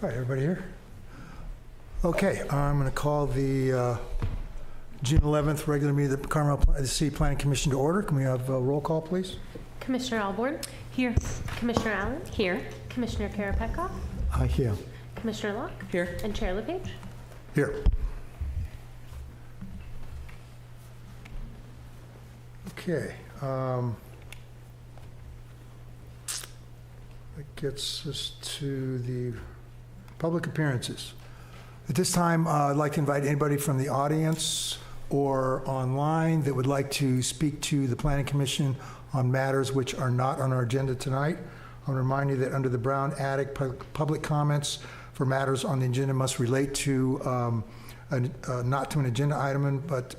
All right, everybody here? Okay, I'm going to call the June 11th regular meeting of the Carmel-by-the-Sea Planning Commission to order. Can we have a roll call, please? Commissioner Ahlborn? Here. Commissioner Allen? Here. Commissioner Karapetkov? Here. Commissioner Locke? Here. And Chair LePage? Here. Okay. That gets us to the public appearances. At this time, I'd like to invite anybody from the audience or online that would like to speak to the Planning Commission on matters which are not on our agenda tonight. I'll remind you that under the Brown Attic, public comments for matters on the agenda must relate to not to an agenda item, but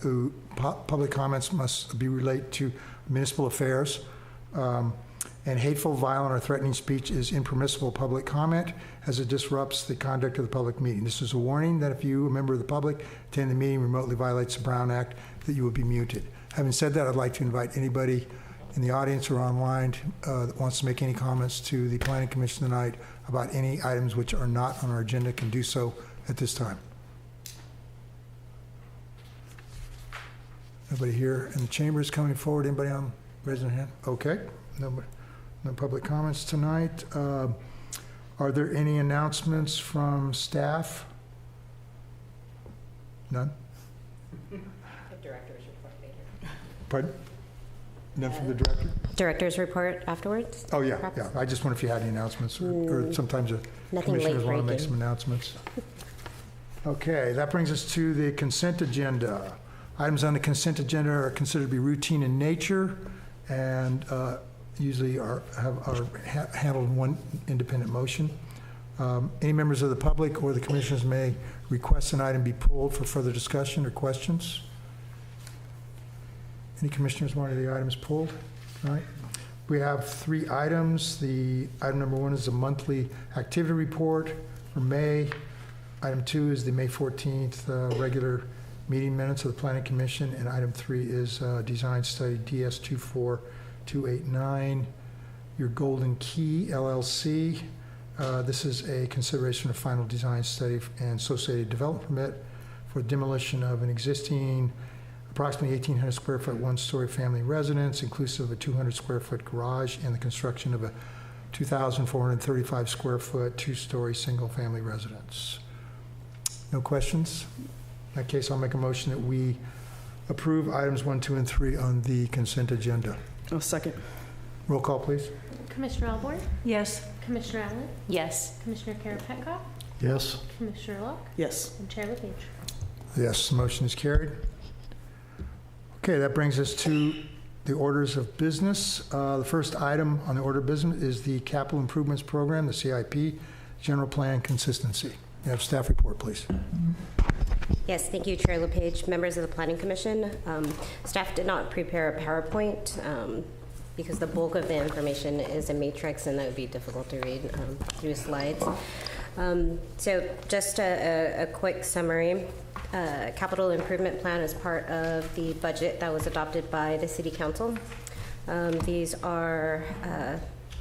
public comments must be related to municipal affairs. And hateful, violent, or threatening speech is impermissible public comment as it disrupts the conduct of the public meeting. This is a warning that if you, a member of the public, attend the meeting remotely violates the Brown Act, that you will be muted. Having said that, I'd like to invite anybody in the audience or online that wants to make any comments to the Planning Commission tonight about any items which are not on our agenda can do so at this time. Nobody here in the chamber is coming forward. Anybody on raising their hand? Okay. No public comments tonight. Are there any announcements from staff? None? The director's report later. Pardon? None from the director? Director's report afterwards? Oh, yeah, perhaps? yeah. I just wonder if you had any announcements, or sometimes the Nothing commissioners late want to make breaking. some announcements. Okay, that brings us to the consent agenda. Items on the consent agenda are considered to be routine in nature and usually are handled in one independent motion. Any members of the public or the commissioners may request an item be pulled for further discussion or questions. Any commissioners want the items pulled tonight? We have 3 items. The item number 1 is the monthly activity report for May. Item 2 is the May 14th regular meeting minutes of the Planning Commission, and item 3 is design study DS 24289. Your Golden Key LLC. This is a consideration of final design study and associated development permit for demolition of an existing approximately 1,800 square foot one-story family residence, inclusive of a 200 square foot garage, and the construction of a 2,435 square foot two-story single-family residence. No questions? In that case, I'll make a motion that we approve items 1, 2, and 3 on the consent agenda. Oh, second. Roll call, please. Commissioner Ahlborn? Yes. Commissioner Allen? Yes. Commissioner Karapetkov? Yes. Commissioner Locke? Yes. And Chair LePage? Yes, the motion is carried. Okay, that brings us to the orders of business. The first item on the order of business is the Capital Improvements Program, the CIP, General Plan Consistency. You have staff report, please. Yes, thank you, Chair LePage, members of the Planning Commission. Staff did not prepare a PowerPoint because the bulk of the information is a matrix and that would be difficult to read through slides. So just a quick summary. Capital Improvement Plan is part of the budget that was adopted by the City Council. These are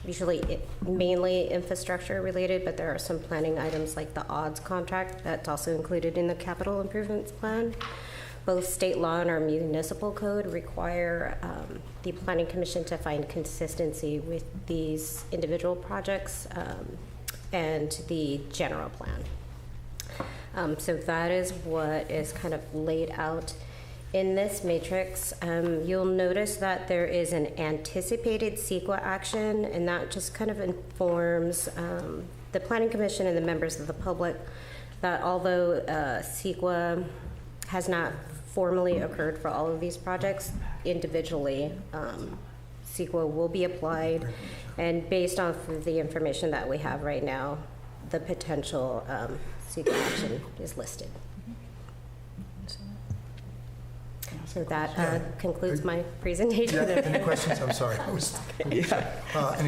usually mainly infrastructure related, but there are some planning items like the odds contract that's also included in the Capital Improvements Plan. Both state law and our municipal code require the Planning Commission to find consistency with these individual projects and the general plan. So that is what is kind of laid out in this matrix. You'll notice that there is an anticipated CEQA action, and that just kind of informs the Planning Commission and the members of the public that although CEQA has not formally occurred for all of these projects, individually, CEQA will be applied, and based off of the information that we have right now, the potential CEQA action is listed. So that concludes my presentation. Yeah, any questions? I'm sorry. Any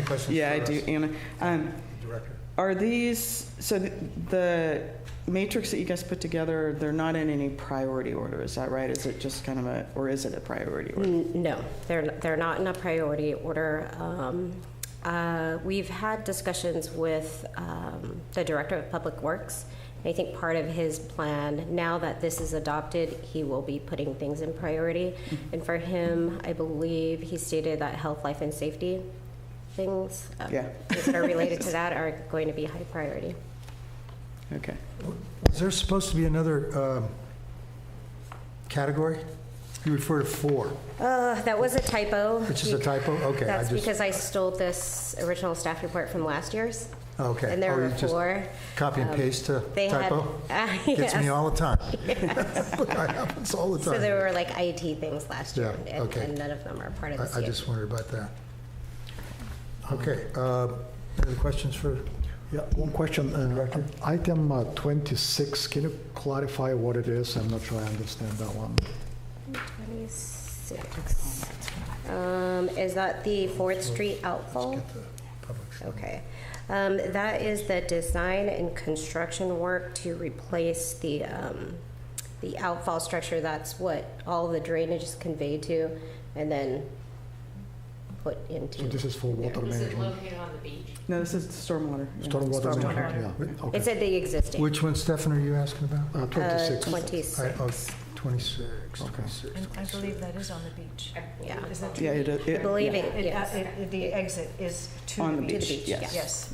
questions? Yeah, I do, Anna. Director. Are these, so the matrix that you guys put together, they're not in any priority order, is that right? Is it just kind of or is it a priority order? No, they're not in a priority order. We've had discussions with the Director of Public Works. I think part of his plan, now that this is adopted, he will be putting things in priority. And for him, I believe he stated that health, life, and safety things, things that are related to that are going to be high priority. Okay. Is there supposed to be another category? You refer to 4. That was a typo. Which is a typo? Okay. That's because I stole this original staff report from last year's. Okay. And there were you just 4. Copy and paste a They typo? had, Gets me yes. all the time. That happens all the time. So there were like IT things last year, Yeah, and, okay. and none of them are part of the I CIP. just wondered about that. Okay. Any other questions for Yeah, one question. Director? Item 26, can you clarify what it is? I'm not sure I understand that one. 26. Is that the 4th Street outfall? Get the public comment. Okay. That is the design and construction work to replace the outfall structure. That's what all the drainage is conveyed to and then put into. So this is for water management? located on the beach? No, this is stormwater. Yeah. Stormwater management, yeah. Okay. It's at the existing. Which one, Stefan, are you asking about? 26. 26. All right, 26, Okay. 26. And I believe that is on the beach. Yeah. Is that true? Yeah, I believe yeah. it, yes. The exit is to On the the beach. beach, yes. Yes,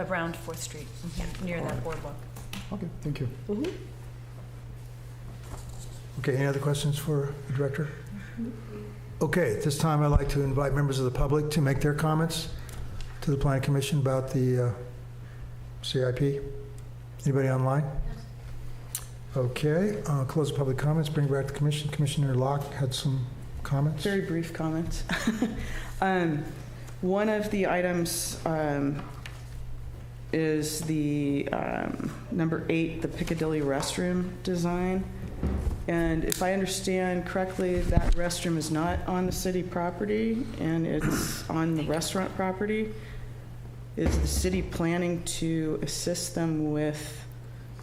around 4th Street, near that boardwalk. Okay, thank you. Okay, any other questions for the director? Okay, at this time, I'd like to invite members of the public to make their comments to the planning commission about the CIP. Anybody online? Okay, close the public comments, bring it back to the commission. Commissioner Locke had some comments. Very brief comments. One of the items is the number 8, the Piccadilly restroom design. And if I understand correctly, that restroom is not on the city property and it's on the restaurant property. Is the city planning to assist them with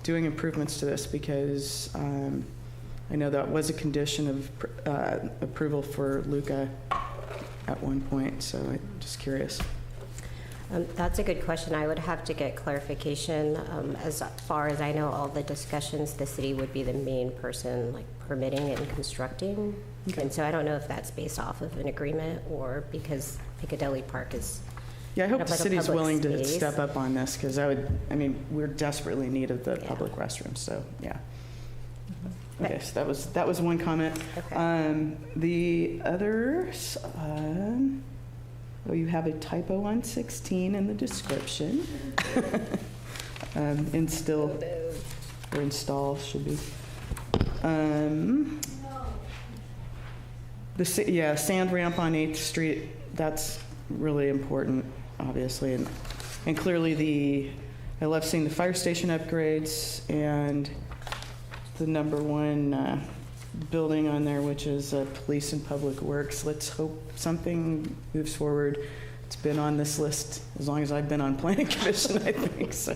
doing improvements to this? Because I know that was a condition of approval for Luca at one point, so I'm just curious. That's a good question. I would have to get clarification. As far as I know, all the discussions, the city would be the main person, like permitting and constructing. Okay. And so I don't know if that's based off of an agreement or because Piccadilly Park is. Yeah, I hope Kind the of like a city's public willing to space. step up on this, because we're desperately in need of the public restrooms, so, yeah. Okay, so that was one comment. Okay. The others, you have a typo on 16 in the description. Instill, or install should be. Sand ramp on 8th Street, that's really important, obviously. And clearly I love seeing the fire station upgrades and the number 1 building on there, which is Police and Public Works. Let's hope something moves forward. It's been on this list as long as I've been on Planning Commission, I think, so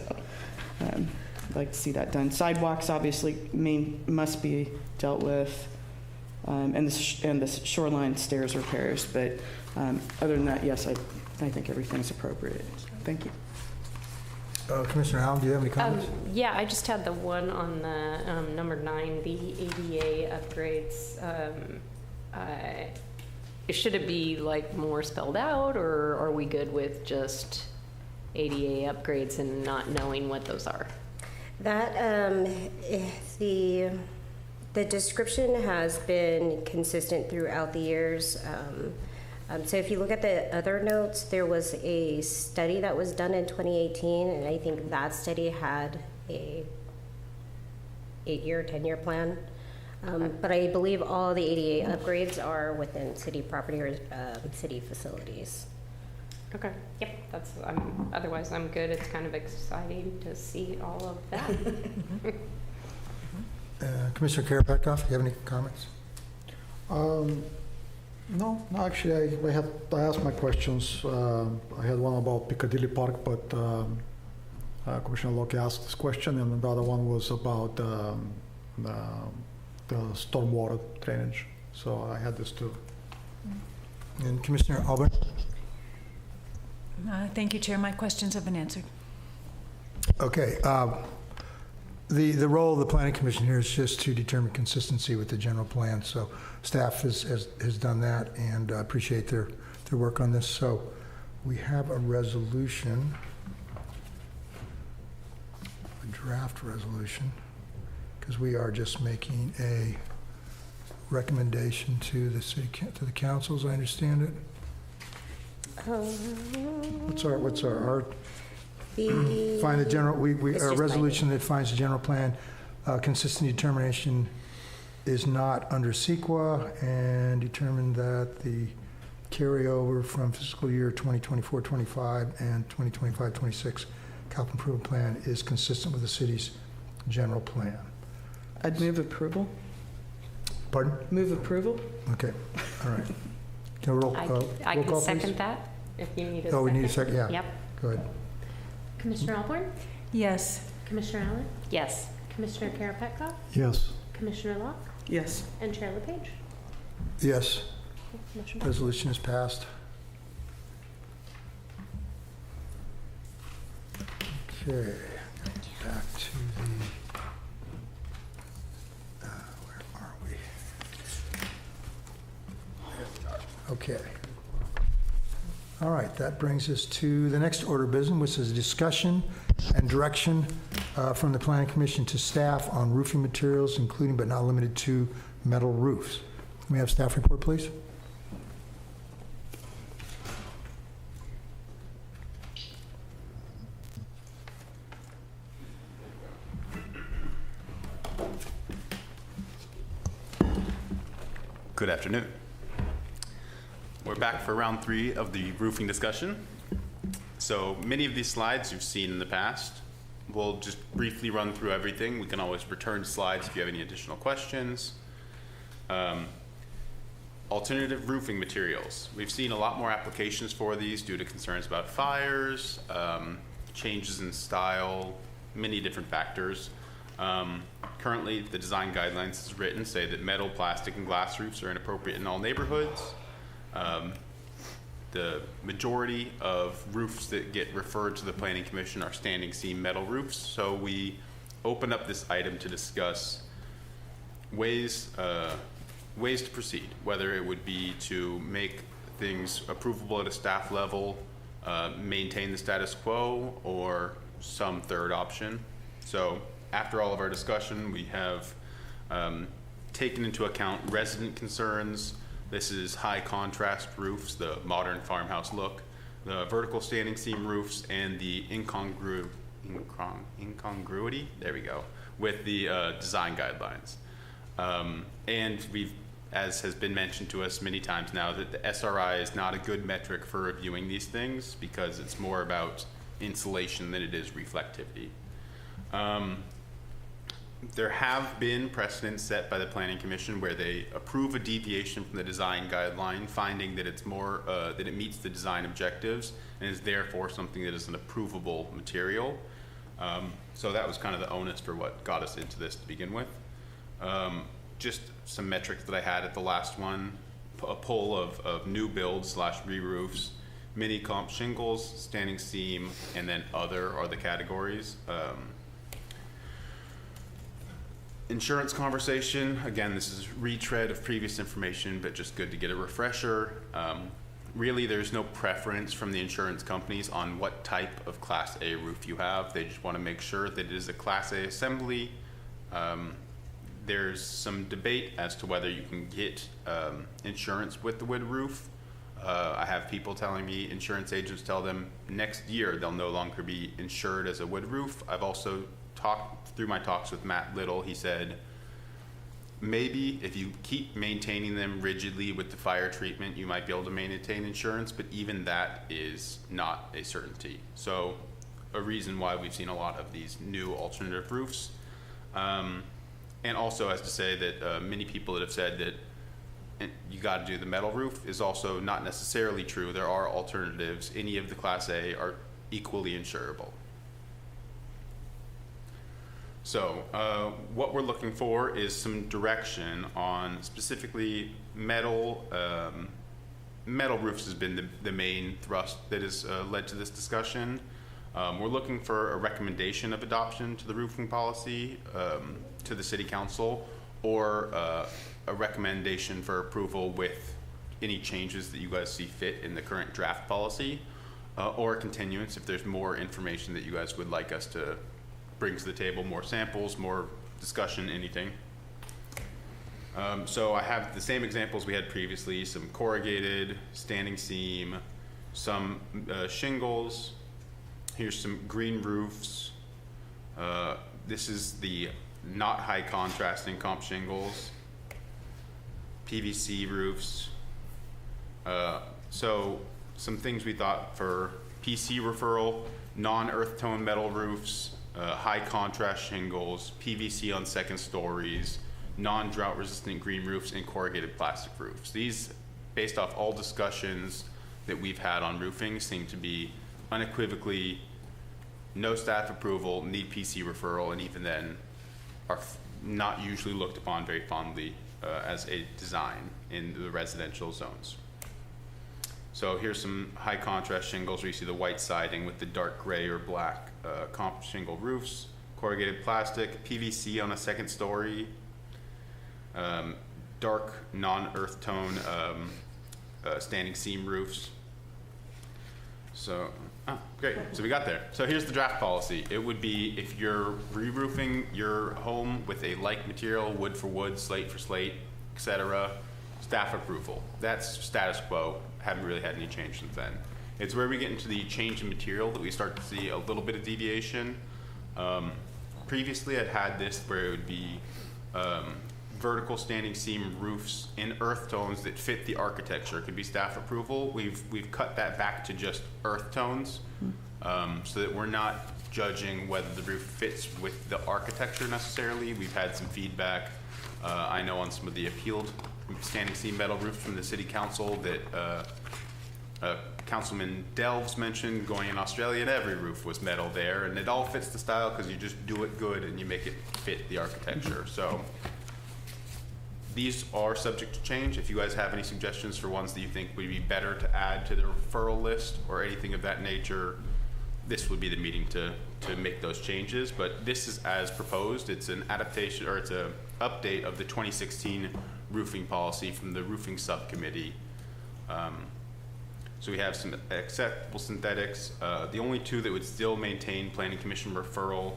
I'd like to see that done. Sidewalks obviously must be dealt with, and the shoreline stairs repairs, but other than that, yes, I think everything's appropriate. Thank you. Commissioner Allen, do you have any comments? Yeah, I just had the one on the number 9, the ADA upgrades. Should it be like more spelled out, or are we good with just ADA upgrades and not knowing what those are? That, the description has been consistent throughout the years. So if you look at the other notes, there was a study that was done in 2018, and I think that study had a 8-year, 10-year plan. But I believe all the ADA upgrades are within city property or city facilities. Okay. Yep. Otherwise, I'm good. It's kind of exciting to see all of that. Commissioner Karapetkov, do you have any comments? No, actually, I asked my questions. I had one about Piccadilly Park, but Commissioner Locke asked this question, and the other one was about the stormwater drainage. So I had this too. And Commissioner Ahlborn? Thank you, Chair. My questions have been answered. Okay. The role of the planning commission here is just to determine consistency with the general plan. So staff has done that, and I appreciate their work on this. So we have a resolution, a draft resolution, because we are just making a recommendation to the to the council, as I understand it. What's our find the general, It's a just resolution that finds the general plan consistency determination is not under CEQA, and determine that the carryover from fiscal year 2024-25 and 2025-26 capital improvement plan is consistent with the city's general plan. I'd move approval. Pardon? Move approval? Okay, all right. Can we roll I roll can call, second please? that if you need a second. Oh, we need a second, yeah. Yep. Go ahead. Commissioner Ahlborn? Yes. Commissioner Allen? Yes. Commissioner Karapetkov? Yes. Commissioner Locke? Yes. And Chair LePage? Yes, Motion resolution is passed. Okay, back to the, where are we? There we are. Okay. All right, that brings us to the next order of business, which is a discussion and direction from the Planning Commission to staff on roofing materials, including but not limited to metal roofs. Can we have staff report, please? Good afternoon. We're back for round 3 of the roofing discussion. So many of these slides you've seen in the past. We'll just briefly run through everything. We can always return to slides if you have any additional questions. Alternative roofing materials. We've seen a lot more applications for these due to concerns about fires, changes in style, many different factors. Currently, the design guidelines as written say that metal, plastic, and glass roofs are inappropriate in all neighborhoods. The majority of roofs that get referred to the Planning Commission are standing seam metal roofs. So we open up this item to discuss ways to proceed, whether it would be to make things approvable at a staff level, maintain the status quo, or some third option. So after all of our discussion, we have taken into account resident concerns. This is high contrast roofs, the modern farmhouse look, the vertical standing seam roofs, and the incongruity, there we go, with the design guidelines. And we've, as has been mentioned to us many times now, that the SRI is not a good metric for reviewing these things because it's more about insulation than it is reflectivity. There have been precedents set by the Planning Commission where they approve a deviation from the design guideline, finding that it's more that it meets the design objectives and is therefore something that is an approvable material. So that was kind of the onus for what got us into this to begin with. Just some metrics that I had at the last one: a poll of new builds / re-roofs, mini comp shingles, standing seam, and then other are the categories. Insurance conversation, again, this is retread of previous information, but just good to get a refresher. Really, there's no preference from the insurance companies on what type of Class A roof you have. They just want to make sure that it is a Class A assembly. There's some debate as to whether you can get insurance with the wood roof. I have people telling me, insurance agents tell them next year they'll no longer be insured as a wood roof. I've also talked through my talks with Matt Little. He said maybe if you keep maintaining them rigidly with the fire treatment, you might be able to maintain insurance, but even that is not a certainty. So a reason why we've seen a lot of these new alternative roofs. And also has to say that many people that have said that you got to do the metal roof is also not necessarily true. There are alternatives. Any of the Class A are equally insurable. So what we're looking for is some direction on specifically metal metal roofs has been the main thrust that has led to this discussion. We're looking for a recommendation of adoption to the roofing policy to the city council, or a recommendation for approval with any changes that you guys see fit in the current draft policy, or a continuance if there's more information that you guys would like us to bring to the table, more samples, more discussion, anything. So I have the same examples we had previously: some corrugated, standing seam, some shingles. Here's some green roofs. This is the not high contrasting comp shingles. PVC roofs. So some things we thought for PC referral: non-earth tone metal roofs, high contrast shingles, PVC on second stories, non-drought resistant green roofs, and corrugated plastic roofs. These, based off all discussions that we've had on roofing, seem to be unequivocally no staff approval, need PC referral, and even then are not usually looked upon very fondly as a design in the residential zones. So here's some high contrast shingles where you see the white siding with the dark gray or black comp shingle roofs, corrugated plastic, PVC on a second story, dark non-earth tone standing seam roofs. So, great. So we got there. So here's the draft policy. It would be, if you're re-roofing your home with a like material, wood for wood, slate for slate, etc., staff approval. That's status quo. Haven't really had any change since then. It's where we get into the change in material that we start to see a little bit of deviation. Previously, I'd had this where it would be vertical standing seam roofs in earth tones that fit the architecture. It could be staff approval. We've cut that back to just earth tones, so that we're not judging whether the roof fits with the architecture necessarily. We've had some feedback, I know, on some of the appealed standing seam metal roofs from the city council that Councilman Delves mentioned. Going in Australia, and every roof was metal there, and it all fits the style because you just do it good and you make it fit the architecture. So these are subject to change. If you guys have any suggestions for ones that you think would be better to add to the referral list or anything of that nature, this would be the meeting to make those changes. But this is as proposed. It's an adaptation, or it's a update of the 2016 roofing policy from the roofing subcommittee. So we have some acceptable synthetics. The only two that would still maintain planning commission referral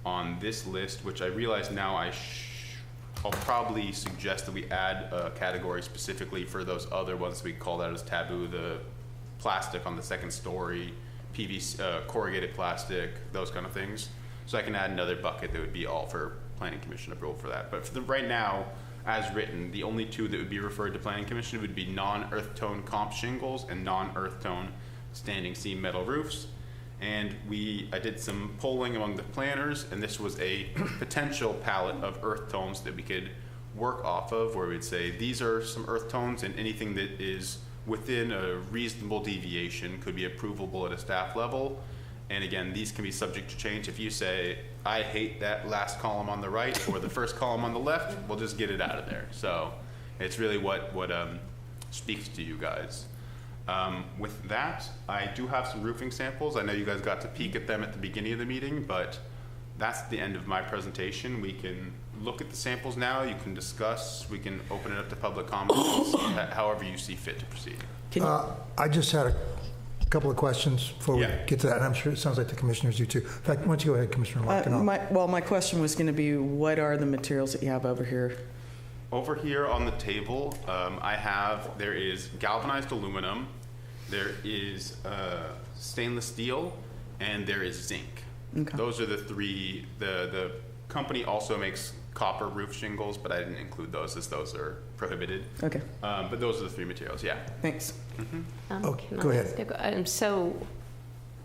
on this list, which I realize now I'll probably suggest that we add a category specifically for those other ones we call that as taboo: the plastic on the second story, PVC, corrugated plastic, those kind of things. So I can add another bucket that would be all for planning commission approval for that. But for right now, as written, the only two that would be referred to planning commission would be non-earth tone comp shingles and non-earth tone standing seam metal roofs. And I did some polling among the planners, and this was a potential palette of earth tones that we could work off of, where we'd say these are some earth tones, and anything that is within a reasonable deviation could be approvable at a staff level. And again, these can be subject to change. If you say, I hate that last column on the right or the first column on the left, we'll just get it out of there. So it's really what speaks to you guys. With that, I do have some roofing samples. I know you guys got to peek at them at the beginning of the meeting, but that's the end of my presentation. We can look at the samples now. You can discuss. We can open it up to public comments, however you see fit to proceed. I just had a couple of questions before we Yeah. get to that, and I'm sure it sounds like the commissioners do too. In fact, why don't you go ahead, Commissioner Locke? My question was going to be, what are the materials that you have over here? Over here on the table, there is galvanized aluminum, there is stainless steel, and there is zinc. Okay. Those are the three. The company also makes copper roof shingles, but I didn't include those as those are prohibited. Okay, But those are the three materials, yeah. thanks. Okay, Can go I ahead. ask so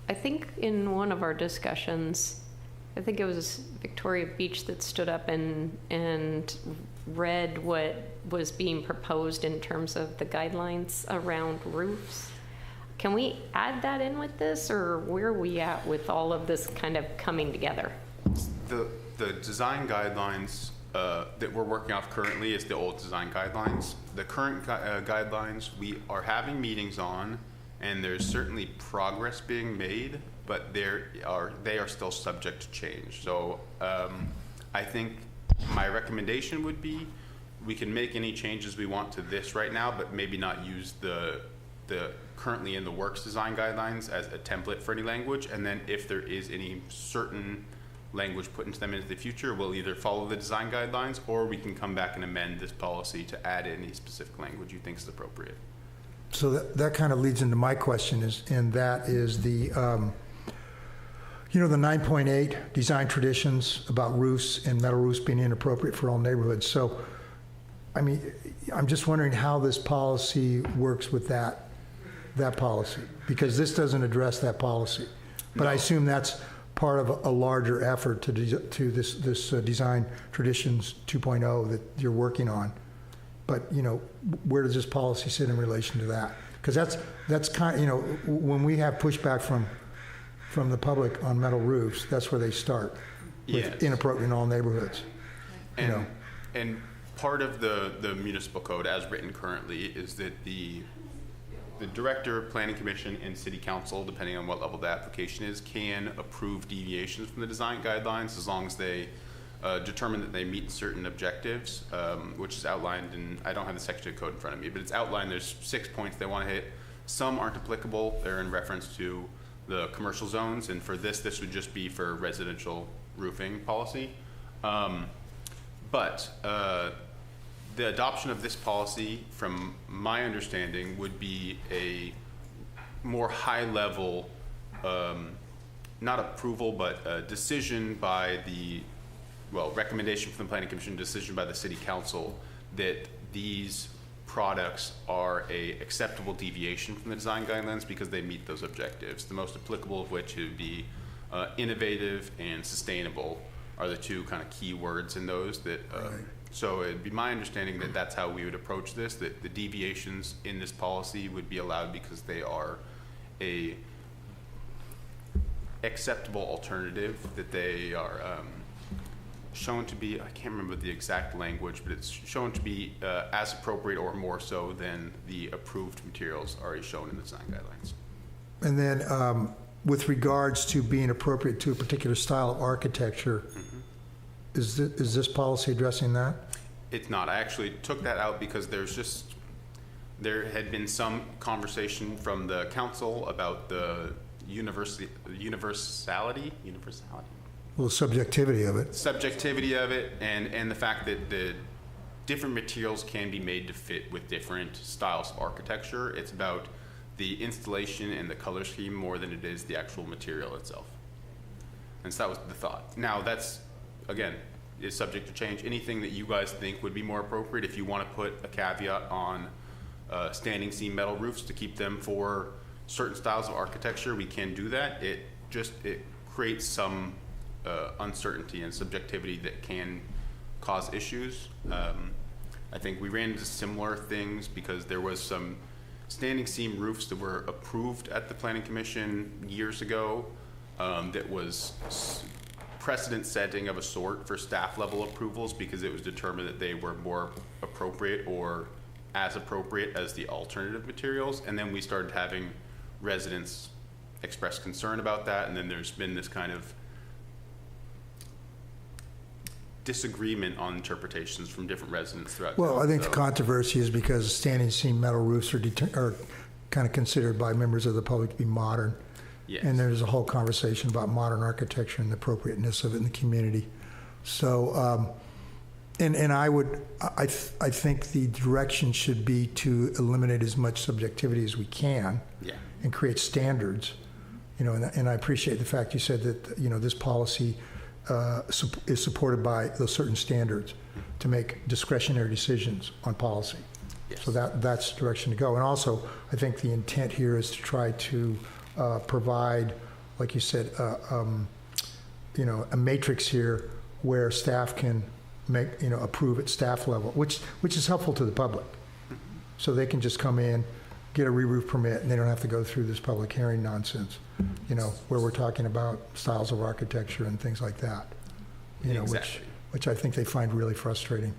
I think in one of our discussions, I think it was Victoria Beach that stood up and read what was being proposed in terms of the guidelines around roofs. Can we add that in with this, or where are we at with all of this kind of coming together? The design guidelines that we're working off currently is the old design guidelines. The current guidelines we are having meetings on, and there's certainly progress being made, but they are still subject to change. So I think my recommendation would be we can make any changes we want to this right now, but maybe not use the currently in the works design guidelines as a template for any language. And then if there is any certain language put into them into the future, we'll either follow the design guidelines or we can come back and amend this policy to add any specific language you think is appropriate. So that kind of leads into my question, and that is the, the 9.8 design traditions about roofs and metal roofs being inappropriate for all neighborhoods. So, I mean, I'm just wondering how this policy works with that policy, because this doesn't address that policy. But I assume that's part of a larger effort to this design traditions 2.0 that you're working on. But, where does this policy sit in relation to that? Because that's kind of, when we have pushback from the public on metal roofs, that's where they start with Yes. inappropriate in all neighborhoods. And part of the municipal code as written currently is that the director, planning commission, and city council, depending on what level the application is, can approve deviations from the design guidelines as long as they determine that they meet certain objectives, which is outlined in, I don't have the section of code in front of me, but it's outlined, there's 6 points they want to hit. Some aren't applicable, they're in reference to the commercial zones, and for this would just be for residential roofing policy. But the adoption of this policy, from my understanding, would be a more high-level, not approval, but a decision by recommendation from the Planning Commission, decision by the City Council that these products are a acceptable deviation from the design guidelines because they meet those objectives. The most applicable of which would be innovative and sustainable are the two kind of key words in those that. So it'd be my understanding that that's how we would approach this, that the deviations in this policy would be allowed because they are a acceptable alternative, that they are shown to be, I can't remember the exact language, but it's shown to be as appropriate or more so than the approved materials already shown in the design guidelines. And then with regards to being appropriate to a particular style of architecture, is this policy addressing that? It's not. I actually took that out because there had been some conversation from the council about the universality, Well, subjectivity of it. And the fact that the different materials can be made to fit with different styles of architecture. It's about the installation and the color scheme more than it is the actual material itself. And so that was the thought. Now that's, again, is subject to change. Anything that you guys think would be more appropriate, if you want to put a caveat on standing seam metal roofs to keep them for certain styles of architecture, we can do that. It creates some uncertainty and subjectivity that can cause issues. I think we ran into similar things because there was some standing seam roofs that were approved at the Planning Commission years ago that was precedent setting of a sort for staff level approvals because it was determined that they were more appropriate or as appropriate as the alternative materials. And then we started having residents express concern about that, and then there's been this kind of disagreement on interpretations from different residents throughout. Well, I think the controversy is because standing seam metal roofs are kind of considered by members of the public to be modern. Yes. And there's a whole conversation about modern architecture and the appropriateness of it in the community. So, I think the direction should be to eliminate as much subjectivity as we can. Yeah. And create standards. And I appreciate the fact you said that, this policy is supported by those certain standards to make discretionary decisions on policy. Yes. So that's the direction to go. And also, I think the intent here is to try to provide, like you said, a matrix here where staff can approve at staff level, which is helpful to the public. So they can just come in, get a re-roof permit, and they don't have to go through this public hearing nonsense, where we're talking about styles of architecture and things like that, Exactly. which I think they find really frustrating.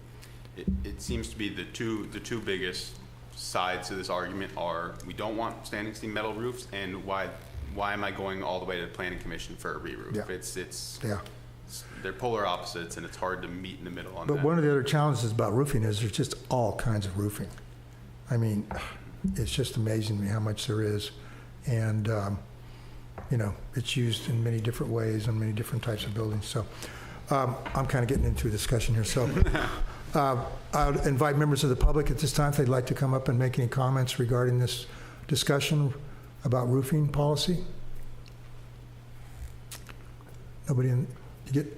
It seems to be the two biggest sides to this argument are we don't want standing seam metal roofs, and why am I going all the way to the planning commission for a re-roof? Yeah. It's Yeah. they're polar opposites, and it's hard to meet in the middle on But that. one of the other challenges about roofing is there's just all kinds of roofing. I mean, it's just amazing to me how much there is. And, you know, it's used in many different ways on many different types of buildings. So I'm kind of getting into a discussion here. So I'll invite members of the public at this time if they'd like to come up and make any comments regarding this discussion about roofing policy. Nobody in,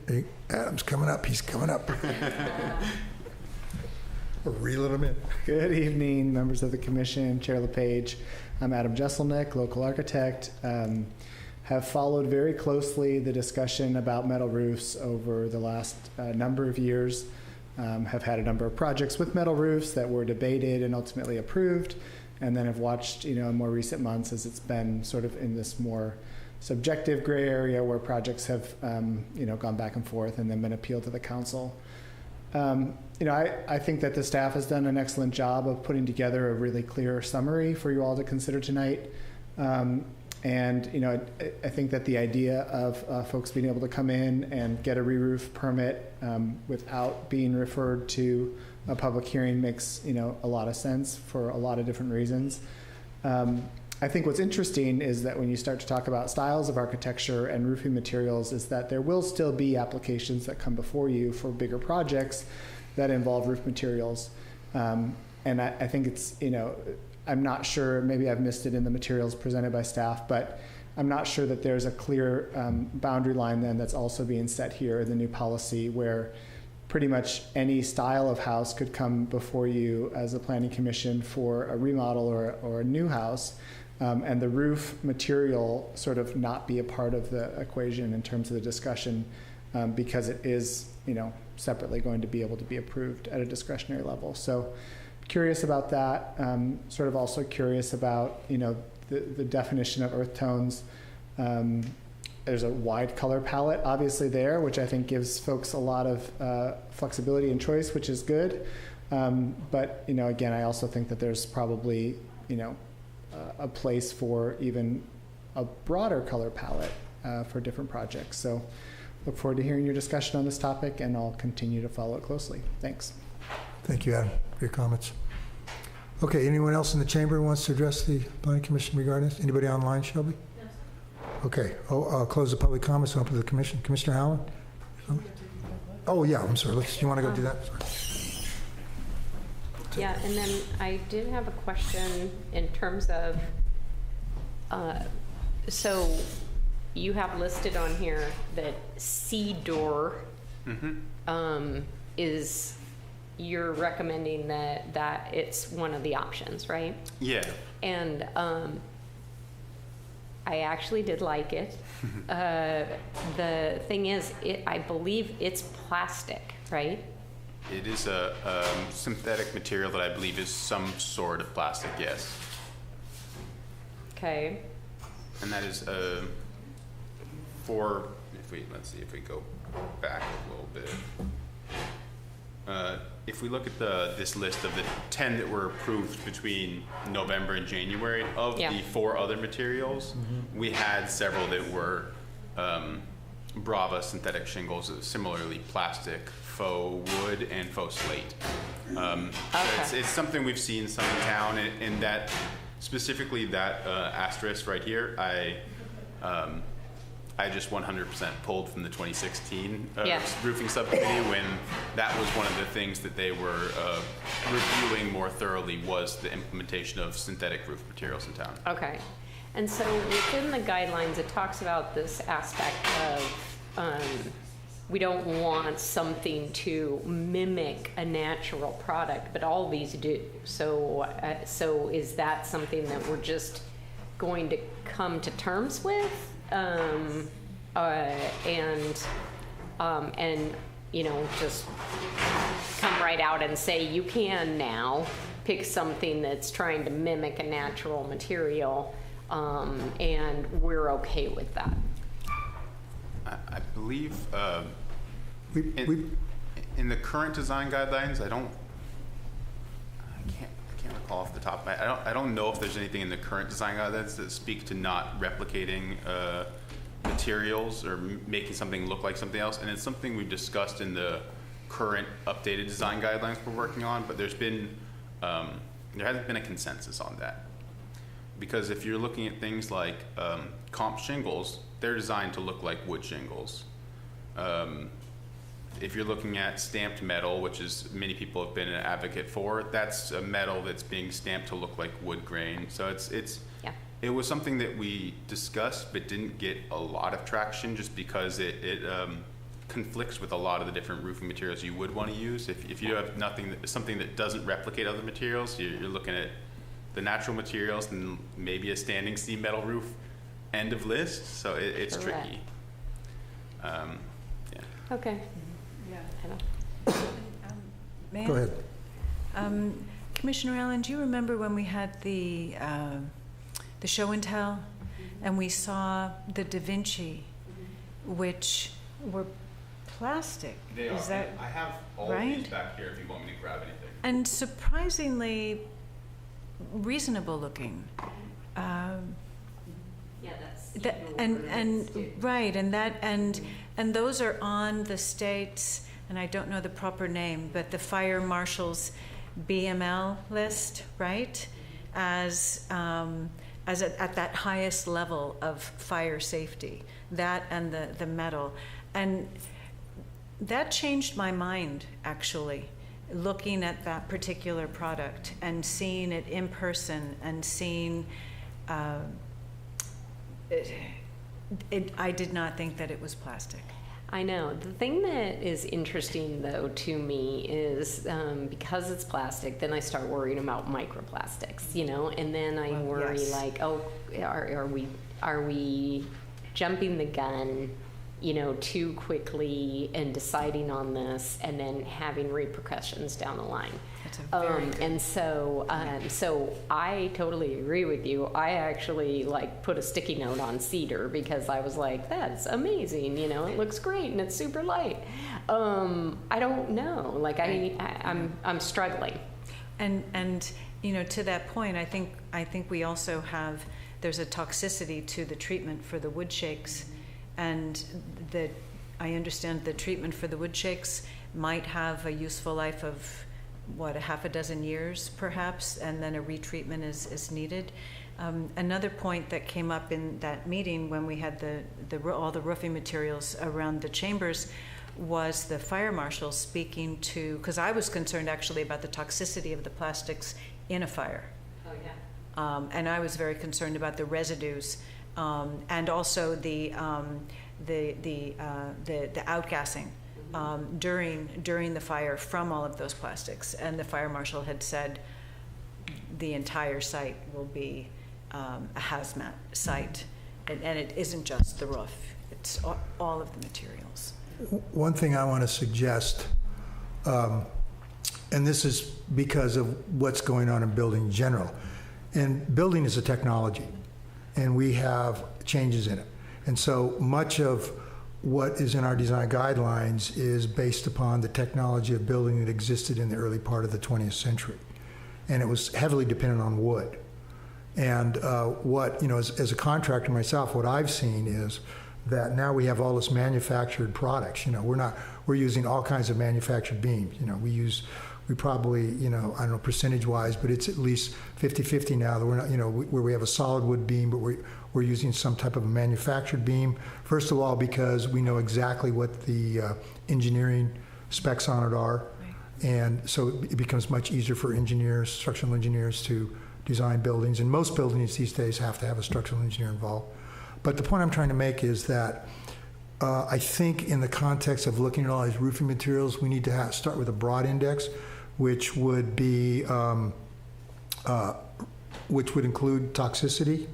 hey, Adam's coming up, he's coming up. We're reeling him in. Good evening, members of the commission, Chair LePage. I'm Adam Jesselnick, local architect. Have followed very closely the discussion about metal roofs over the last number of years. Have had a number of projects with metal roofs that were debated and ultimately approved, and then have watched, in more recent months as it's been sort of in this more subjective gray area where projects have, gone back and forth and then been appealed to the council. I think that the staff has done an excellent job of putting together a really clear summary for you all to consider tonight. I think that the idea of folks being able to come in and get a re-roof permit without being referred to a public hearing makes, a lot of sense for a lot of different reasons. I think what's interesting is that when you start to talk about styles of architecture and roofing materials is that there will still be applications that come before you for bigger projects that involve roof materials. And I think it's, I'm not sure, maybe I've missed it in the materials presented by staff, but I'm not sure that there's a clear boundary line then that's also being set here in the new policy where pretty much any style of house could come before you as a planning commission for a remodel or a new house. And the roof material sort of not be a part of the equation in terms of the discussion because it is, separately going to be able to be approved at a discretionary level. So curious about that. Sort of also curious about, the definition of earth tones. There's a wide color palette obviously there, which I think gives folks a lot of flexibility and choice, which is good. But, again, I also think that there's probably, a place for even a broader color palette for different projects. So look forward to hearing your discussion on this topic, and I'll continue to follow it closely. Thanks. Thank you, Adam, for your comments. Okay, anyone else in the chamber who wants to address the planning commission regarding this? Anybody online, Shelby? Yes. Okay, I'll close the public comments and open to the commission. Commissioner Allen? Oh, yeah, I'm sorry. You want to go do that? Sorry. Yeah, and then I did have a question in terms of, so you have listed on here that C-door is, you're recommending that it's one of the options, right? Yeah. And I actually did like it. The thing is, I believe it's plastic, right? It is a synthetic material that I believe is some sort of plastic, yes. Okay. And that is let's see if we go back a little bit. If we look at this list of the 10 that were approved between November and January, of the 4 other materials, we had several that were Brava synthetic shingles, similarly plastic, faux wood, and faux slate. So it's something we've seen some in town, and that specifically that asterisk right here, I just 100% pulled from the 2016 roofing subcommittee when that was one of the things that they were reviewing more thoroughly was the implementation of synthetic roof materials in town. Okay. And so within the guidelines, it talks about this aspect of we don't want something to mimic a natural product, but all these do. So, is that something that we're just going to come to terms with? And just come right out and say you can now pick something that's trying to mimic a natural material, and we're okay with that. I believe In the current design guidelines, I can't recall off the top of my head. I don't know if there's anything in the current design guidelines that speak to not replicating materials or making something look like something else. And it's something we've discussed in the current updated design guidelines we're working on, but there hasn't been a consensus on that. Because if you're looking at things like comp shingles, they're designed to look like wood shingles. If you're looking at stamped metal, which is many people have been an advocate for, that's a metal that's being stamped to look like wood grain. So it was something that we discussed but didn't get a lot of traction just because it conflicts with a lot of the different roofing materials you would want to use. If you have something that doesn't replicate other materials, you're looking at the natural materials and maybe a standing seam metal roof, end of list. So it's Correct. tricky. Okay. May Go I? ahead. Commissioner Allen, do you remember when we had the show and tell, and we saw the Da Vinci, which were plastic? They Is are. that I have all right? of these back here if you want me to grab anything. and surprisingly reasonable looking? Yeah, that's. Right, and those are on the state's, and I don't know the proper name, but the fire marshal's BML list, right? As at that highest level of fire safety, that and the metal, and that changed my mind actually, looking at that particular product and seeing it in person and seeing. I did not think that it was plastic. I know. The thing that is interesting, though, to me is because it's plastic, then I start worrying about microplastics, and then I worry yes. like, oh, are we jumping the gun, too quickly and deciding on this and then having repercussions down the line? That's a very good. And so I totally agree with you. I actually put a sticky note on cedar because I was like, that's amazing. It looks great and it's super light. I don't know. I'm struggling. And to that point, I think we also have, there's a toxicity to the treatment for the wood shakes, and I understand the treatment for the wood shakes might have a useful life of a half a dozen years perhaps, and then a retreatment is needed. Another point that came up in that meeting when we had all the roofing materials around the chambers was the fire marshal speaking to, because I was concerned actually about the toxicity of the plastics in a fire. Oh, yeah. And I was very concerned about the residues, and also the outgassing during the fire from all of those plastics. And the fire marshal had said the entire site will be a hazmat site, and it isn't just the roof; it's all of the materials. One thing I want to suggest, and this is because of what's going on in building in general, and building is a technology, and we have changes in it. And so much of what is in our design guidelines is based upon the technology of building that existed in the early part of the 20th century. And it was heavily dependent on wood. And as a contractor myself, what I've seen is that now we have all this manufactured products. We're using all kinds of manufactured beams. We probably, I don't know percentage-wise, but it's at least 50-50 now that we're not, where we have a solid wood beam, but we're using some type of a manufactured beam. First of all, because we know exactly what the engineering specs on it are. Right. And so it becomes much easier for engineers, structural engineers, to design buildings. And most buildings these days have to have a structural engineer involved. But the point I'm trying to make is that I think in the context of looking at all these roofing materials, we need to start with a broad index, which would be, which would include toxicity,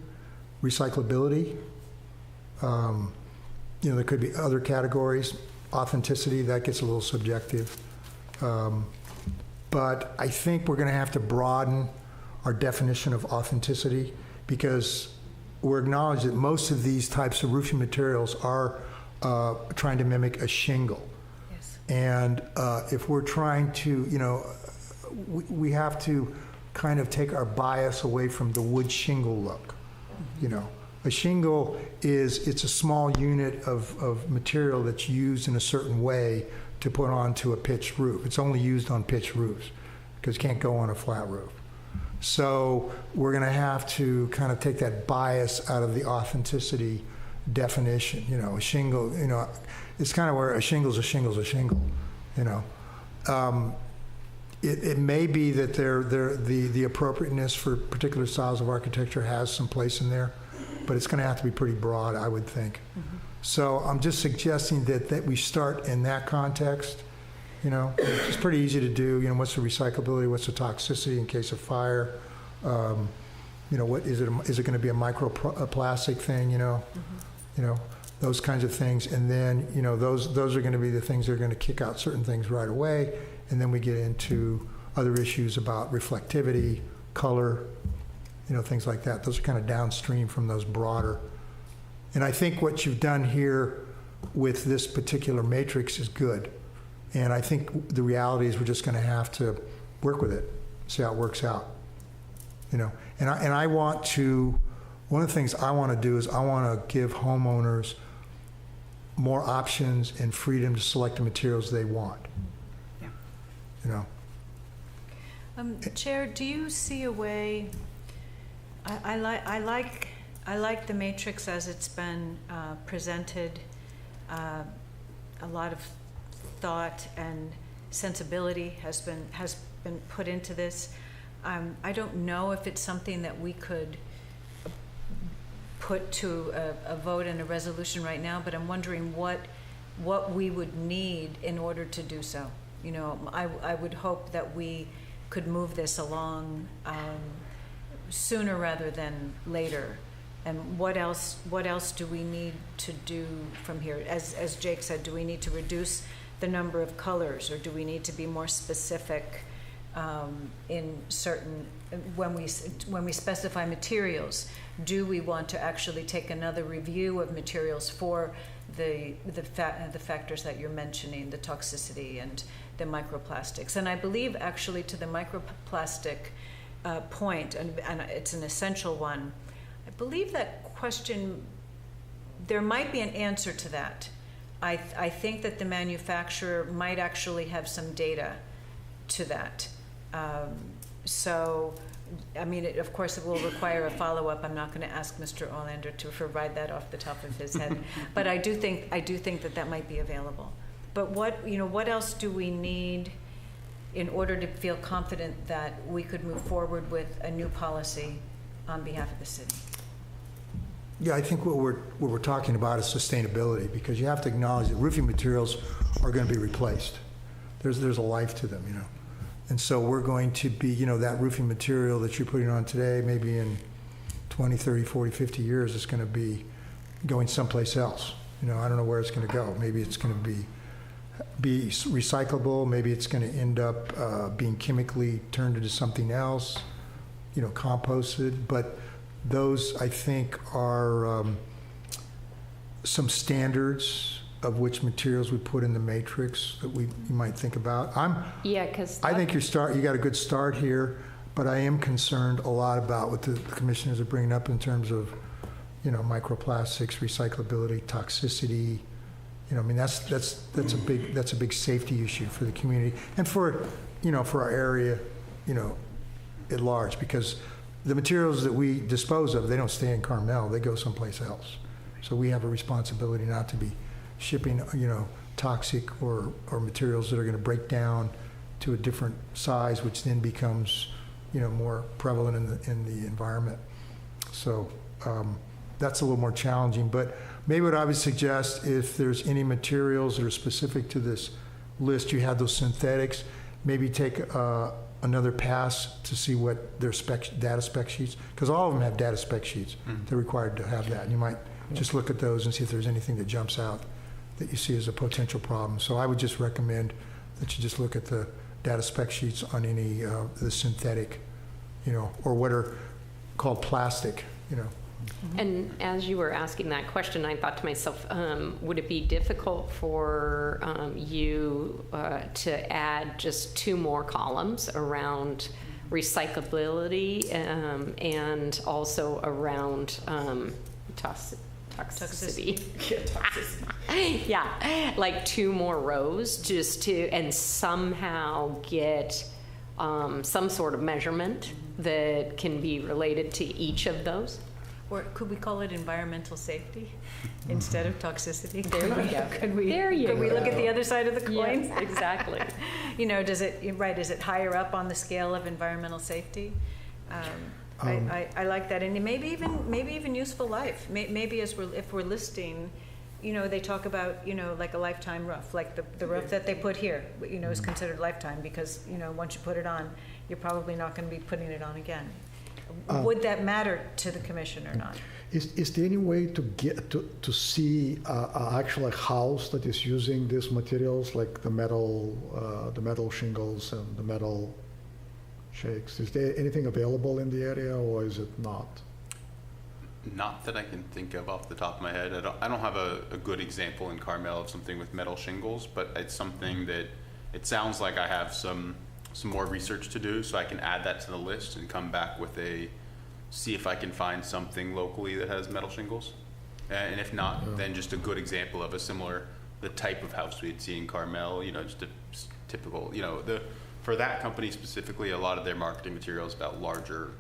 recyclability. There could be other categories. Authenticity, that gets a little subjective. But I think we're going to have to broaden our definition of authenticity, because we're acknowledged that most of these types of roofing materials are trying to mimic a shingle. Yes. And if we're trying to, we have to kind of take our bias away from the wood shingle look. A shingle it's a small unit of material that's used in a certain way to put onto a pitched roof. It's only used on pitched roofs because it can't go on a flat roof. So we're going to have to kind of take that bias out of the authenticity definition. A shingle, it's kind of where a shingle's a shingle's a shingle. It may be that the appropriateness for particular styles of architecture has some place in there, but it's going to have to be pretty broad, I would think. So I'm just suggesting that we start in that context. It's pretty easy to do. What's the recyclability? What's the toxicity in case of fire? What is it? Is it going to be a microplastic thing? Those kinds of things. And then those are going to be the things that are going to kick out certain things right away. And then we get into other issues about reflectivity, color, things like that. Those are kind of downstream from those broader. And I think what you've done here with this particular matrix is good. And I think the reality is we're just going to have to work with it, see how it works out. And I want to, one of the things I want to do is I want to give homeowners more options and freedom to select the materials they want. Chair, do you see a way? I like the matrix as it's been presented. A lot of thought and sensibility has been put into this. I don't know if it's something that we could put to a vote and a resolution right now, but I'm wondering what we would need in order to do so. I would hope that we could move this along sooner rather than later. And what else do we need to do from here? As Jake said, do we need to reduce the number of colors, or do we need to be more specific in certain, when we specify materials? Do we want to actually take another review of materials for the factors that you're mentioning, the toxicity and the microplastics? And I believe actually to the microplastic point, and it's an essential one, I believe that question, there might be an answer to that. I think that the manufacturer might actually have some data to that. So, I mean, of course, it will require a follow-up. I'm not going to ask Mr. Olander to provide that off the top of his head, but I do think that might be available. But what else do we need in order to feel confident that we could move forward with a new policy on behalf of the city? Yeah, I think what we're talking about is sustainability, because you have to acknowledge that roofing materials are going to be replaced. There's a life to them, And so we're going to be, that roofing material that you're putting on today, maybe in 20, 30, 40, 50 years, it's going to be going someplace else. I don't know where it's going to go. Maybe it's going to be recyclable. Maybe it's going to end up being chemically turned into something else, composted. But those, I think, are some standards of which materials we put in the matrix that you might think about. I think you got a good start here, but I am concerned a lot about what the commissioners are bringing up in terms of, microplastics, recyclability, toxicity. That's a big safety issue for the community and for our area, at large, because the materials that we dispose of, they don't stay in Carmel, they go someplace else. So we have a responsibility not to be shipping, toxic or materials that are going to break down to a different size, which then becomes, more prevalent in the environment. So that's a little more challenging. But maybe what I would suggest, if there's any materials that are specific to this list, you have those synthetics, maybe take another pass to see what their data spec sheets, because all of them have data spec sheets. They're required to have that. And you might just look at those and see if there's anything that jumps out that you see as a potential problem. So I would just recommend that you just look at the data spec sheets on any the synthetic, or what are called plastic, And as you were asking that question, I thought to myself, would it be difficult for you to add just 2 more columns around recyclability and also around toxicity? Yeah, like 2 more rows just to, and somehow get some sort of measurement that can be related to each of those? Or could we call it environmental safety instead of toxicity? There you go. Could we look at the other side of the coin? Yes, exactly. You know, is it higher up on the scale of environmental safety? I like that, and maybe even useful life. Maybe if we're listing, you know, they talk about, you know, like a lifetime roof, like the roof that they put here, you know, is considered lifetime because, you know, once you put it on, you're probably not going to be putting it on again. Would that matter to the commission or not? Is there any way to get to see actually a house that is using these materials, like the metal shingles and the metal shakes? Is there anything available in the area, or is it not? Not that I can think of off the top of my head. I don't have a good example in Carmel of something with metal shingles, but it's something that it sounds like I have some more research to do, so I can add that to the list and come back with see if I can find something locally that has metal shingles. And if not, then just a good example of the type of house we'd see in Carmel, you know, just a typical, you know, for that company specifically, a lot of their marketing material is about larger,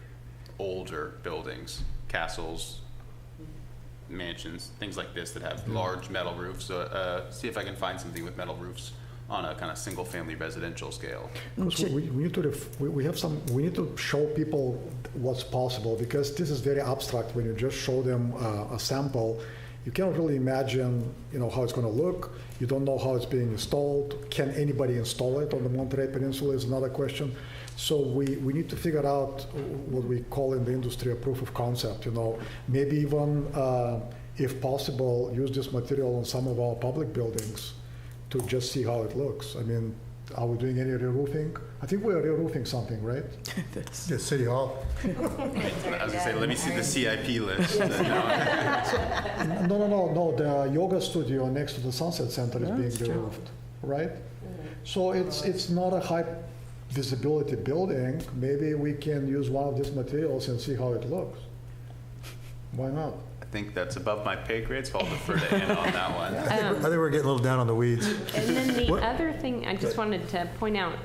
older buildings, castles, mansions, things like this that have large metal roofs. So see if I can find something with metal roofs on a kind of single-family residential scale. We need to show people what's possible, because this is very abstract. When you just show them a sample, you can't really imagine, you know, how it's going to look. You don't know how it's being installed. Can anybody install it on the Monterey Peninsula is another question. So we need to figure out what we call in the industry a proof of concept. You know, maybe even if possible, use this material on some of our public buildings to just see how it looks. I mean, are we doing any re-roofing? I think we're re-roofing something, right? Yeah, City Hall. I was gonna say, let me see the CIP list. No. The yoga studio next to the Sunset Center is being re-roofed, right? So it's not a high visibility building. Maybe we can use one of these materials and see how it looks. Why not? I think that's above my pay grade, so I'll defer to Anna on that one. I think we're getting a little down on the weeds. And then the other thing I just wanted to point out,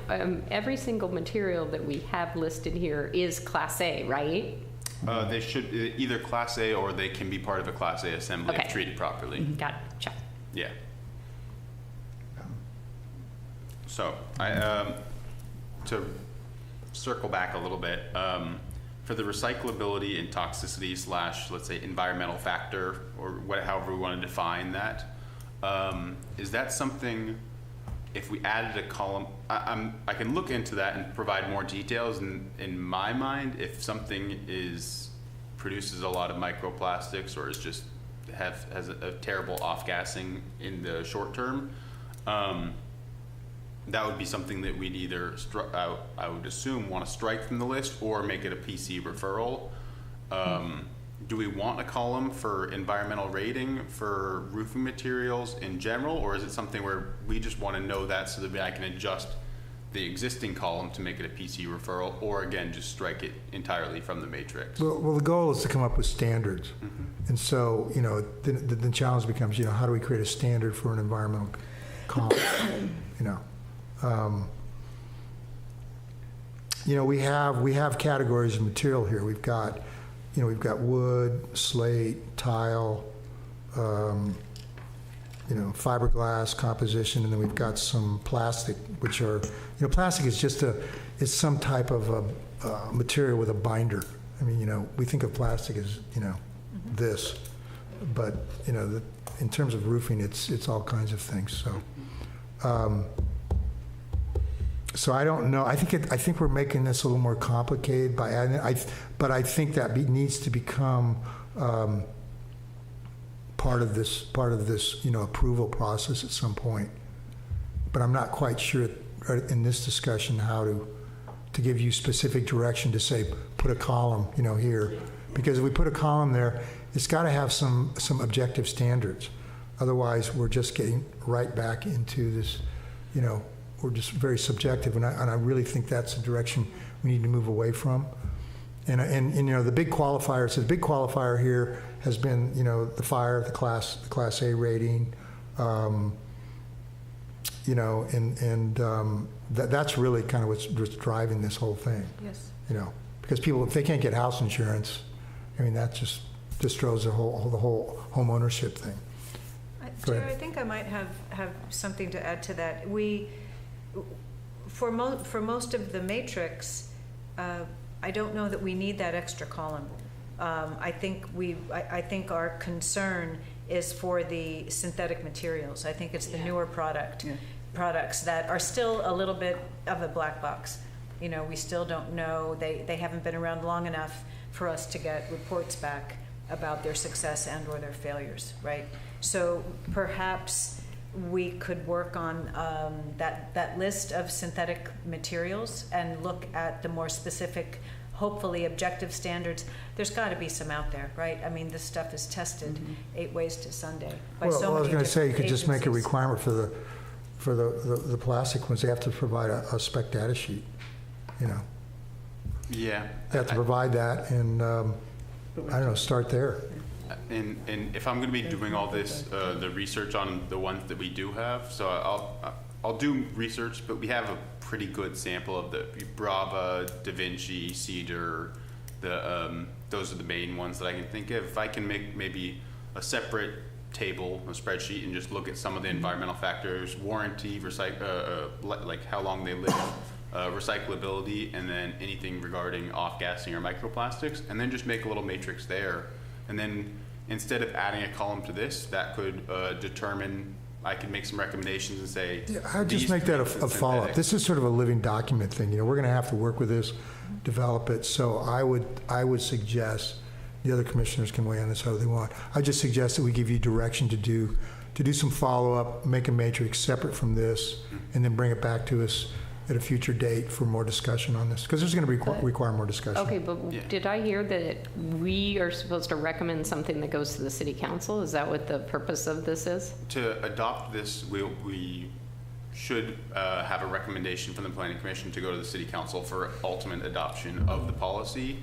every single material that we have listed here is Class A, right? They should either Class A or they can be part of a Class A assembly if Okay. treated properly. Got it, check. Yeah. So to circle back a little bit, for the recyclability and toxicity / let's say environmental factor, or however we want to define that, is that something, if we added a column, I can look into that and provide more details. In my mind, if something produces a lot of microplastics or is just has a terrible off-gassing in the short term, that would be something that we'd either, I would assume, want to strike from the list or make it a PC referral. Do we want a column for environmental rating for roofing materials in general, or is it something where we just want to know that so that I can adjust the existing column to make it a PC referral, or again, just strike it entirely from the matrix? Well, the goal is to come up with standards. And so, you know, the challenge becomes, you know, how do we create a standard for an environmental column, you know? You know, we have categories of material here. We've got wood, slate, tile, you know, fiberglass composition, and then we've got some plastic, which are, you know, plastic is just it's some type of a material with a binder. I mean, you know, we think of plastic as, you know, this, but, you know, in terms of roofing, it's all kinds of things. So. So I don't know. I think we're making this a little more complicated by adding it. But I think that needs to become part of this, you know, approval process at some point. But I'm not quite sure in this discussion how to give you specific direction to say put a column, you know, here, Because if we put a column there, it's got to have some objective standards. Otherwise, we're just getting right back into this, we're just very subjective, and I really think that's the direction we need to move away from. And the big qualifiers. So the big qualifier here has been the fire, the class A rating, that's really kind of what's driving this whole thing. Yes. Because people, if they can't get house insurance, that just destroys the whole home ownership thing. Chair, I think I might have something to add to that. For most of the matrix, I don't know that we need that extra column. I think our concern is for the synthetic materials. I think it's the newer products that are still a little bit of a black box. We still don't know. They haven't been around long enough for us to get reports back about their success and or their failures, right? So perhaps we could work on that list of synthetic materials and look at the more specific, hopefully objective standards. There's got to be some out there, right? This stuff is tested 8 ways to Sunday by so many I was going to say, you could just make a agencies. requirement for the plastic ones. They have to provide a spec data sheet, Yeah. They have to provide that, and start there. And if I'm going to be doing all this, the research on the ones that we do have, so I'll do research, but we have a pretty good sample of the Brava, Da Vinci, Cedar. Those are the main ones that I can think of. If I can make maybe a separate table, a spreadsheet, and just look at some of the environmental factors, warranty, like how long they live, recyclability, and then anything regarding off-gassing or microplastics, and then just make a little matrix there. And then instead of adding a column to this, that could determine, I could make some recommendations and say, I'd just make that a follow-up. This is sort of a living document thing. We're going to have to work with this, develop it. So I would suggest, the other commissioners can weigh on this however they want. I just suggest that we give you direction to do some follow-up, make a matrix separate from this, and then bring it back to us at a future date for more discussion on this, because there's going to require more discussion. Okay, but did I hear that we are supposed to recommend something that goes to the city council? Is that what the purpose of this is? To adopt this, we should have a recommendation from the planning commission to go to the city council for ultimate adoption of the policy.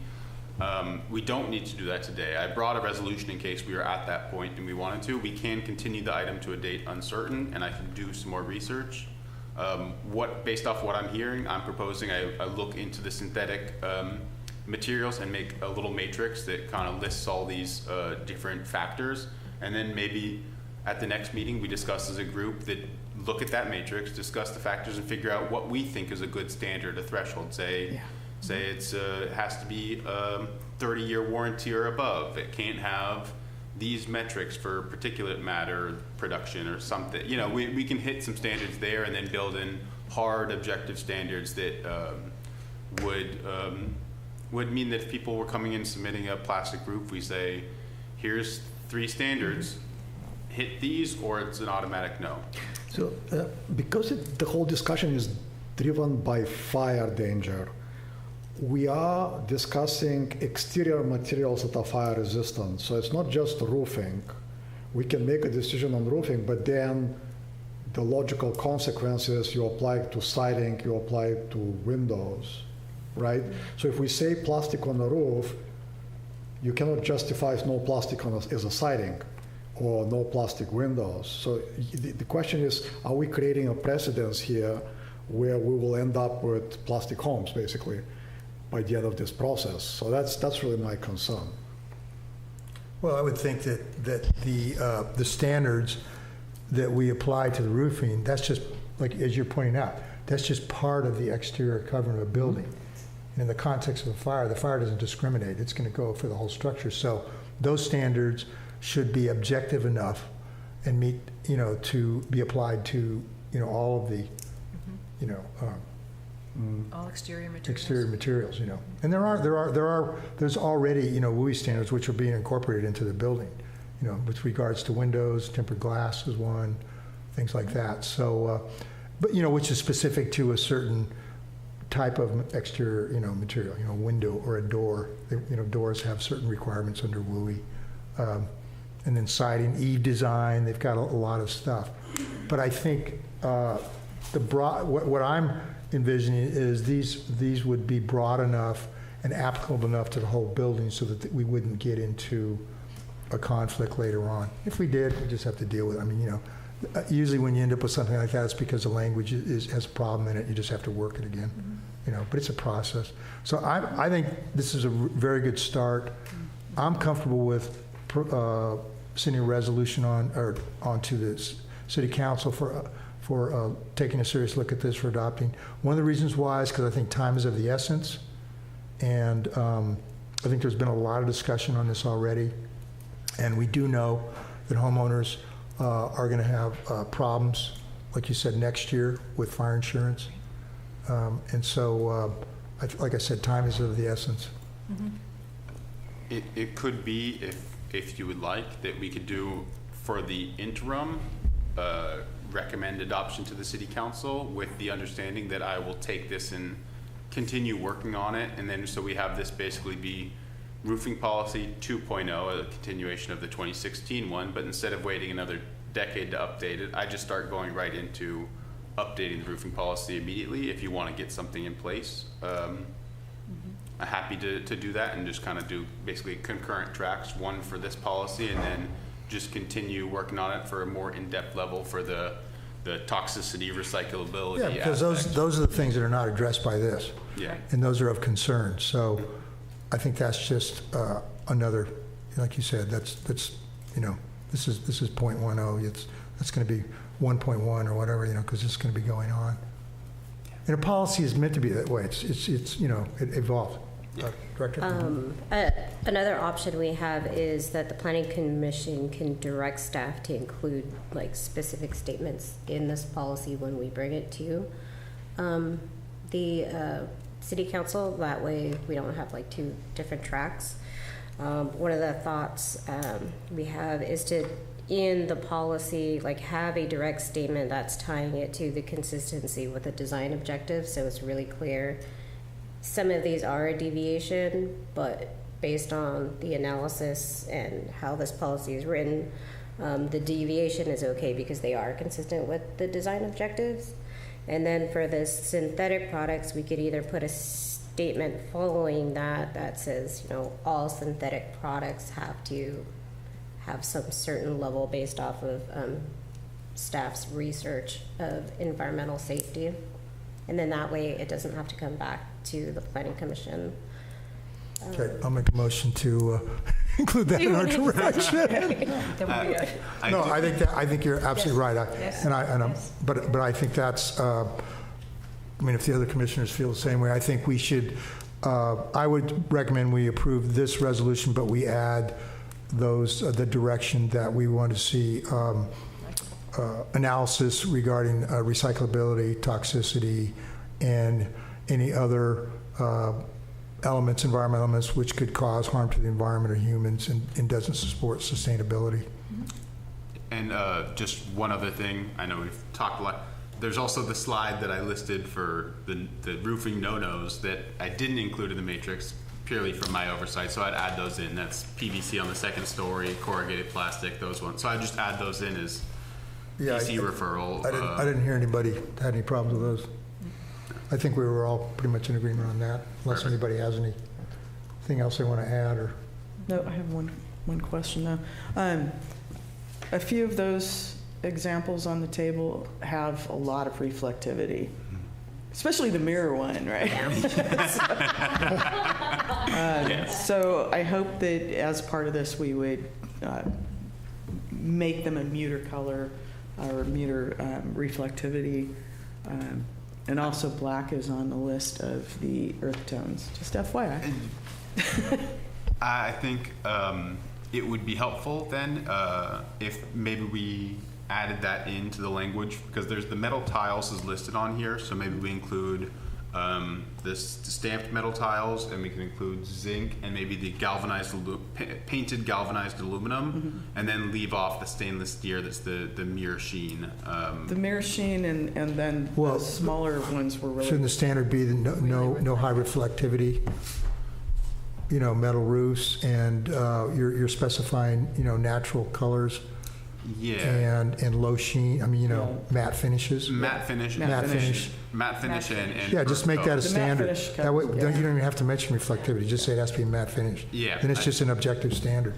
We don't need to do that today. I brought a resolution in case we were at that point and we wanted to. We can continue the item to a date uncertain, and I can do some more research. Based off what I'm hearing, I'm proposing I look into the synthetic materials and make a little matrix that kind of lists all these different factors, and then maybe at the next meeting we discuss as a group that look at that matrix, discuss the factors, and figure out what we think is a good standard, a threshold. Say it has to be 30-year warranty or above. It can't have these metrics for particulate matter production or something. We can hit some standards there and then build in hard objective standards that would mean that if people were coming in submitting a plastic roof, we say, here's 3 standards, hit these or it's an automatic no. So because the whole discussion is driven by fire danger, we are discussing exterior materials that are fire resistant. So it's not just roofing. We can make a decision on roofing, but then the logical consequences you apply to siding, you apply to windows, right? So if we say plastic on the roof, you cannot justify no plastic on as a siding or no plastic windows. So the question is, are we creating a precedence here where we will end up with plastic homes, basically, by the end of this process? So that's really my concern. Well, I would think that the standards that we apply to the roofing, that's just, like as you're pointing out, that's just part of the exterior covering of a building. And in the context of a fire, the fire doesn't discriminate. It's going to go for the whole structure. So those standards should be objective enough and meet, to be applied to, all of the, All exterior materials. exterior materials, And there's already, WUI standards which are being incorporated into the building, with regards to windows, tempered glass is one, things like that. So, but which is specific to a certain type of exterior, material, window or a door. Doors have certain requirements under WUI. And then siding, eave design, they've got a lot of stuff. But I think what I'm envisioning is these would be broad enough and applicable enough to the whole building so that we wouldn't get into a conflict later on. If we did, we just have to deal with it. Usually when you end up with something like that, it's because the language has a problem in it. You just have to work it again. But it's a process. So I think this is a very good start. I'm comfortable with sending a resolution onto the city council for taking a serious look at this, for adopting. One of the reasons why is because I think time is of the essence, and I think there's been a lot of discussion on this already, and we do know that homeowners are going to have problems, like you said, next year with fire insurance, and so, like I said, time is of the essence. It could be, if you would like, that we could do for the interim, recommend adoption to the city council with the understanding that I will take this and continue working on it. And then so we have this basically be roofing policy 2.0, a continuation of the 2016 one, but instead of waiting another decade to update it, I just start going right into updating the roofing policy immediately if you want to get something in place. I'm happy to do that and just kind of do basically concurrent tracks, one for this policy and then just continue working on it for a more in-depth level for the toxicity, recyclability. Yeah, because those are the things that are not addressed by this. Yeah. And those are of concern. So I think that's just another, like you said, that's this is 0.10. That's going to be 1.1 or whatever, because it's going to be going on. And a policy is meant to be that way. It's it evolves. Director? Another option we have is that the Planning Commission can direct staff to include specific statements in this policy when we bring it to the City Council. That way we don't have two different tracks. One of the thoughts we have is to, in the policy, have a direct statement that's tying it to the consistency with the design objective, so it's really clear. Some of these are a deviation, but based on the analysis and how this policy is written, the deviation is okay because they are consistent with the design objectives. And then for the synthetic products, we could either put a statement following that says, all synthetic products have to have some certain level based off of staff's research of environmental safety. And then that way it doesn't have to come back to the Planning Commission. Okay, I'll make a motion to include that in our direction. No, I think you're absolutely right. But I think that's. If the other commissioners feel the same way, I think we should. I would recommend we approve this resolution, but we add the direction that we want to see analysis regarding recyclability, toxicity, and any other elements, environmental elements, which could cause harm to the environment or humans and doesn't support sustainability. And just one other thing, I know we've talked a lot. There's also the slide that I listed for the roofing no-nos that I didn't include in the matrix purely from my oversight, so I'd add those in. That's PVC on the second story, corrugated plastic, those ones. So I just add those in as PC referral. I didn't hear anybody had any problems with those. I think we were all pretty much in agreement on that, unless anybody has anything else they want to add or. No, I have one question though. A few of those examples on the table have a lot of reflectivity, especially the mirror one, right? So I hope that as part of this, we would make them a muter color or muter reflectivity. And also black is on the list of the earth tones, just FYI. I think it would be helpful then if maybe we added that into the language, because there's the metal tiles is listed on here, so maybe we include the stamped metal tiles, and we can include zinc and maybe the galvanized, painted galvanized aluminum, and then leave off the stainless steel that's the mirror sheen. The mirror sheen and then Well, the smaller ones were really. Shouldn't the standard be the no high reflectivity, metal roofs, and you're specifying, natural colors Yeah. and low sheen, matte finishes? Matte finish. Matte finish. Matte finish and Yeah, just make that a The matte standard. finish That way, covers, you yeah. don't even have to mention reflectivity, just say it has to be matte finish. Yeah, Then it's I- just an objective standard.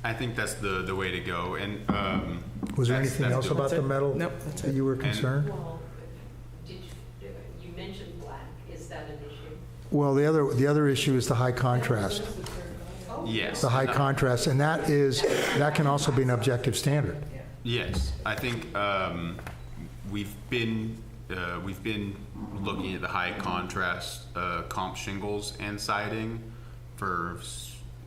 I think that's the way to go. And Was there that's- anything that's else about the That's it. metal Nope, that's that it. you were concerned? Well, you mentioned black, is that an issue? Well, the other issue is the high contrast. yes, The high contrast, and that can also be an objective standard. yes. I think we've been looking at the high contrast comp shingles and siding for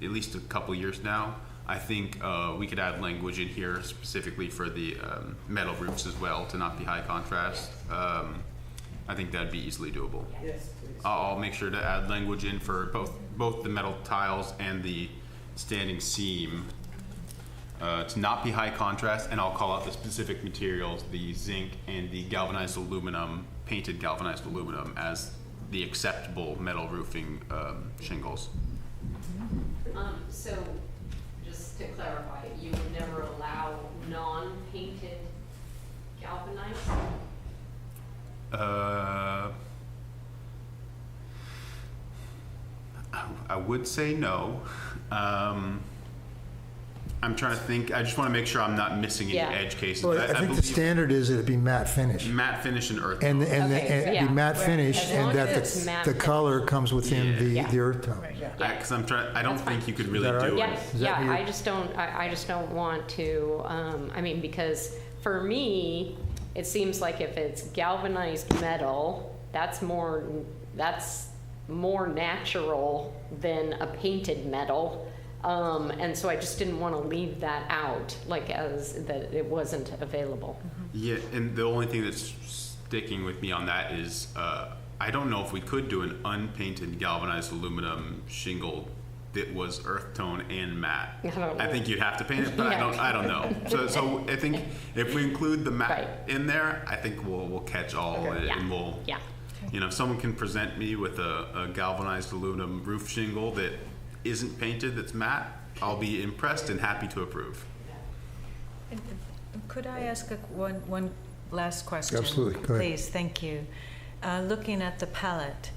at least a couple years now. I think we could add language in here specifically for the metal roofs as well to not be high contrast. I think that'd be easily doable. Yes, please. I'll make sure to add language in for both the metal tiles and the standing seam to not be high contrast, and I'll call out the specific materials, the zinc and the galvanized aluminum, painted galvanized aluminum, as the acceptable metal roofing shingles. So, just to clarify, you would never allow non-painted galvanized? I would say no. I'm trying to think. I just want to make sure I'm not missing any Yeah. edge cases. Well, I think the believe standard is that it be matte finish. matte finish and earth And tone. it yeah. be matte finish, As and long that as it's matte the finish. color comes within Yeah. the earth tone. Because I don't think you could really that all do right? it. Yeah, Is that yeah, your- I just don't want to, because for me, it seems like if it's galvanized metal, that's more natural than a painted metal. And so I just didn't want to leave that out, as that it wasn't available. Yeah, and the only thing that's sticking with me on that is I don't know if we could do an unpainted galvanized aluminum shingle that was earth tone and matte. I don't know. I think you'd have to paint it, but Yeah. I don't know. So I think if we include the matte Right. in there, I think we'll catch all of it, Yeah. and we'll. Yeah. If someone can present me with a galvanized aluminum roof shingle that isn't painted, that's matte, I'll be impressed and happy to approve. Could I ask one last question? Absolutely. Go ahead. Please, thank you. Looking at the palette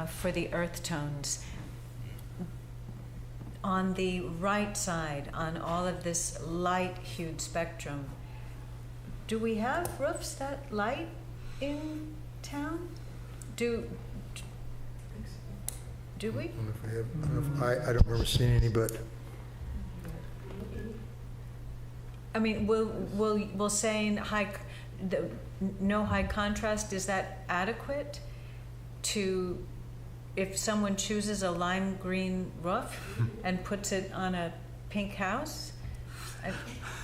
for the earth tones, on the right side, on all of this light hued spectrum, do we have roofs that light in town? Do we? I don't remember seeing any, but I mean, will saying no high contrast, is that adequate to, if someone chooses a lime green roof and puts it on a pink house?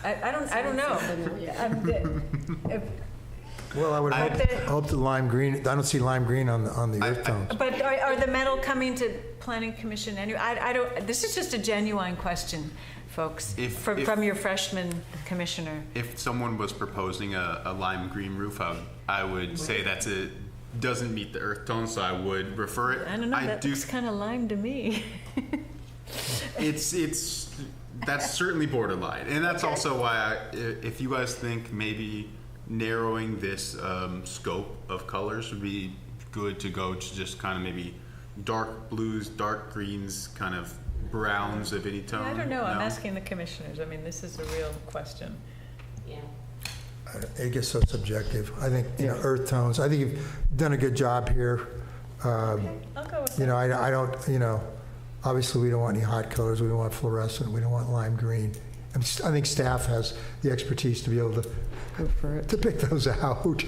I don't know. well, I would hope the lime green. I don't see lime green on the earth tones. But are the metal coming to Planning Commission anyway? I don't, this is just a genuine question, folks, from your freshman commissioner. If someone was proposing a lime green roof, I would say doesn't meet the earth tone, so I would refer it. I don't know, that looks kind of lime to me. That's certainly borderline, and that's also why if you guys think maybe narrowing this scope of colors would be good to go to just kind of maybe dark blues, dark greens, kind of browns of any tone. I don't know, I'm No? asking the commissioners. I mean, this is a real question. Yeah. I guess so subjective. I think earth tones. I think you've done a good job here. I'll go with that. I don't. Obviously, we don't want any hot colors. We don't want fluorescent. We don't want lime green. I think staff has the expertise to be able to Go for it. pick those out.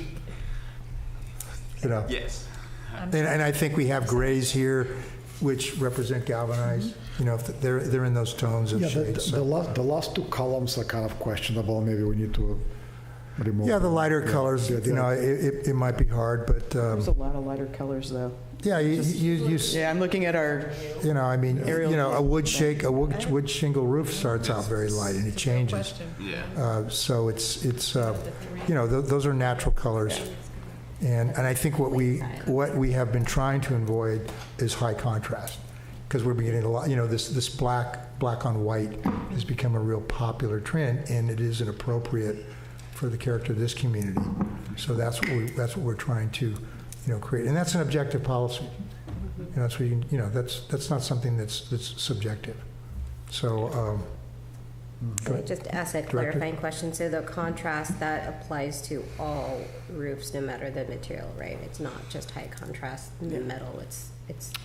Yes. And I think we have grays here, which represent galvanized. If they're in those tones of Yeah, shades. the last two columns are kind of questionable. Maybe we need to remove. Yeah, the lighter colors, yeah, you know, it might be hard, but, There's a lot of lighter colors, though. yeah, you Yeah, I'm looking at our, you know, I mean, Aerial you know, a view. wood shingle roof starts out very light and it changes. Yeah. So it's you know, those are natural colors. And I think what we have been trying to avoid is high contrast, because we're beginning a lot, you know, this black on white has become a real popular trend, and it is inappropriate for the character of this community. So that's what we're trying to, you know, create. And that's an objective policy. You know, that's what you can, you know, that's not something that's subjective. So, Can I just ask a Director? clarifying question? So the contrast, that applies to all roofs, no matter the material, right? It's not just high contrast metal, it's.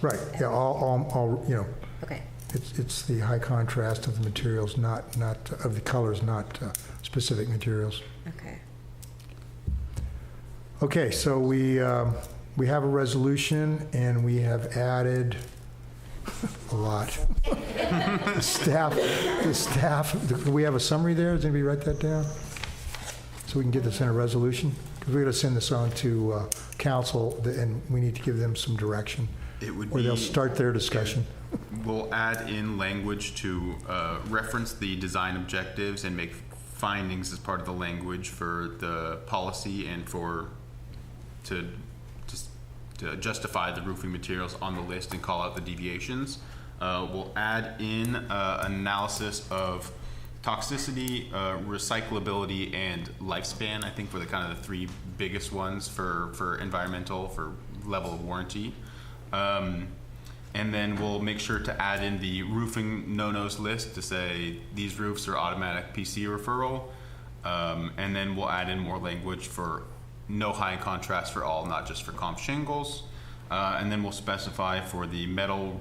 right, yeah, all, you know, Okay, it's the high contrast of the materials, not of the colors, not specific materials. okay. Okay, so we have a resolution, and we have added a lot. The staff, do we have a summary there? Does anybody write that down? So we can get this in a resolution? Because we're going to send this on to council, and we need to give them some direction, It would or be. they'll start their discussion. We'll add in language to reference the design objectives and make findings as part of the language for the policy and to justify the roofing materials on the list and call out the deviations. We'll add in analysis of toxicity, recyclability, and lifespan. I think were the kind of the three biggest ones for environmental, for level of warranty. And then we'll make sure to add in the roofing no-nos list to say these roofs are automatic PC referral. And then we'll add in more language for no high contrast for all, not just for comp shingles. And then we'll specify for the metal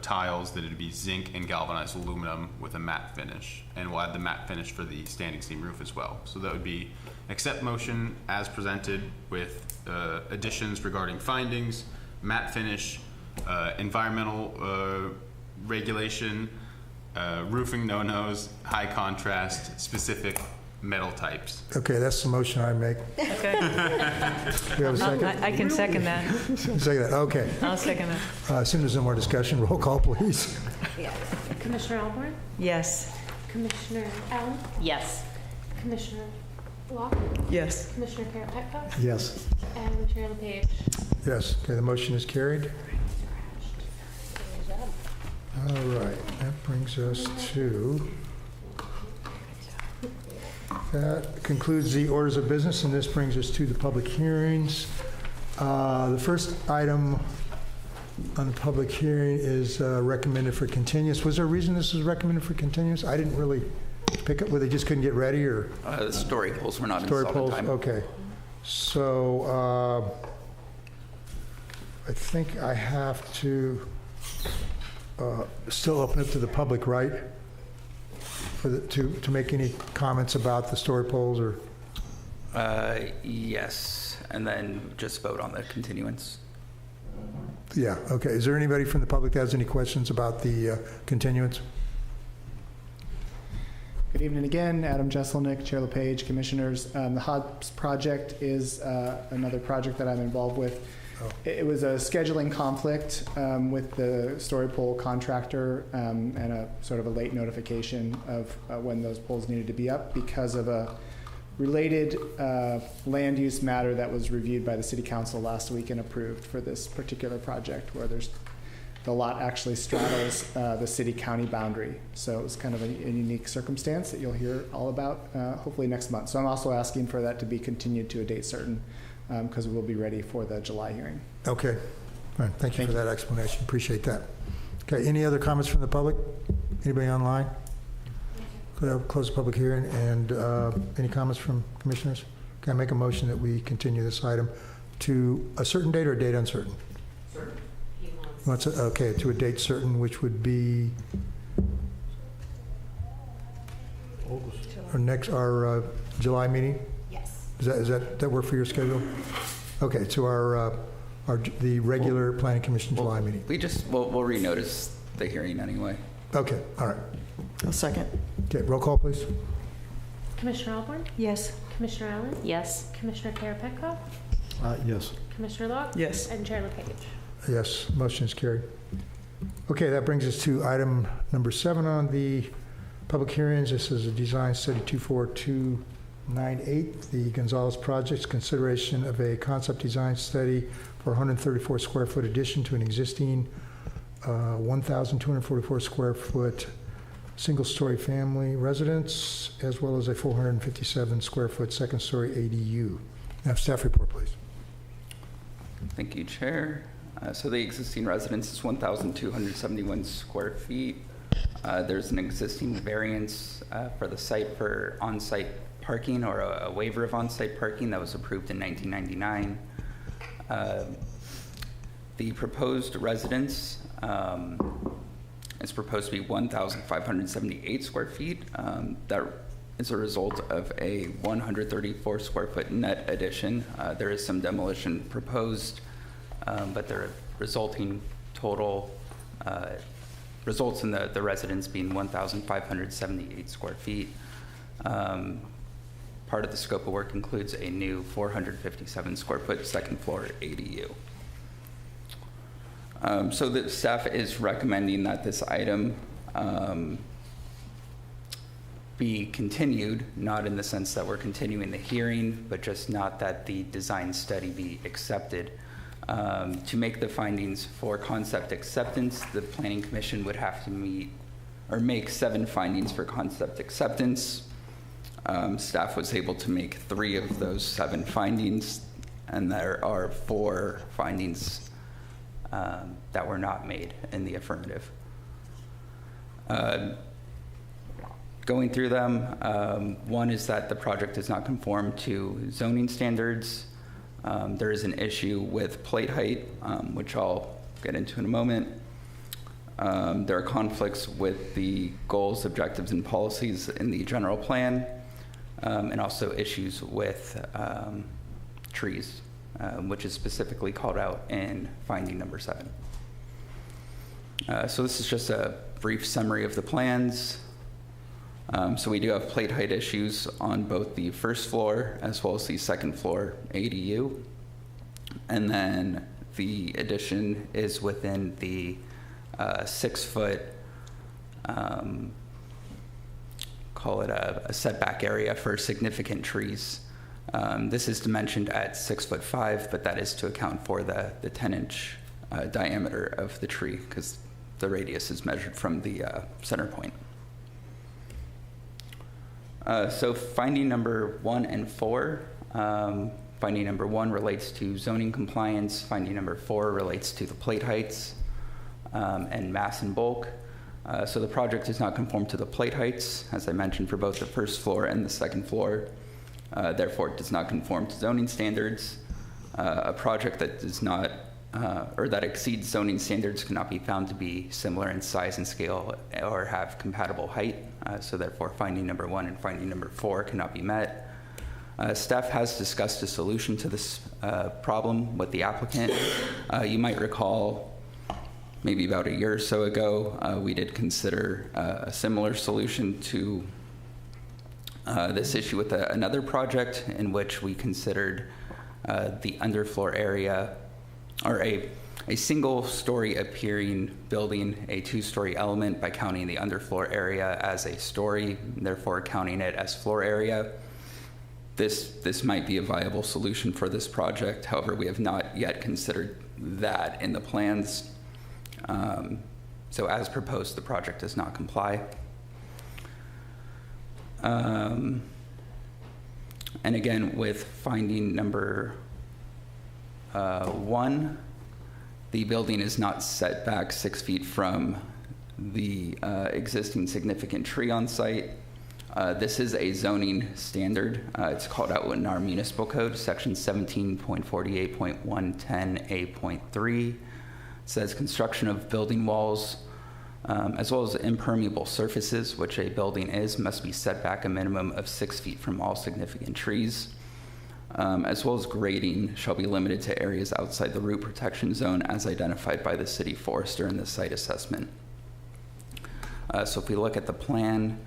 tiles that it'd be zinc and galvanized aluminum with a matte finish. And we'll add the matte finish for the standing seam roof as well. So that would be accept motion as presented with additions regarding findings, matte finish, environmental regulation, roofing no-nos, high contrast, specific metal types. Okay, that's the motion I make. Okay, We have a second? I can second that. Say that, okay. I'll second that. As soon as there's no more discussion, roll call, please. Commissioner Ahlborn? Yes. Commissioner Allen? Yes. Commissioner Locke? yes. Commissioner Karapetkov? Yes. And Chair LePage? Yes, okay, the motion is carried. All right, that brings us to, that concludes the orders of business, and this brings us to the public hearings. The first item on the public hearing is recommended for continuance. Was there a reason this was recommended for continuance? I didn't really pick up, where they just couldn't get ready, or? The story poles were not Story installed in poles, time. okay. So, I think I have to still open it to the public, right? To make any comments about the story poles, or? Yes, and then just vote on the continuance. Yeah, okay. Is there anybody from the public that has any questions about the continuance? Good evening again, Adam Jesselnick, Chair LePage, Commissioners. The Hobbs project is another project that I'm involved with. Oh. It was a scheduling conflict with the story pole contractor and a sort of a late notification of when those poles needed to be up because of a related land use matter that was reviewed by the City Council last week and approved for this particular project, where the lot actually straddles the city-county boundary. So it was kind of a unique circumstance that you'll hear all about hopefully next month. So I'm also asking for that to be continued to a date certain because we'll be ready for the July hearing. Okay. All right, thank you for that explanation. Appreciate that. Okay, any other comments from the public? Anybody online? Close the public hearing, and any comments from commissioners? Can I make a motion that we continue this item to a certain date or a date uncertain? Certain. Okay, to a date certain, which would be our July meeting? Yes. Does that work for your schedule? Okay, to our the regular planning commission July meeting. We'll renotice the hearing anyway. Okay, all right. I'll second. Okay, roll call, please. Commissioner Ahlborn? Yes. Commissioner Allen? Yes. Commissioner Karapetkov? Yes. Commissioner Locke? Yes. And Chair LePage? Yes, motion is carried. Okay, that brings us to item number 7 on the public hearings. This is a design study 24298, the Gonzalez Project's consideration of a concept design study for 134 square foot addition to an existing 1,244 square foot single-story family residence, as well as a 457 square foot second-story ADU. Now, staff report, please. Thank you, Chair. So the existing residence is 1,271 square feet. There's an existing variance for the site for on-site parking, or a waiver of on-site parking that was approved in 1999. The proposed residence is proposed to be 1,578 square feet. That is a result of a 134 square foot net addition. There is some demolition proposed, but the resulting total results in the residence being 1,578 square feet. Part of the scope of work includes a new 457 square foot second floor ADU. So the staff is recommending that this item be continued, not in the sense that we're continuing the hearing, but just not that the design study be accepted. To make the findings for concept acceptance, the Planning Commission would have to meet or make 7 findings for concept acceptance. Staff was able to make 3 of those 7 findings, and there are 4 findings that were not made in the affirmative. Going through them, one is that the project does not conform to zoning standards. There is an issue with plate height, which I'll get into in a moment. There are conflicts with the goals, objectives, and policies in the general plan, and also issues with trees, which is specifically called out in finding number 7. So this is just a brief summary of the plans. So we do have plate height issues on both the first floor as well as the second floor ADU. And then the addition is within the 6 foot, call it a setback area for significant trees. This is dimensioned at 6'5", but that is to account for the 10-inch diameter of the tree, because the radius is measured from the center point. So finding number 1 and 4, finding number 1 relates to zoning compliance, finding number 4 relates to the plate heights and mass and bulk. So the project does not conform to the plate heights, as I mentioned, for both the first floor and the second floor. Therefore, it does not conform to zoning standards. A project that does not, or that exceeds zoning standards cannot be found to be similar in size and scale or have compatible height. So therefore, finding number 1 and finding number 4 cannot be met. Staff has discussed a solution to this problem with the applicant. You might recall maybe about a year or so ago, we did consider a similar solution to this issue with another project, in which we considered the underfloor area, or a single story appearing building a 2-story element by counting the underfloor area as a story, therefore counting it as floor area. This might be a viable solution for this project. However, we have not yet considered that in the plans. So as proposed, the project does not comply. And again, with finding number 1, the building is not set back 6 feet from the existing significant tree on site. This is a zoning standard. It's called out in our municipal code, section 17.48.110A.3. It says construction of building walls, as well as impermeable surfaces, which a building is, must be set back a minimum of 6 feet from all significant trees, as well as grading shall be limited to areas outside the root protection zone as identified by the city forester in the site assessment. So if we look at the plan,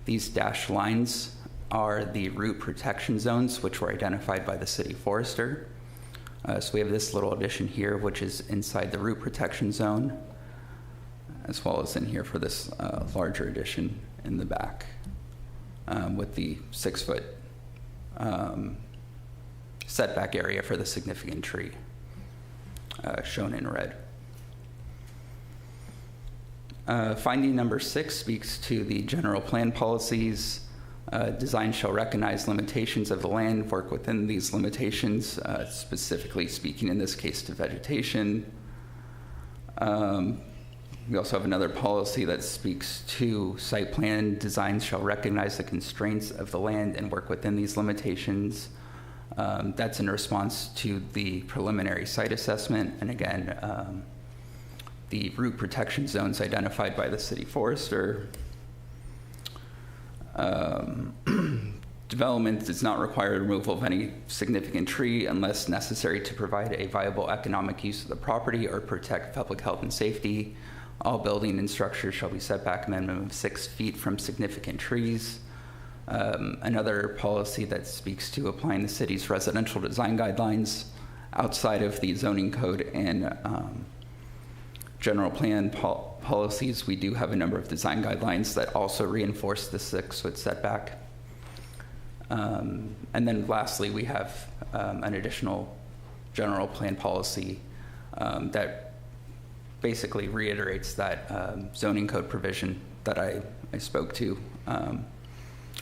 these dashed lines are the root protection zones, which were identified by the city forester. So we have this little addition here, which is inside the root protection zone, as well as in here for this larger addition in the back with the 6-foot setback area for the significant tree shown in red. Finding number 6 speaks to the general plan policies. Design shall recognize limitations of the land, work within these limitations, specifically speaking in this case to vegetation. We also have another policy that speaks to site plan. Design shall recognize the constraints of the land and work within these limitations. That's in response to the preliminary site assessment. And again, the root protection zones identified by the city forester. Development does not require removal of any significant tree unless necessary to provide a viable economic use of the property or protect public health and safety. All building and structures shall be set back a minimum of 6 feet from significant trees. Another policy that speaks to applying the city's residential design guidelines outside of the zoning code and general plan policies. We do have a number of design guidelines that also reinforce the 6-foot setback. And then lastly, we have an additional general plan policy that basically reiterates that zoning code provision that I spoke to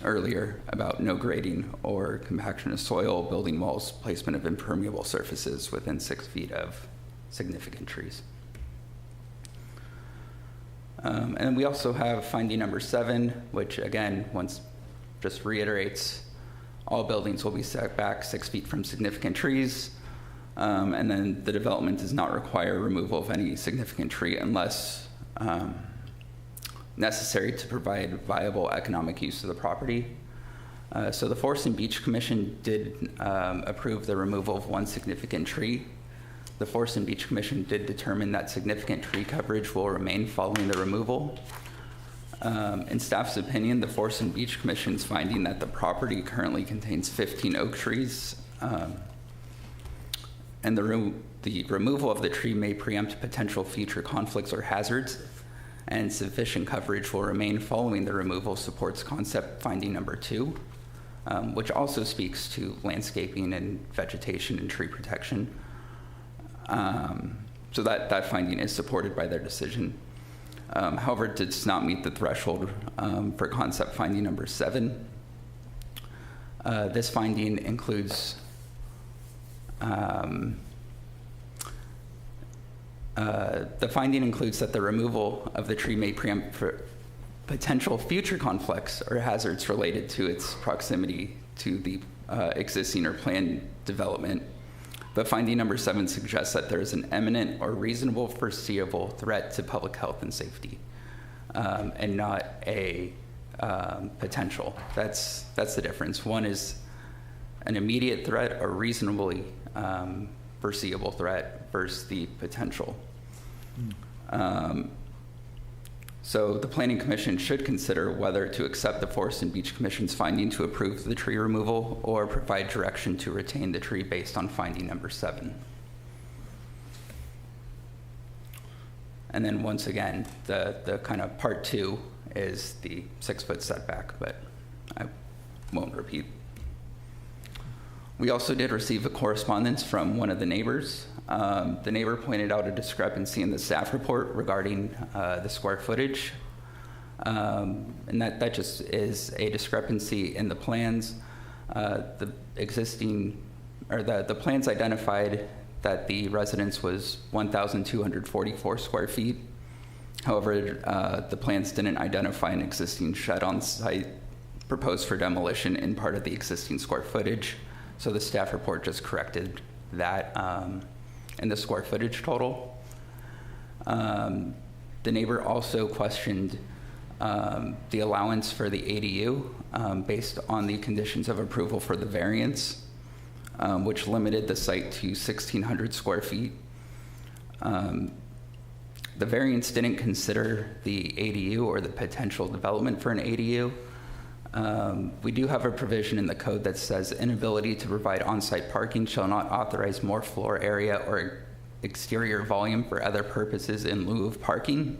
earlier about no grading or compaction of soil, building walls, placement of impermeable surfaces within 6 feet of significant trees. And then we also have finding number 7, which again, once just reiterates all buildings will be set back 6 feet from significant trees. And then the development does not require removal of any significant tree unless necessary to provide viable economic use of the property. So the Forest and Beach Commission did approve the removal of one significant tree. The Forest and Beach Commission did determine that significant tree coverage will remain following the removal. In staff's opinion, the Forest and Beach Commission's finding that the property currently contains 15 oak trees, and the removal of the tree may preempt potential future conflicts or hazards, and sufficient coverage will remain following the removal supports concept finding number 2, which also speaks to landscaping and vegetation and tree protection. So that finding is supported by their decision. However, it does not meet the threshold for concept finding number 7. This finding includes the finding includes that the removal of the tree may preempt for potential future conflicts or hazards related to its proximity to the existing or planned development. But finding number 7 suggests that there is an imminent or reasonable foreseeable threat to public health and safety, and not a potential. That's the difference. One is an immediate threat or reasonably foreseeable threat versus the potential. So the Planning Commission should consider whether to accept the Forest and Beach Commission's finding to approve the tree removal or provide direction to retain the tree based on finding number 7. And then once again, the kind of part 2 is the 6-foot setback, but I won't repeat. We also did receive a correspondence from one of the neighbors. The neighbor pointed out a discrepancy in the staff report regarding the square footage. And that just is a discrepancy in the plans. The existing, or the plans identified that the residence was 1,244 square feet. However, the plans didn't identify an existing shed on site proposed for demolition in part of the existing square footage. So the staff report just corrected that in the square footage total. The neighbor also questioned the allowance for the ADU based on the conditions of approval for the variance, which limited the site to 1,600 square feet. The variance didn't consider the ADU or the potential development for an ADU. We do have a provision in the code that says inability to provide on-site parking shall not authorize more floor area or exterior volume for other purposes in lieu of parking.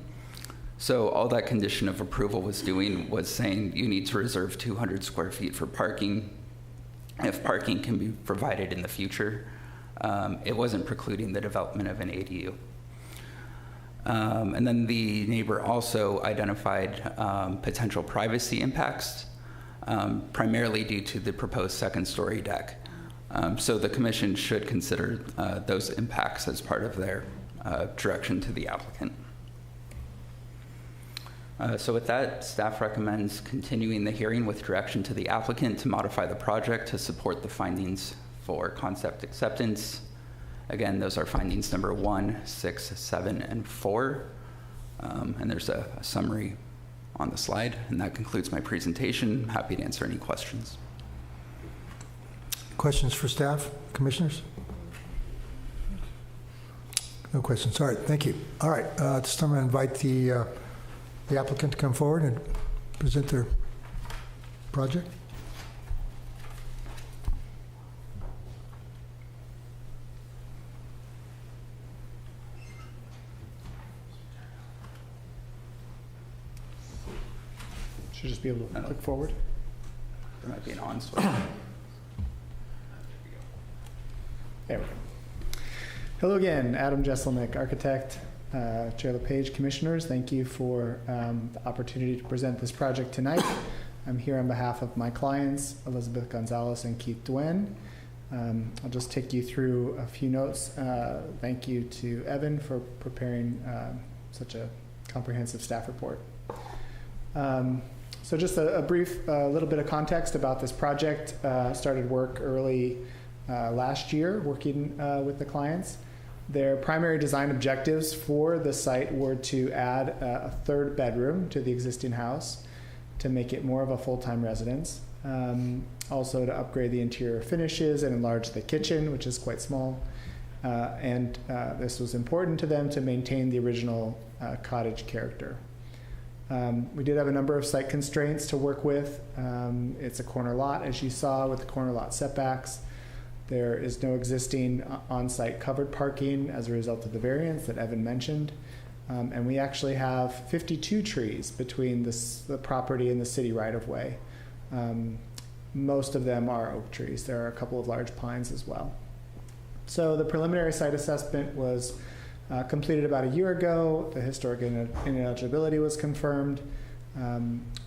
So all that condition of approval was doing was saying you need to reserve 200 square feet for parking if parking can be provided in the future. It wasn't precluding the development of an ADU. And then the neighbor also identified potential privacy impacts, primarily due to the proposed second-story deck. So the commission should consider those impacts as part of their direction to the applicant. So with that, staff recommends continuing the hearing with direction to the applicant to modify the project to support the findings for concept acceptance. Again, those are findings number 1, 6, 7, and 4. And there's a summary on the slide, and that concludes my presentation. Happy to answer any questions. Questions for staff, commissioners? No questions. All right, thank you. All right, at this time I'm going to invite the applicant to come forward and present their project. Should just be able to click forward. There might be an on switch. There we go. Hello again, Adam Jesselnick, architect, Chair LePage, commissioners. Thank you for the opportunity to present this project tonight. I'm here on behalf of my clients, Elizabeth Gonzalez and Keith Duen. I'll just take you through a few notes. Thank you to Evan for preparing such a comprehensive staff report. So just a brief little bit of context about this project. Started work early last year working with the clients. Their primary design objectives for the site were to add a third bedroom to the existing house to make it more of a full-time residence. Also to upgrade the interior finishes and enlarge the kitchen, which is quite small. And this was important to them to maintain the original cottage character. We did have a number of site constraints to work with. It's a corner lot, as you saw, with the corner lot setbacks. There is no existing on-site covered parking as a result of the variance that Evan mentioned. And we actually have 52 trees between the property and the city right-of-way. Most of them are oak trees. There are a couple of large pines as well. So the preliminary site assessment was completed about a year ago. The historic ineligibility was confirmed.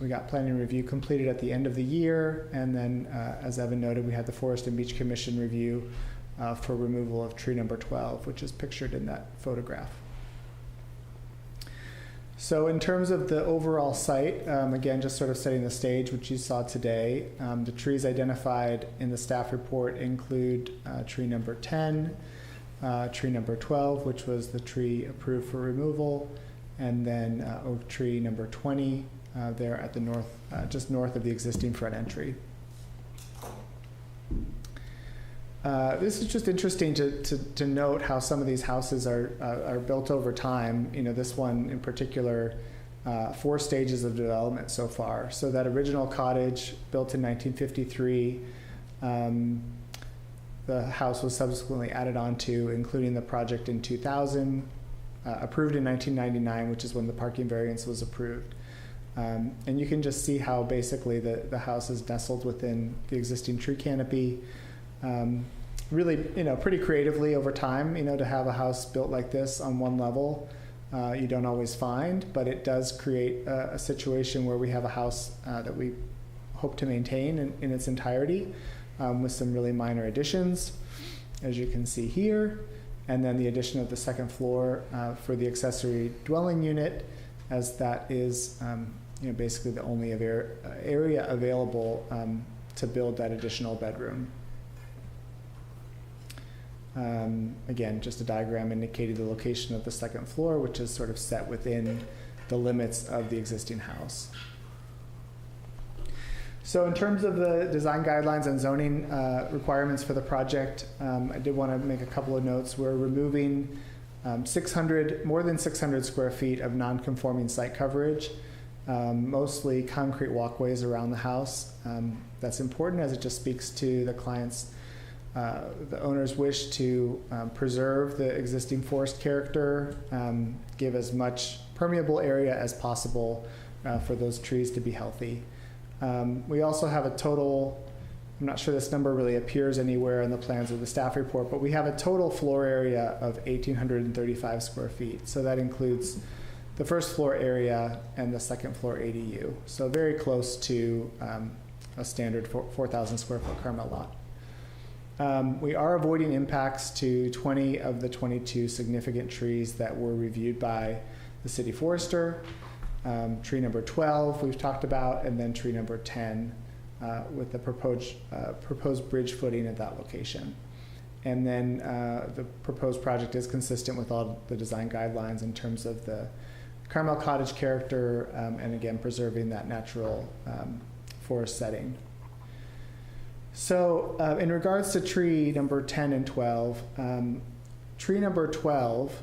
We got planning review completed at the end of the year, and then, as Evan noted, we had the Forest and Beach Commission review for removal of tree number 12, which is pictured in that photograph. So in terms of the overall site, again, just sort of setting the stage, which you saw today, the trees identified in the staff report include tree number 10, tree number 12, which was the tree approved for removal, and then oak tree number 20 there at the north, just north of the existing front entry. This is just interesting to note how some of these houses are built over time. You know, this one in particular, 4 stages of development so far. So that original cottage built in 1953, the house was subsequently added onto, including the project in 2000, approved in 1999, which is when the parking variance was approved. And you can just see how basically the house is nestled within the existing tree canopy. Really, you know, pretty creatively over time, you know, to have a house built like this on one level, you don't always find, but it does create a situation where we have a house that we hope to maintain in its entirety, with some really minor additions, as you can see here, and then the addition of the second floor for the accessory dwelling unit, as that is, you know, basically the only area available to build that additional bedroom. Again, just a diagram indicating the location of the second floor, which is sort of set within the limits of the existing house. So in terms of the design guidelines and zoning requirements for the project, I did want to make a couple of notes. We're removing more than 600 square feet of non-conforming site coverage mostly concrete walkways around the house. That's important as it just speaks to the client's, the owner's wish to preserve the existing forest character, give as much permeable area as possible for those trees to be healthy. We also have a total, I'm not sure this number really appears anywhere in the plans of the staff report, but we have a total floor area of 1,835 square feet. So that includes the first floor area and the second floor ADU. So very close to a standard 4,000 square foot Carmel lot. We are avoiding impacts to 20 of the 22 significant trees that were reviewed by the city forester. Tree number 12 we've talked about, and then tree number 10 with the proposed bridge footing at that location. And then the proposed project is consistent with all the design guidelines in terms of the Carmel cottage character, and again, preserving that natural forest setting. So in regards to tree number 10 and 12, tree number 12,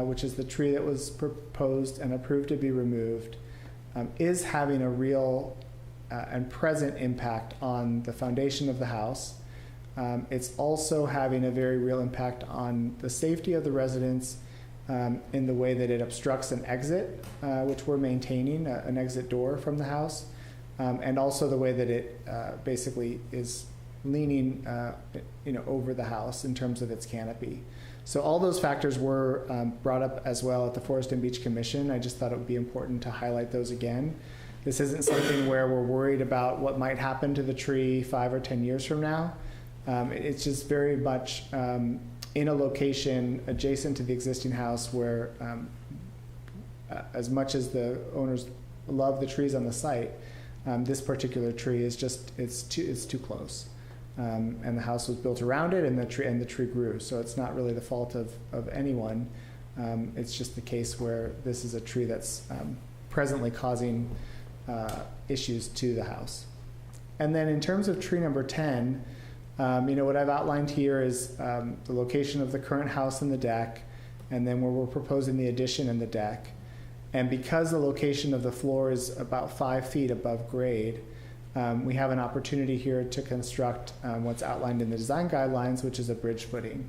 which is the tree that was proposed and approved to be removed, is having a real and present impact on the foundation of the house. It's also having a very real impact on the safety of the residents in the way that it obstructs an exit, which we're maintaining, an exit door from the house, and also the way that it basically is leaning over the house in terms of its canopy. So all those factors were brought up as well at the Forest and Beach Commission. I just thought it would be important to highlight those again. This isn't something where we're worried about what might happen to the tree 5 or 10 years from now. It's just very much in a location adjacent to the existing house where as much as the owners love the trees on the site, this particular tree is just, it's too close. And the house was built around it, and the tree grew. So it's not really the fault of anyone. It's just the case where this is a tree that's presently causing issues to the house. And then in terms of tree number 10, what I've outlined here is the location of the current house and the deck, and then where we're proposing the addition and the deck. And because the location of the floor is about 5 feet above grade, we have an opportunity here to construct what's outlined in the design guidelines, which is a bridge footing.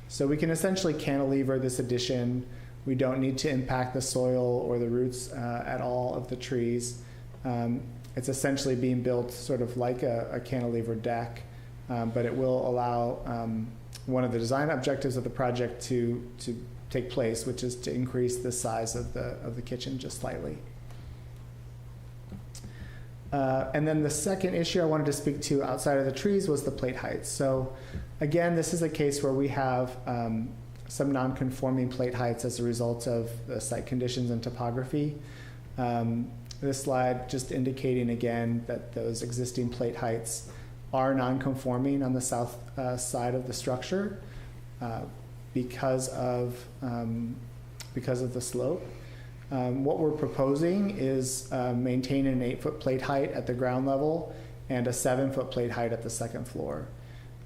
So we can essentially cantilever this addition. We don't need to impact the soil or the roots at all of the trees. It's essentially being built sort of like a cantilever deck, but it will allow one of the design objectives of the project to take place, which is to increase the size of the kitchen just slightly. And then the second issue I wanted to speak to outside of the trees was the plate heights. So again, this is a case where we have some non-conforming plate heights as a result of the site conditions and topography. This slide just indicating again that those existing plate heights are non-conforming on the south side of the structure because of the slope. What we're proposing is maintaining an 8-foot plate height at the ground level and a 7-foot plate height at the second floor.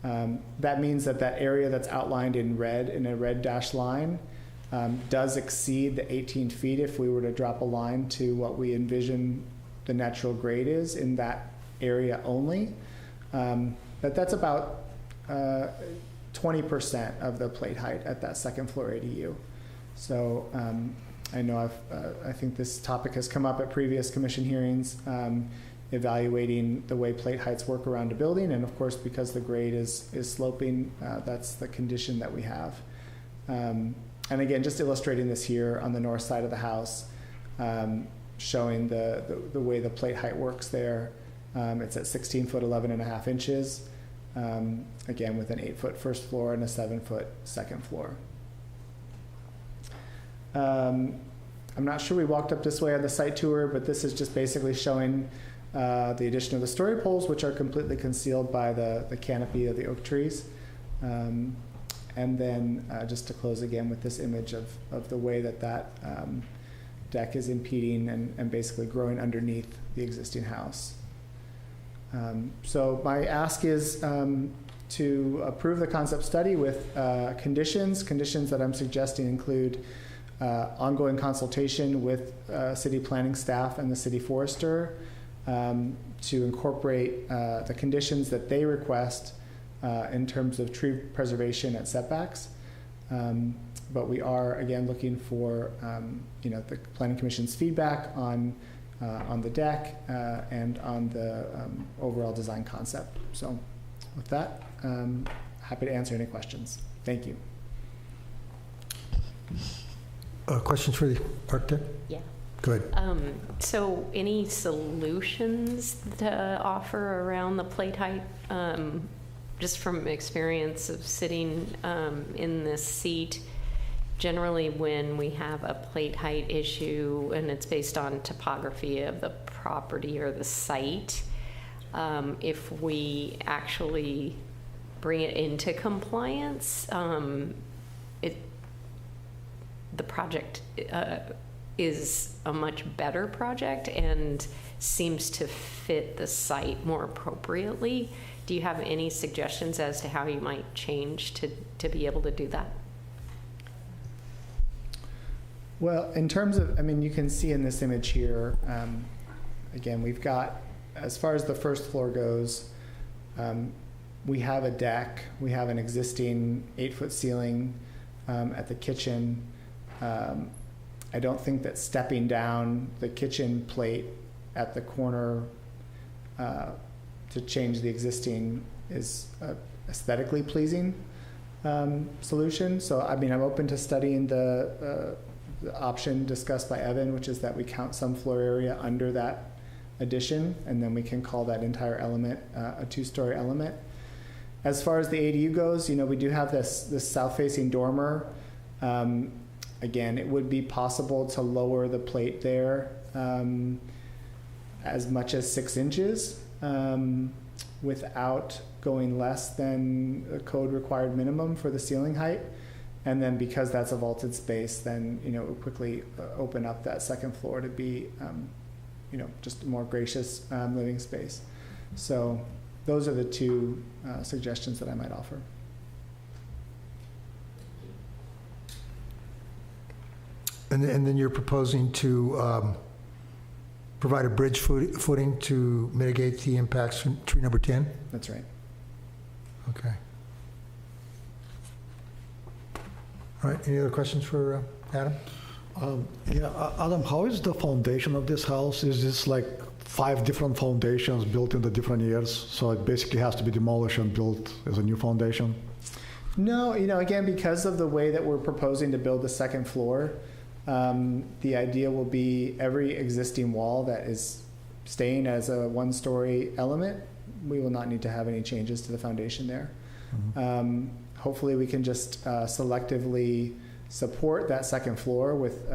That means that area that's outlined in red, in a red dashed line, does exceed the 18 feet if we were to drop a line to what we envision the natural grade is in that area only. But that's about 20% of the plate height at that second floor ADU. So I know I think this topic has come up at previous commission hearings, evaluating the way plate heights work around a building, and of course because the grade is sloping, that's the condition that we have. And again, just illustrating this here on the north side of the house, showing the way the plate height works there. It's at 16 foot 11.5 inches, again with an 8-foot first floor and a 7-foot second floor. I'm not sure we walked up this way on the site tour, but this is just basically showing the addition of the story poles, which are completely concealed by the canopy of the oak trees. And then just to close again with this image of the way that deck is impeding and basically growing underneath the existing house. So my ask is to approve the concept study with conditions. Conditions that I'm suggesting include ongoing consultation with city planning staff and the city forester to incorporate the conditions that they request in terms of tree preservation and setbacks. But we are, again, looking for the Planning Commission's feedback on the deck and on the overall design concept. So with that, happy to answer any questions. Thank you. Questions for the architect? Yeah. Go ahead. So any solutions to offer around the plate height? Just from experience of sitting in this seat, generally when we have a plate height issue and it's based on topography of the property or the site, if we actually bring it into compliance, the project is a much better project and seems to fit the site more appropriately. Do you have any suggestions as to how you might change to be able to do that? Well, in terms of, you can see in this image here, again, we've got, as far as the first floor goes, we have a deck, we have an existing 8-foot ceiling at the kitchen. I don't think that stepping down the kitchen plate at the corner to change the existing is a aesthetically pleasing solution. So, I'm open to studying the option discussed by Evan, which is that we count some floor area under that addition, and then we can call that entire element a 2-story element. As far as the ADU goes, we do have this south-facing dormer. Again, it would be possible to lower the plate there as much as 6 inches without going less than the code required minimum for the ceiling height. And then because that's a vaulted space, then, it would quickly open up that second floor to be, just a more gracious living space. So those are the 2 suggestions that I might offer. And then you're proposing to provide a bridge footing to mitigate the impacts from tree number 10? That's right. Okay. All right, any other questions for Adam? Adam, how is the foundation of this house? Is this like 5 different foundations built in the different years? So it basically has to be demolished and built as a new foundation? No, again, because of the way that we're proposing to build the second floor, the idea will be every existing wall that is staying as a 1-story element, we will not need to have any changes to the foundation there. Mm-hmm. Hopefully we can just selectively support that second floor with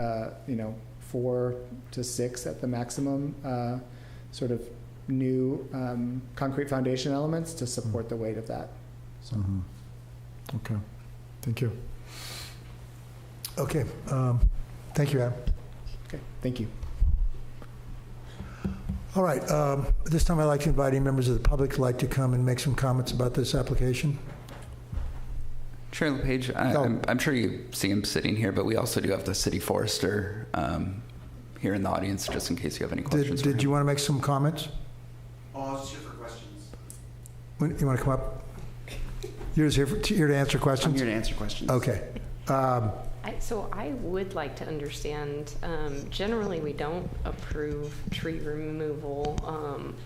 4 to 6 at the maximum sort of new concrete foundation elements to support the weight of that. So. Mm-hmm. Okay, thank you. Okay, thank you, Adam. Okay, thank you. All right, at this time I'd like to invite any members of the public who'd like to come and make some comments about this application. Chair LePage, I'm sure you see him sitting here, but we also do have the city forester here in the audience, just in case you have any questions. Did you want to make some comments? Oh, I was just here for questions. You want to come up? You're just here to answer questions? I'm here to answer questions. Okay. So I would like to understand, generally we don't approve tree removal,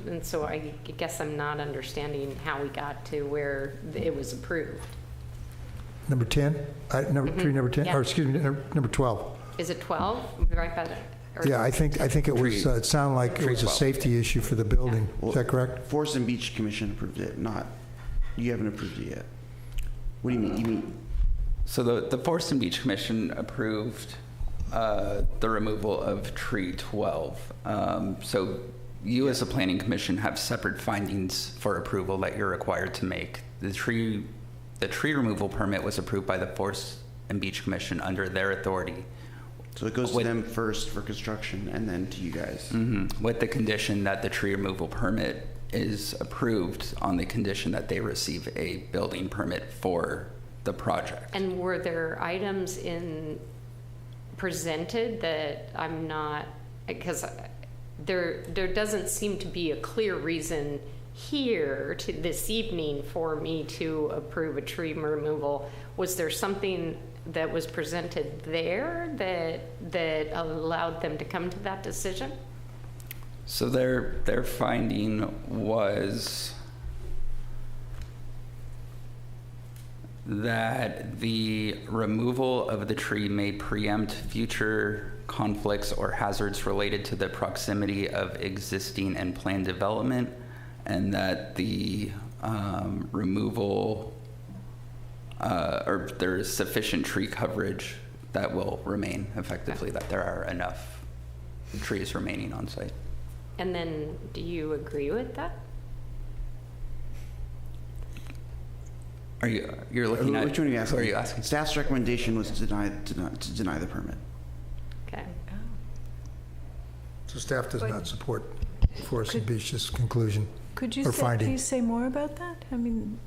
and so I guess I'm not understanding how we got to where it was approved. Number 10? Tree number 10? Yeah. Or excuse me, number 12. Is it 12? Right by the, or Yeah, I think it was, it sounded like it was a safety issue for the building. Is that correct? Forest and Beach Commission approved it, not, you haven't approved it yet. What do you mean? You mean? So the Forest and Beach Commission approved the removal of tree 12. So you as a planning commission have separate findings for approval that you're required to make. The tree removal permit was approved by the Forest and Beach Commission under their authority. So it goes to them first for construction and then to you guys. Mm-hmm, with the condition that the tree removal permit is approved on the condition that they receive a building permit for the project. And were there items in presented that I'm not, because there doesn't seem to be a clear reason here this evening for me to approve a tree removal. Was there something that was presented there that allowed them to come to that decision? So their finding was that the removal of the tree may preempt future conflicts or hazards related to the proximity of existing and planned development, and that the removal or there is sufficient tree coverage that will remain effectively, that there are enough trees remaining on site. And then, do you agree with that? You're looking at, Which one are you asking? who are you asking? Staff's recommendation was to deny the permit. Okay. So staff does not support Forest and Beach's conclusion Could you or finding. please say more about that? I mean,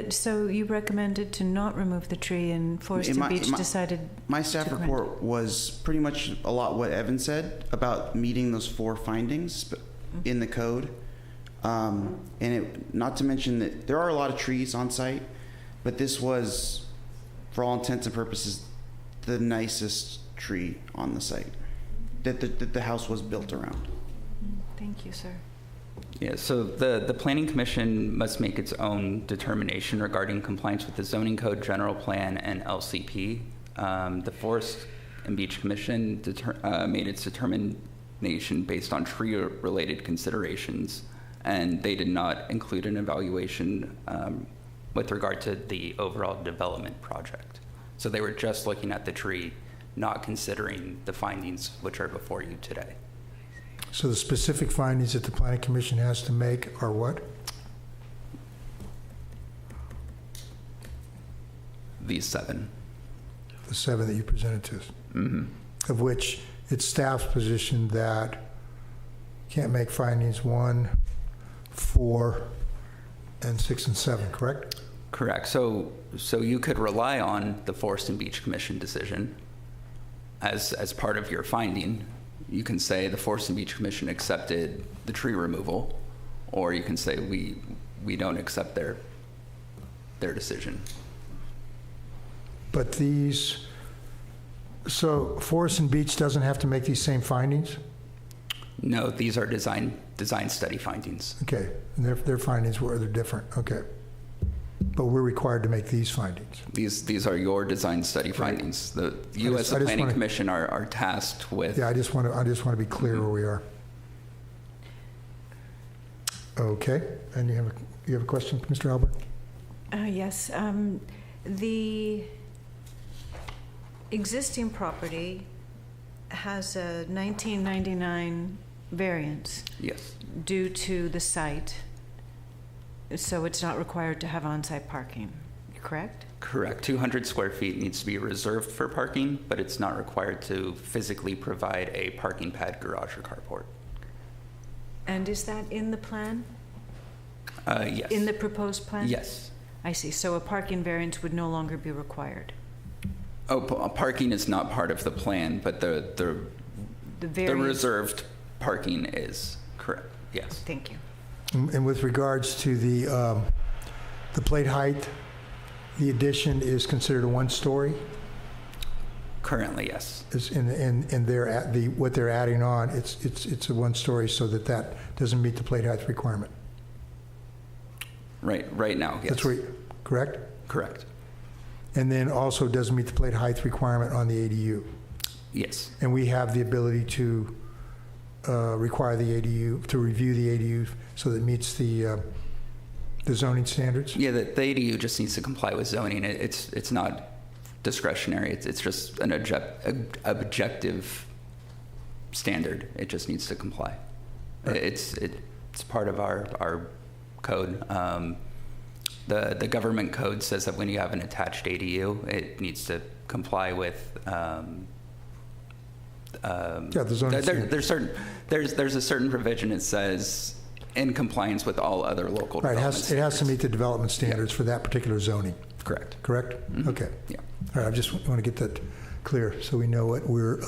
so you recommended to not remove the tree, and Forest and Beach decided. My staff to report was pretty much a lot what Evan said about meeting those 4 findings in the code. Not to mention that there are a lot of trees on site, but this was, for all intents and purposes, the nicest tree on the site that the house was built around. Thank you, sir. Yeah, so the Planning Commission must make its own determination regarding compliance with the Zoning Code, General Plan, and LCP. The Forest and Beach Commission made its determination based on tree-related considerations, and they did not include an evaluation with regard to the overall development project. So they were just looking at the tree, not considering the findings which are before you today. So the specific findings that the Planning Commission has to make are what? These 7. The 7 that you presented to us. Mm-hmm. Of which it's staff's position that can't make findings 1, 4, and 6 and 7, correct? Correct. So you could rely on the Forest and Beach Commission decision as part of your finding. You can say the Forest and Beach Commission accepted the tree removal, or you can say we don't accept their decision. But so Forest and Beach doesn't have to make these same findings? No, these are design study findings. Okay, and their findings they're different, okay. But we're required to make these findings. These are your design study findings. You as the Planning Commission are tasked with. Yeah, I just want to be clear where we are. Okay, and you have a question, Mr. Ahlborn? Yes. The existing property has a 1999 variance. Yes. Due to the site, so it's not required to have on-site parking, correct? Correct. 200 square feet needs to be reserved for parking, but it's not required to physically provide a parking pad, garage, or carport. And is that in the plan? Yes. In the proposed plan? Yes. I see. So a parking variance would no longer be required? Oh, parking is not part of the plan, but the reserved parking is correct. Yes. Thank you. And with regards to the plate height, the addition is considered a 1-story? Currently, yes. Is what they're adding on, it's a 1-story, so that doesn't meet the plate height requirement. Right now, yes. That's right, correct? Correct. And then also doesn't meet the plate height requirement on the ADU. Yes. And we have the ability to require the ADU, to review the ADU so that it meets the zoning standards? Yeah, the ADU just needs to comply with zoning. It's not discretionary. It's just an objective standard. It just needs to comply. Right. It's part of our code. The government code says that when you have an attached ADU, it needs to comply with. The zoning standard. There's a certain provision that says in compliance with all other local development it has to meet the development standards for that particular zoning. Correct. Correct? Mm-hmm. Okay. Yeah. All right, I just want to get that clear, so we know what we're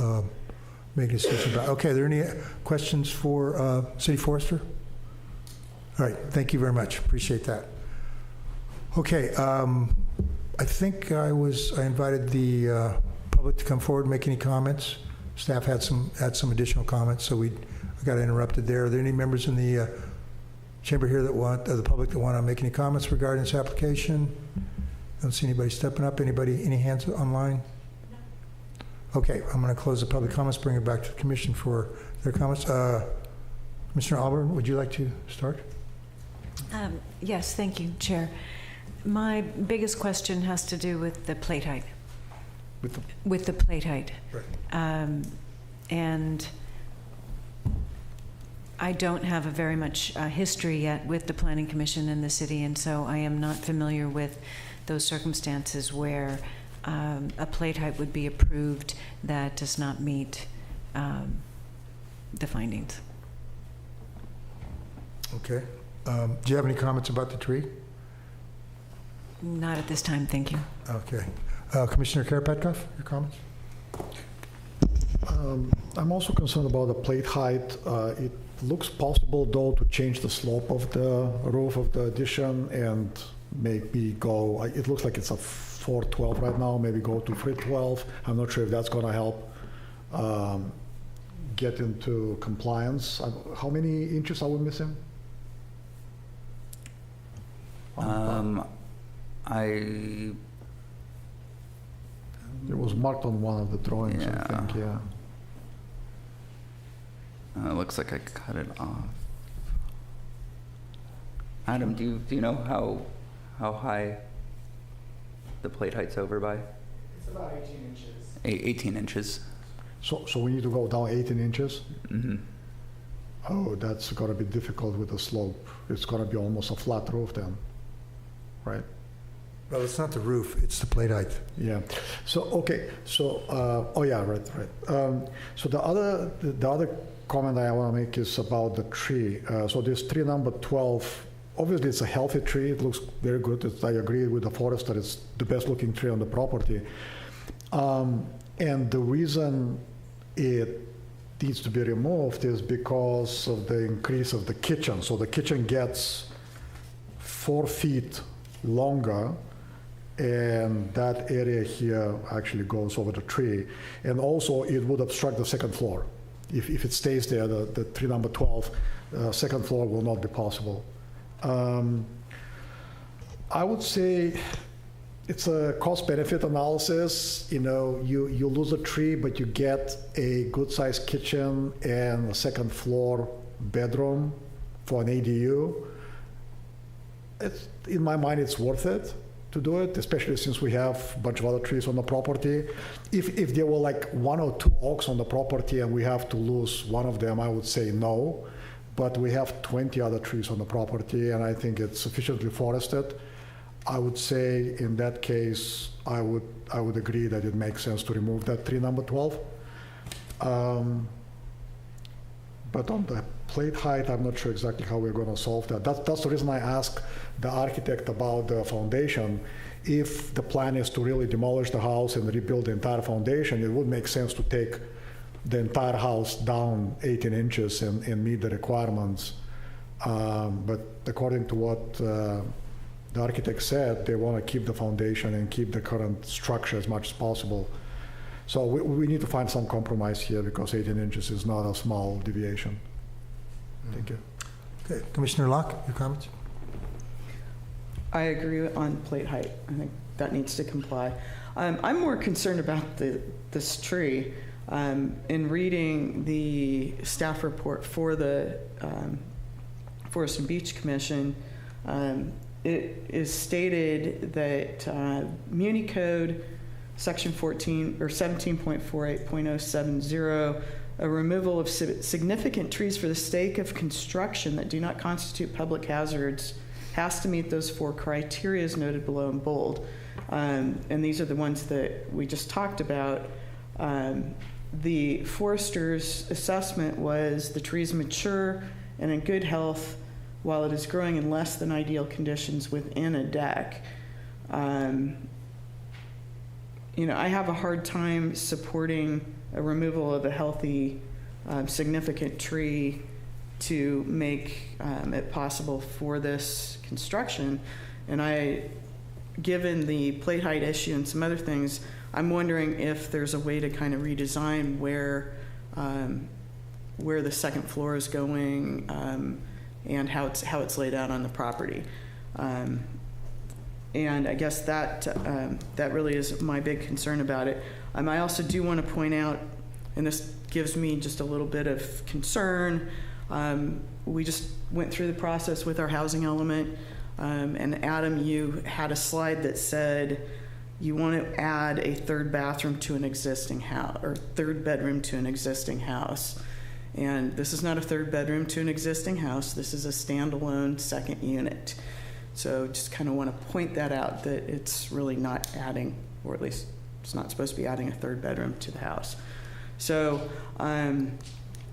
making a decision about. Okay, are there any questions for City Forester? All right, thank you very much. Appreciate that. Okay, I think I invited the public to come forward and make any comments. Staff had some additional comments, so I got interrupted there. Are there any members in the chamber here the public that want to make any comments regarding this application? Don't see anybody stepping up. Any hands online? Okay, I'm going to close the public comments, bring it back to the commission for their comments. Commissioner Ahlborn, would you like to start? Yes, thank you, Chair. My biggest question has to do with the plate height. With the plate height. Right. And I don't have a very much history yet with the Planning Commission in the city, and so I am not familiar with those circumstances where a plate height would be approved that does not meet the findings. Okay. Do you have any comments about the tree? Not at this time, thank you. Okay. Commissioner Karapetkov, your comments? I'm also concerned about the plate height. It looks possible, though, to change the slope of the roof of the addition and maybe go, it looks like it's a 412 right now, maybe go to 312. I'm not sure if that's going to help get into compliance. How many inches are we missing? It was marked on one of the drawings, Yeah. I think, yeah. It looks like I cut it off. Adam, do you know how high the plate height's over by? It's about 18 inches. 18 inches. So we need to go down 18 inches? Mm-hmm. Oh, that's going to be difficult with the slope. It's going to be almost a flat roof then, right? Well, it's not the roof, it's the plate height. Yeah. So, okay. So, oh yeah, right. So the other comment I want to make is about the tree. So this tree number 12, obviously it's a healthy tree. It looks very good. I agree with the forester. It's the best looking tree on the property. And the reason it needs to be removed is because of the increase of the kitchen. So the kitchen gets 4 feet longer, and that area here actually goes over the tree. And also it would obstruct the second floor. If it stays there, the tree number 12, second floor will not be possible. I would say it's a cost-benefit analysis. You know, you lose a tree, but you get a good-sized kitchen and a second floor bedroom for an ADU. In my mind, it's worth it to do it, especially since we have a bunch of other trees on the property. If there were like 1 or 2 oaks on the property and we have to lose one of them, I would say no. But we have 20 other trees on the property, and I think it's sufficiently forested. I would say in that case, I would agree that it makes sense to remove that tree number 12. But on the plate height, I'm not sure exactly how we're going to solve that. That's the reason I asked the architect about the foundation. If the plan is to really demolish the house and rebuild the entire foundation, it would make sense to take the entire house down 18 inches and meet the requirements. But according to what the architect said, they want to keep the foundation and keep the current structure as much as possible. So we need to find some compromise here, because 18 inches is not a small deviation. Thank you. Okay, Commissioner Locke, your comments? I agree on plate height. I think that needs to comply. I'm more concerned about this tree. In reading the staff report for the Forest and Beach Commission, it is stated that Muni Code Section 14 or 17.48.070, a removal of significant trees for the sake of construction that do not constitute public hazards has to meet those 4 criteria as noted below in bold. And these are the ones that we just talked about. The forester's assessment was the tree is mature and in good health while it is growing in less than ideal conditions within a deck. I have a hard time supporting a removal of a healthy, significant tree to make it possible for this construction. And given the plate height issue and some other things, I'm wondering if there's a way to kind of redesign where the second floor is going and how it's laid out on the property. And I guess that really is my big concern about it. I also do want to point out, and this gives me just a little bit of concern, we just went through the process with our housing element, and Adam, you had a slide that said you want to add a third bathroom to an existing house, or third bedroom to an existing house. And this is not a third bedroom to an existing house. This is a standalone second unit. So just kind of want to point that out, that it's really not adding, or at least it's not supposed to be adding a third bedroom to the house. So,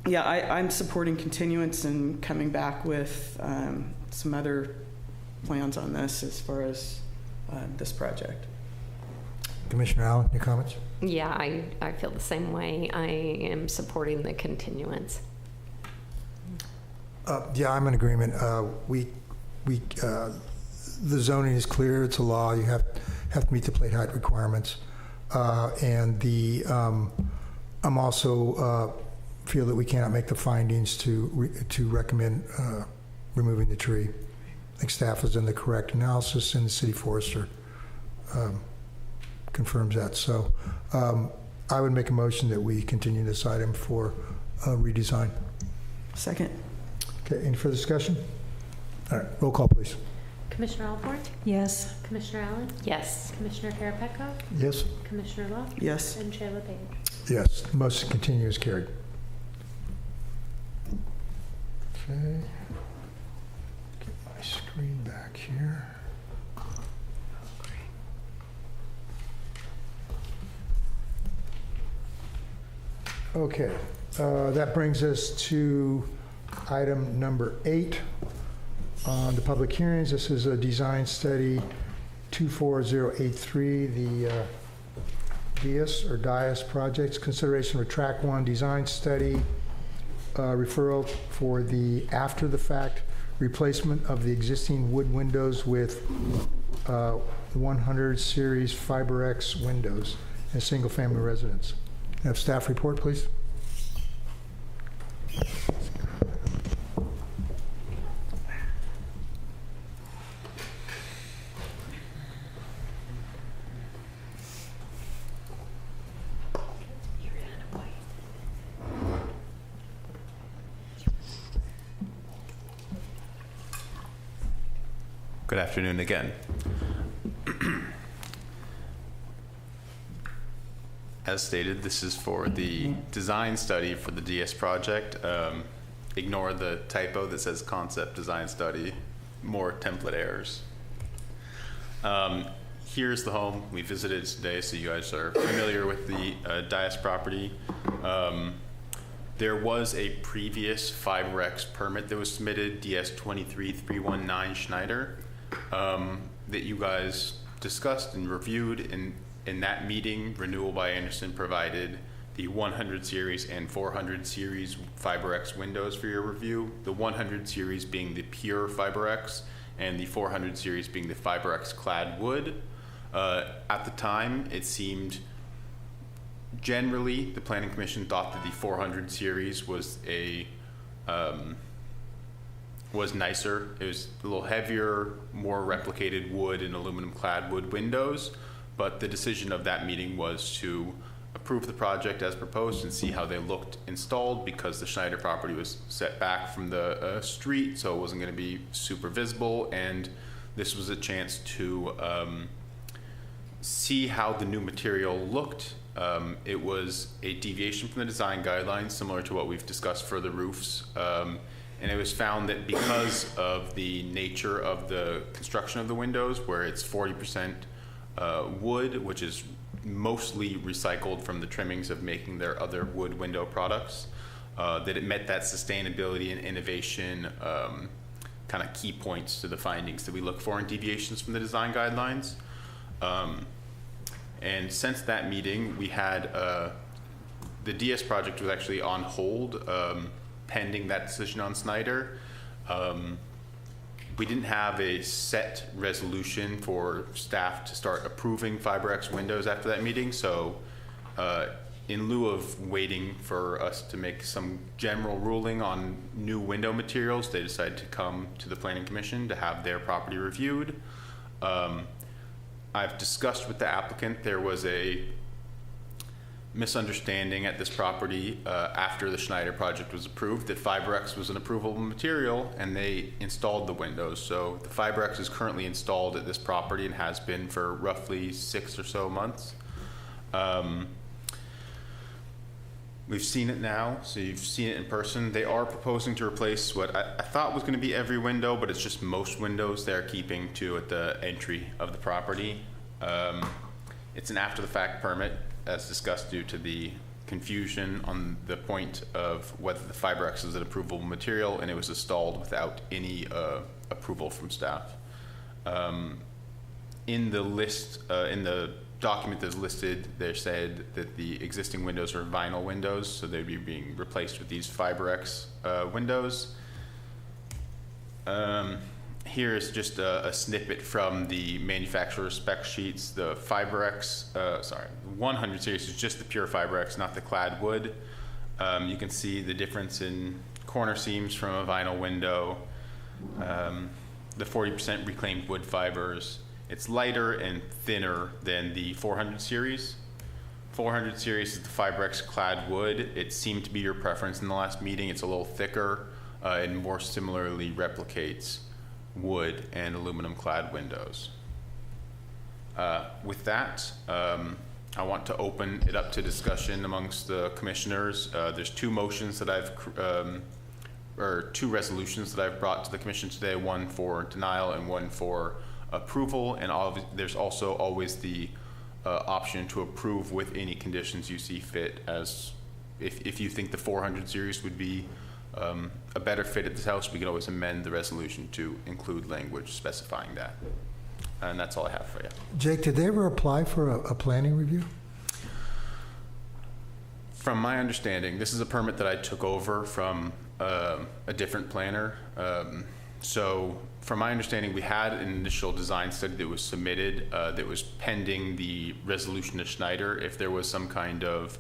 yeah, I'm supporting continuance and coming back with some other plans on this as far as this project. Commissioner Allen, your comments? Yeah, I feel the same way. I am supporting the continuance. Yeah, I'm in agreement. The zoning is clear. It's a law. You have to meet the plate height requirements. And I'm also feel that we cannot make the findings to recommend removing the tree. I think staff has done the correct analysis, and the city forester confirms that. So I would make a motion that we continue this item for redesign. Second. Okay, any further discussion? All right, roll call, please. Commissioner Ahlborn? Yes. Commissioner Allen? Yes. Commissioner Karapetkov? Yes? Commissioner Locke? Yes. And Chair LePage? Yes, the motion continue is carried. Okay. Get my screen back here. Okay, that brings us to item number 8 on the public hearings. This is a design study 24083, the DIAS projects, consideration of a track 1 design study, referral for the after the fact replacement of the existing wood windows with 100 series FiberX windows in a single family residence. Have staff report, please. Good afternoon again. As stated, this is for the design study for the DS project. Ignore the typo that says concept design study, more template errors. Here's the home. We visited today, so you guys are familiar with the DS property. There was a previous FiberX permit that was submitted, DS 23319 Schneider, that you guys discussed and reviewed. In that meeting, Renewal by Anderson provided the 100 series and 400 series FiberX windows for your review. The 100 series being the pure FiberX and the 400 series being the FiberX clad wood. At the time, it seemed generally the Planning Commission thought that the 400 series was nicer. It was a little heavier, more replicated wood and aluminum clad wood windows. But the decision of that meeting was to approve the project as proposed and see how they looked installed, because the Schneider property was set back from the street, so it wasn't going to be super visible, and this was a chance to see how the new material looked. It was a deviation from the design guidelines, similar to what we've discussed for the roofs, and it was found that because of the nature of the construction of the windows, where it's 40% wood, which is mostly recycled from the trimmings of making their other wood window products, that it met that sustainability and innovation kind of key points to the findings that we look for in deviations from the design guidelines. And since that meeting, we had, the DS project was actually on hold, pending that decision on Snyder. We didn't have a set resolution for staff to start approving FiberX windows after that meeting, so in lieu of waiting for us to make some general ruling on new window materials, they decided to come to the Planning Commission to have their property reviewed. I've discussed with the applicant, there was a misunderstanding at this property after the Schneider project was approved that FiberX was an approvable material, and they installed the windows. So the FiberX is currently installed at this property and has been for roughly 6 or so months. We've seen it now, so you've seen it in person. They are proposing to replace what I thought was going to be every window, but it's just most windows they're keeping to at the entry of the property. It's an after-the-fact permit, as discussed, due to the confusion on the point of whether the FiberX is an approvable material, and it was installed without any approval from staff. In the list, in the document that's listed, they said that the existing windows are vinyl windows, so they'd be being replaced with these FiberX windows. Here is just a snippet from the manufacturer spec sheets. The FiberX, 100 series is just the pure FiberX, not the clad wood. You can see the difference in corner seams from a vinyl window, the 40% reclaimed wood fibers. It's lighter and thinner than the 400 series. 400 series is the FiberX clad wood. It seemed to be your preference in the last meeting. It's a little thicker and more similarly replicates wood and aluminum clad windows. With that, I want to open it up to discussion amongst the commissioners. There's two motions that or two resolutions that I've brought to the commission today, one for denial and one for approval, and there's also always the option to approve with any conditions you see fit, as if you think the 400 series would be a better fit at this house, we can always amend the resolution to include language specifying that. And that's all I have for you. Jake, did they ever apply for a planning review? From my understanding, this is a permit that I took over from a different planner. So from my understanding, we had an initial design study that was submitted that was pending the resolution to Schneider. If there was some kind of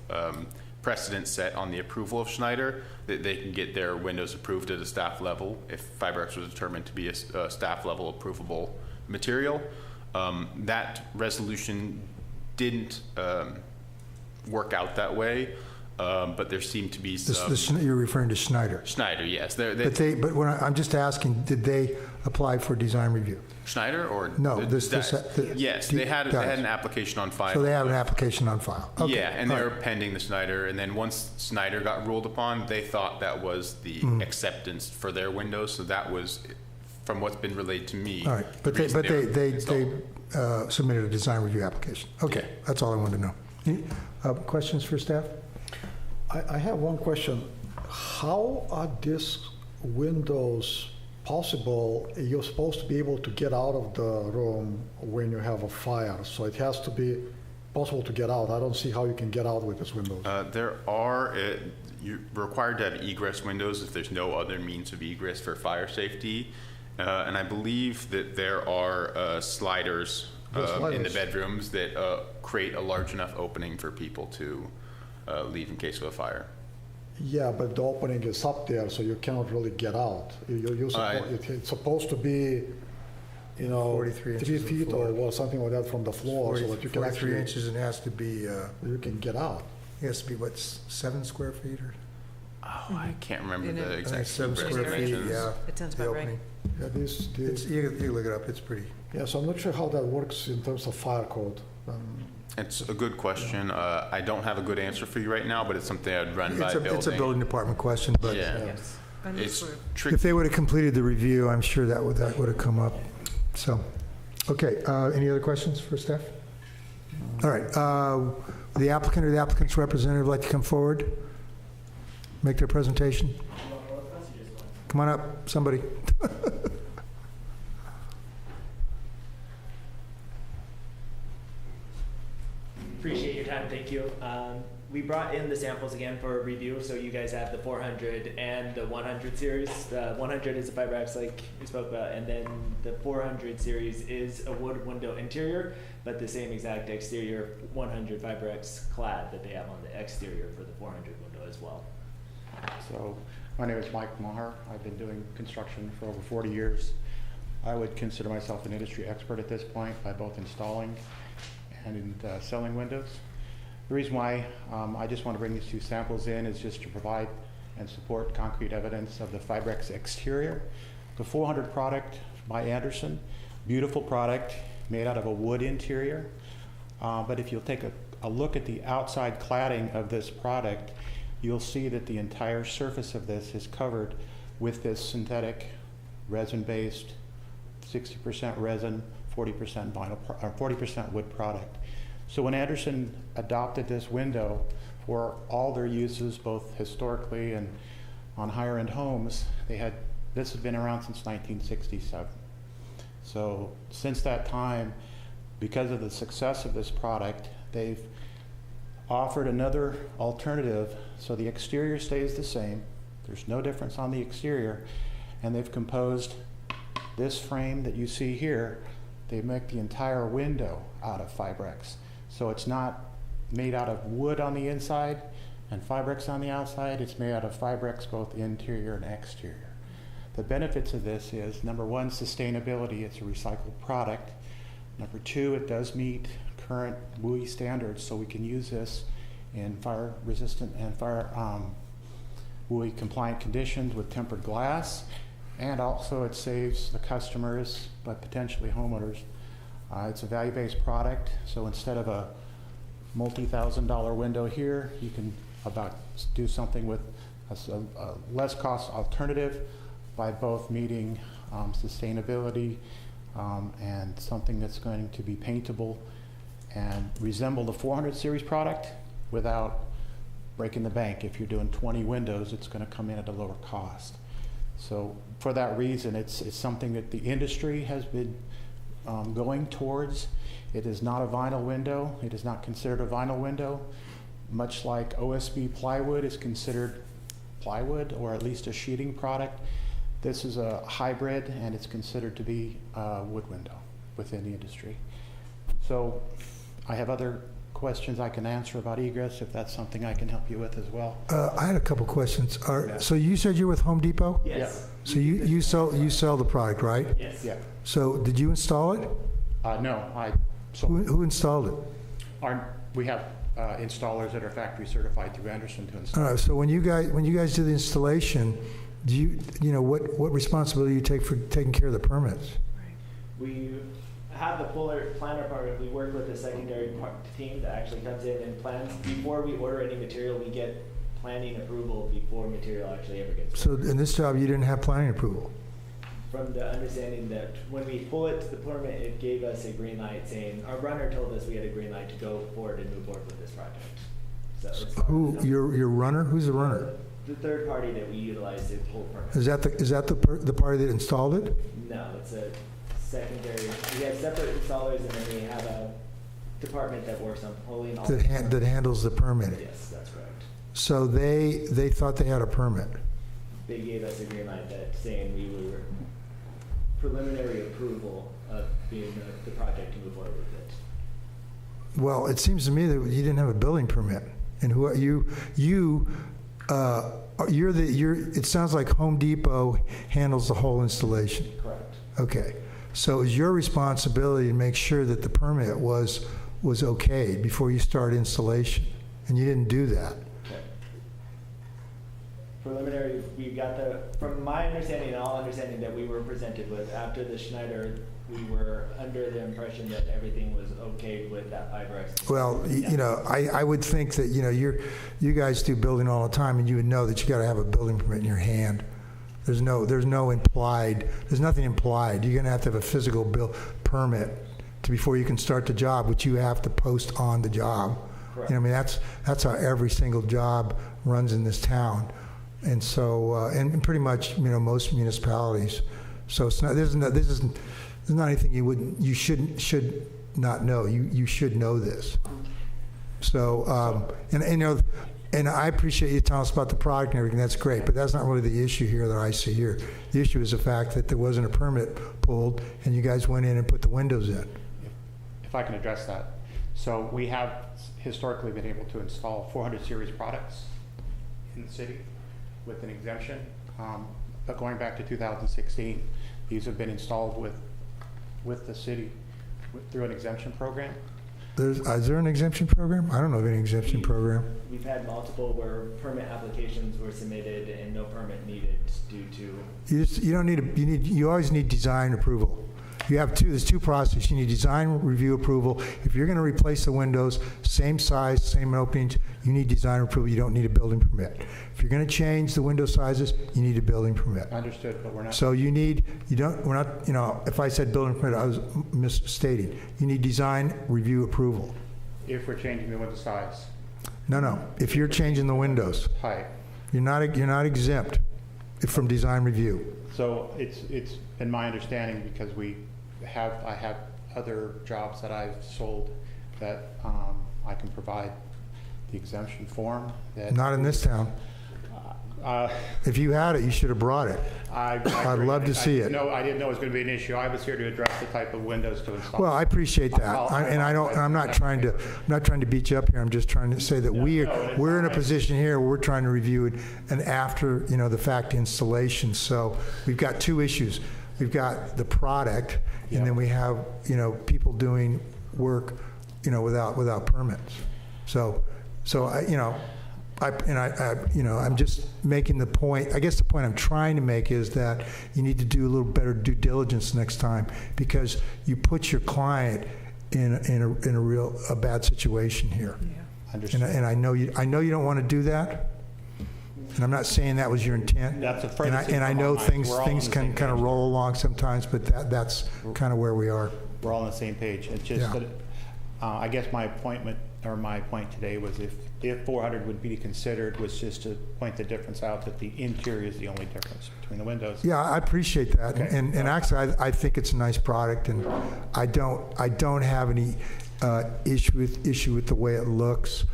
precedent set on the approval of Schneider, that they can get their windows approved at a staff level if FiberX was determined to be a staff level approvable material. That resolution didn't work out that way. But there seemed to be some. You're referring to Schneider. Schneider, yes. But when I'm just asking, did they apply for design review? Schneider or no? Yes, they had an application on file. So they have an application on file. Okay. Yeah, and they were pending the Schneider. And then once Schneider got ruled upon, they thought that was the acceptance for their windows. So that was, from what's been relayed to me. All right, but they submitted a design review application. Okay, yeah. That's all I wanted to know. Any questions for staff? I have one question. How are these windows possible? You're supposed to be able to get out of the room when you have a fire, so it has to be possible to get out. I don't see how you can get out with these windows. You're required to have egress windows if there's no other means of egress for fire safety. And I believe that there are sliders in the bedrooms that create a large enough opening for people to leave in case of a fire. Yeah, but the opening is up there, so you cannot really get out. It's supposed to be, 43 3 inches feet or something like that from the floor, so that you can 43 actually. inches, and it has to be. You can get out. It has to be 7 square feet or? Oh, I can't remember the exact 7 square feet. Yeah. It sounds about right. Yeah, you can look it up. It's pretty. Yeah, so I'm not sure how that works in terms of fire code. It's a good question. I don't have a good answer for you right now, but it's something I'd run by building. It's a building department question, but Yes. It's tricky. if they would have completed the review, I'm sure that would have come up. So, okay. Any other questions for staff? All right. The applicant or the applicant's representative like to come forward, make their presentation. Come on up, somebody. Appreciate your time, thank you. We brought in the samples again for review, so you guys have the 400 and the 100 series. The 100 is a FiberX like we spoke about, and then the 400 series is a wood window interior, but the same exact exterior 100 FiberX clad that they have on the exterior for the 400 window as well. So my name is Mike Maher. I've been doing construction for over 40 years. I would consider myself an industry expert at this point by both installing and in selling windows. The reason why I just want to bring these two samples in is just to provide and support concrete evidence of the FiberX exterior. The 400 product by Anderson, beautiful product made out of a wood interior. But if you'll take a look at the outside cladding of this product, you'll see that the entire surface of this is covered with this synthetic resin-based 60% resin, 40% vinyl, or 40% wood product. So when Anderson adopted this window for all their uses, both historically and on higher end homes, this has been around since 1967. So since that time, because of the success of this product, they've offered another alternative. So the exterior stays the same. There's no difference on the exterior. And they've composed this frame that you see here. They make the entire window out of FiberX. So it's not made out of wood on the inside and FiberX on the outside. It's made out of FiberX both interior and exterior. The benefits of this is, number one, sustainability. It's a recycled product. Number two, it does meet current WUI standards, so we can use this in fire resistant and fire WUI compliant conditions with tempered glass. And also it saves the customers, but potentially homeowners. It's a value-based product, so instead of a multi-$1,000 window here, you can do something with a less cost alternative by both meeting sustainability and something that's going to be paintable and resemble the 400 series product without breaking the bank. If you're doing 20 windows, it's going to come in at a lower cost. So for that reason, it's something that the industry has been going towards. It is not a vinyl window. It is not considered a vinyl window. Much like OSB plywood is considered plywood or at least a sheeting product, this is a hybrid and it's considered to be a wood window within the industry. So I have other questions I can answer about egress if that's something I can help you with as well. I had a couple questions. So you said you're with Home Depot? Yes. So you sell the product, right? Yes. Yeah. So did you install it? No, Who installed it? we have installers that are factory certified through Anderson to install. All right. So when you guys do the installation, do you know what responsibility you take for taking care of the permits? We have the planner part. We work with the secondary team that actually comes in and plans. Before we order any material, we get planning approval before material actually ever gets So ordered. in this job, you didn't have planning approval? From the understanding that when we pull it to the permit, it gave us a green light saying, our runner told us we had a green light to go forward and move forward with this project. So it's Your runner? Who's the runner? The third party that we utilize to pull permits. Is that the party that installed it? No, it's a secondary. We have separate installers, and then we have a department that works on pulling all. That handles the permitting. Yes, that's correct. So they thought they had a permit. They gave us a green light that saying we were preliminary approval of being the project to move forward with it. Well, it seems to me that you didn't have a building permit, and it sounds like Home Depot handles the whole installation. Correct. Okay, so it's your responsibility to make sure that the permit was okay before you start installation, and you didn't do that. Okay. Preliminary, we got from my understanding and all understanding that we were presented with after the Schneider, we were under the impression that everything was okay with that FiberX. Well, I would think that, you guys do building all the time, and you would know that you got to have a building permit in your hand. There's nothing implied. You're going to have a physical permit before you can start the job, which you have to post on the job. Correct. That's how every single job runs in this town. And so, and pretty much, most municipalities. So it's not, there's not anything you should not know. You should know this. So, and I appreciate you telling us about the product and everything. That's great, but that's not really the issue here that I see here. The issue is the fact that there wasn't a permit pulled, and you guys went in and put the windows in. If I can address that. So we have historically been able to install 400 series products in the city with an exemption. But going back to 2016, these have been installed with the city through an exemption program. Is there an exemption program? I don't know of any exemption program. We've had multiple where permit applications were submitted and no permit needed due to. You always need design approval. There's two processes. You need design review approval. If you're going to replace the windows, same size, same openings, you need design approval. You don't need a building permit. If you're going to change the window sizes, you need a building permit. Understood, but we're not. So if I said building permit, I was misstating. You need design review approval. If we're changing the window size. No. If you're changing the windows, Height. you're not exempt from design review. So it's been my understanding, because I have other jobs that I've sold that I can provide the exemption form. Not in this town. If you had it, you should have brought it. I'd love to see it. No, I didn't know it was going to be an issue. I was here to address the type of windows to install. Well, I appreciate that, I'm not trying to beat you up here. I'm just trying to say that we're in a position here where we're trying to review it and after the fact installation. So we've got two issues. We've got the product, and then we have people doing work without permits. I'm just making the point. I guess the point I'm trying to make is that you need to do a little better due diligence next time, because you put your client in a bad situation here. Yeah. Understood. And I know you don't want to do that. And I'm not saying that was your intent. That's a further and I know things can kind of roll along sometimes, but that's kind of where we are. We're all on the same page. It's just that I guess my point today was if 400 would be considered, was just to point the difference out, that the interior is the only difference between the windows. Yeah, I appreciate that, Okay. and actually, I think it's a nice product, and I don't have any issue with the way it looks.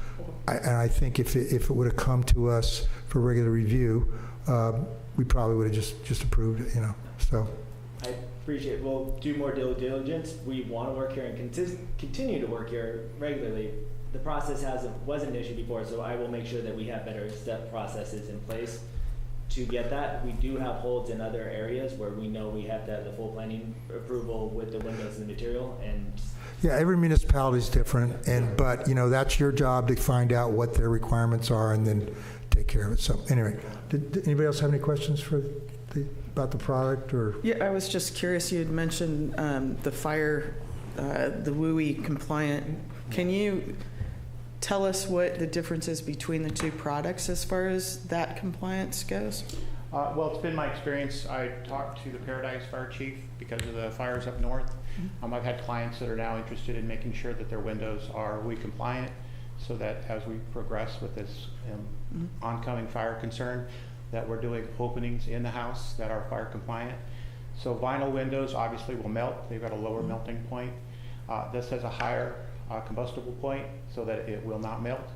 And I think if it would have come to us for regular review, we probably would have just approved it. So. I appreciate it. We'll do more due diligence. We want to work here and continue to work here regularly. The process wasn't an issue before, so I will make sure that we have better step processes in place to get that. We do have holds in other areas where we know we have to have the full planning approval with the windows and the material. And yeah, every municipality is different, but that's your job to find out what their requirements are and then take care of it. So anyway, did anybody else have any questions about the product or? Yeah, I was just curious. You had mentioned the fire, the WUI compliant. Can you tell us what the difference is between the two products as far as that compliance goes? Well, it's been my experience. I talked to the Paradise Fire Chief because of the fires up north. I've had clients that are now interested in making sure that their windows are WUI compliant, so that as we progress with this oncoming fire concern, that we're doing openings in the house that are fire compliant. So vinyl windows obviously will melt. They've got a lower melting point. This has a higher combustible point so that it will not melt.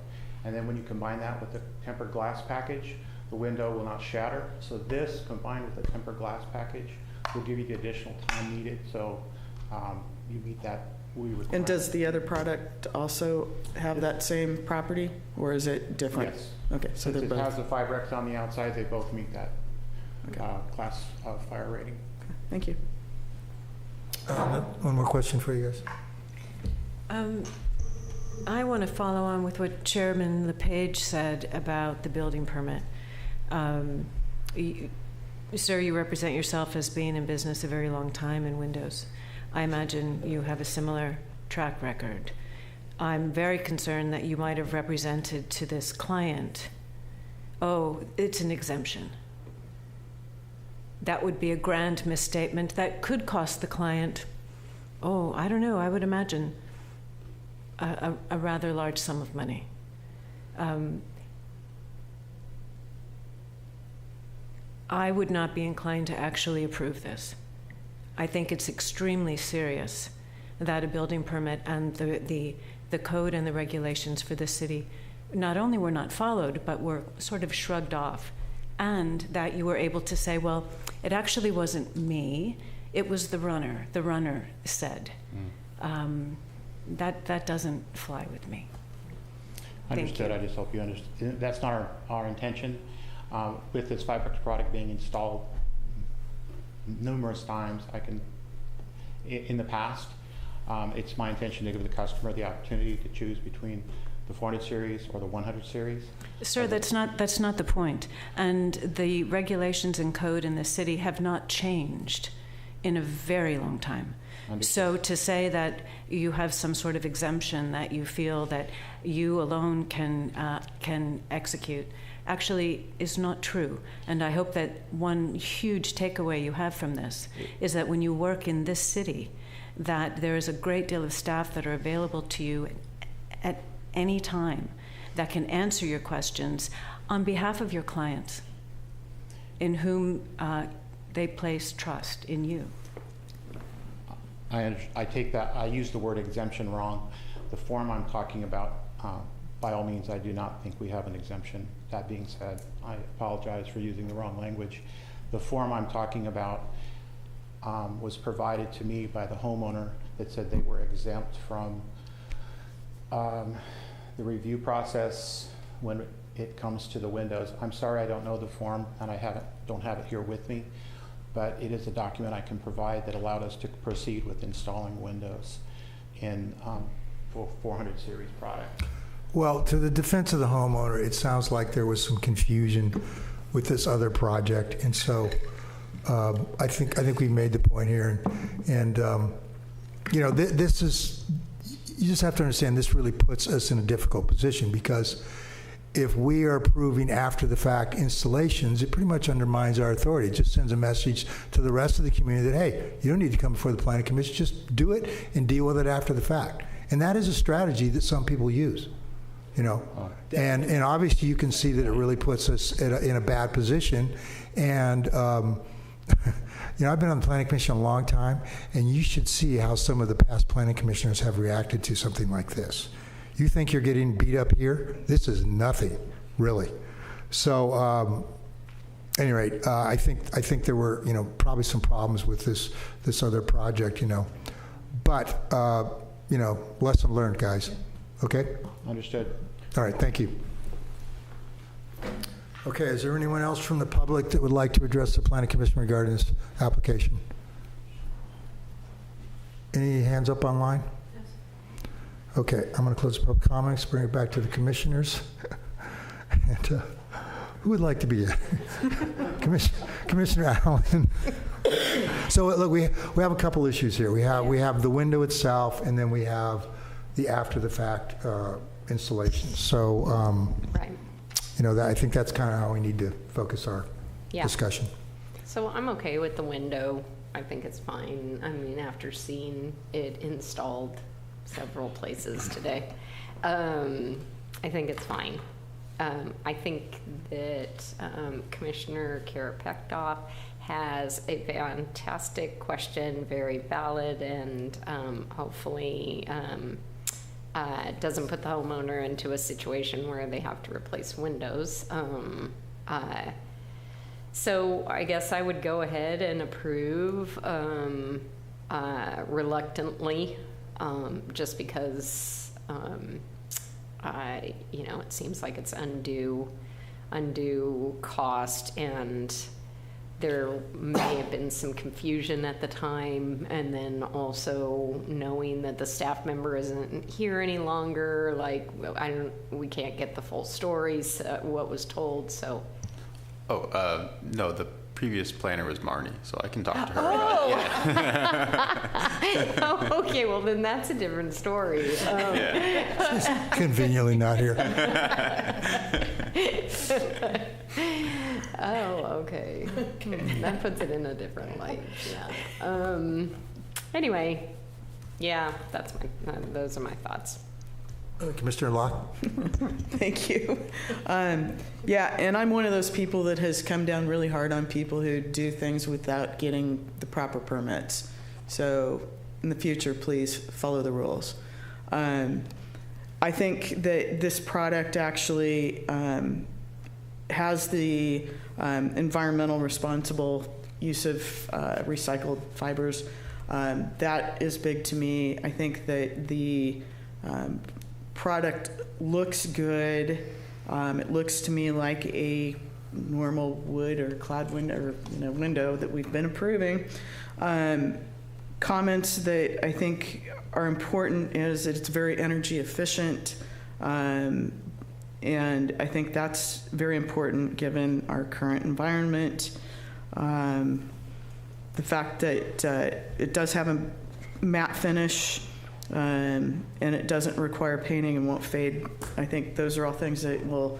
And then when you combine that with the tempered glass package, the window will not shatter. So this, combined with the tempered glass package, will give you the additional time needed. So you meet that WUI requirement. And does the other product also have that same property, or is it different? Yes. Okay, so Since they're it both. has the 5Rex on the outside, they both meet that class of fire rating. Thank you. One more question for you guys. I want to follow on with what Chairman LePage said about the building permit. Sir, you represent yourself as being in business a very long time in windows. I imagine you have a similar track record. I'm very concerned that you might have represented to this client, oh, it's an exemption. That would be a grand misstatement that could cost the client, I don't know, I would imagine a rather large sum of money. I would not be inclined to actually approve this. I think it's extremely serious. that a building permit and the code and the regulations for the city not only were not followed, but were sort of shrugged off, and that you were able to say, well, it actually wasn't me, it was the runner. The runner said. That doesn't fly with me. Understood. I just hope you understand. That's not our intention. With this Fiberx product being installed numerous times, in the past, it's my intention to give the customer the opportunity to choose between the 400 series or the 100 series. Sir, that's not the point. And the regulations and code in the city have not changed in a very long time. So to say that you have some sort of exemption that you feel that you alone can execute actually is not true. And I hope that one huge takeaway you have from this is that when you work in this city, that there is a great deal of staff that are available to you at any time that can answer your questions on behalf of your clients, in whom they place trust in you. I take that, I used the word exemption wrong. The form I'm talking about, by all means, I do not think we have an exemption. That being said, I apologize for using the wrong language. The form I'm talking about was provided to me by the homeowner that said they were exempt from the review process when it comes to the windows. I'm sorry I don't know the form, and I don't have it here with me, but it is a document I can provide that allowed us to proceed with installing windows in 400 series product. Well, to the defense of the homeowner, it sounds like there was some confusion with this other project, and so I think we've made the point here, and this is, you just have to understand, this really puts us in a difficult position, because if we are approving after the fact installations, it pretty much undermines our authority. It just sends a message to the rest of the community that, hey, you don't need to come before the planning commission, just do it and deal with it after the fact. And that is a strategy that some people use, and obviously you can see that it really puts us in a bad position. And I've been on the planning commission a long time, and you should see how some of the past planning commissioners have reacted to something like this. You think you're getting beat up here? This is nothing, really. So, any rate, I think there were, probably some problems with this other project, but lesson learned, guys. Okay. Understood. All right. Thank you. Okay. Is there anyone else from the public that would like to address the planning commission regarding this application? Any hands up online? Okay, I'm going to close the public comments, bring it back to the commissioners. And who would like to be it? Commissioner Allen. So look, we have a couple issues here. We have the window itself, and then we have the after the fact installation. So Right. I think that's kind of how we need to focus our discussion. So I'm okay with the window. I think it's fine. I mean, after seeing it installed several places today, I think it's fine. I think that Commissioner Karapetkov has a fantastic question, very valid, and hopefully doesn't put the homeowner into a situation where they have to replace windows. So I guess I would go ahead and approve reluctantly, just because it seems like it's undue cost, and there may have been some confusion at the time, and then also knowing that the staff member isn't here any longer, we can't get the full stories, what was told, so. No, the previous planner was Marnie, so I can talk to her. Oh, okay, well then that's a different story. She's conveniently not here. Oh, okay. That puts it in a different light, yeah. Anyway, yeah, those are my thoughts. Commissioner Locke? Thank you. And I'm one of those people that has come down really hard on people who do things without getting the proper permits. So in the future, please follow the rules. I think that this product actually has the environmental responsible use of recycled fibers. That is big to me. I think that the product looks good. It looks to me like a normal wood or clad window, or window that we've been approving. Comments that I think are important is that it's very energy efficient, and I think that's very important given our current environment. The fact that it does have a matte finish, and it doesn't require painting and won't fade. I think those are all things that will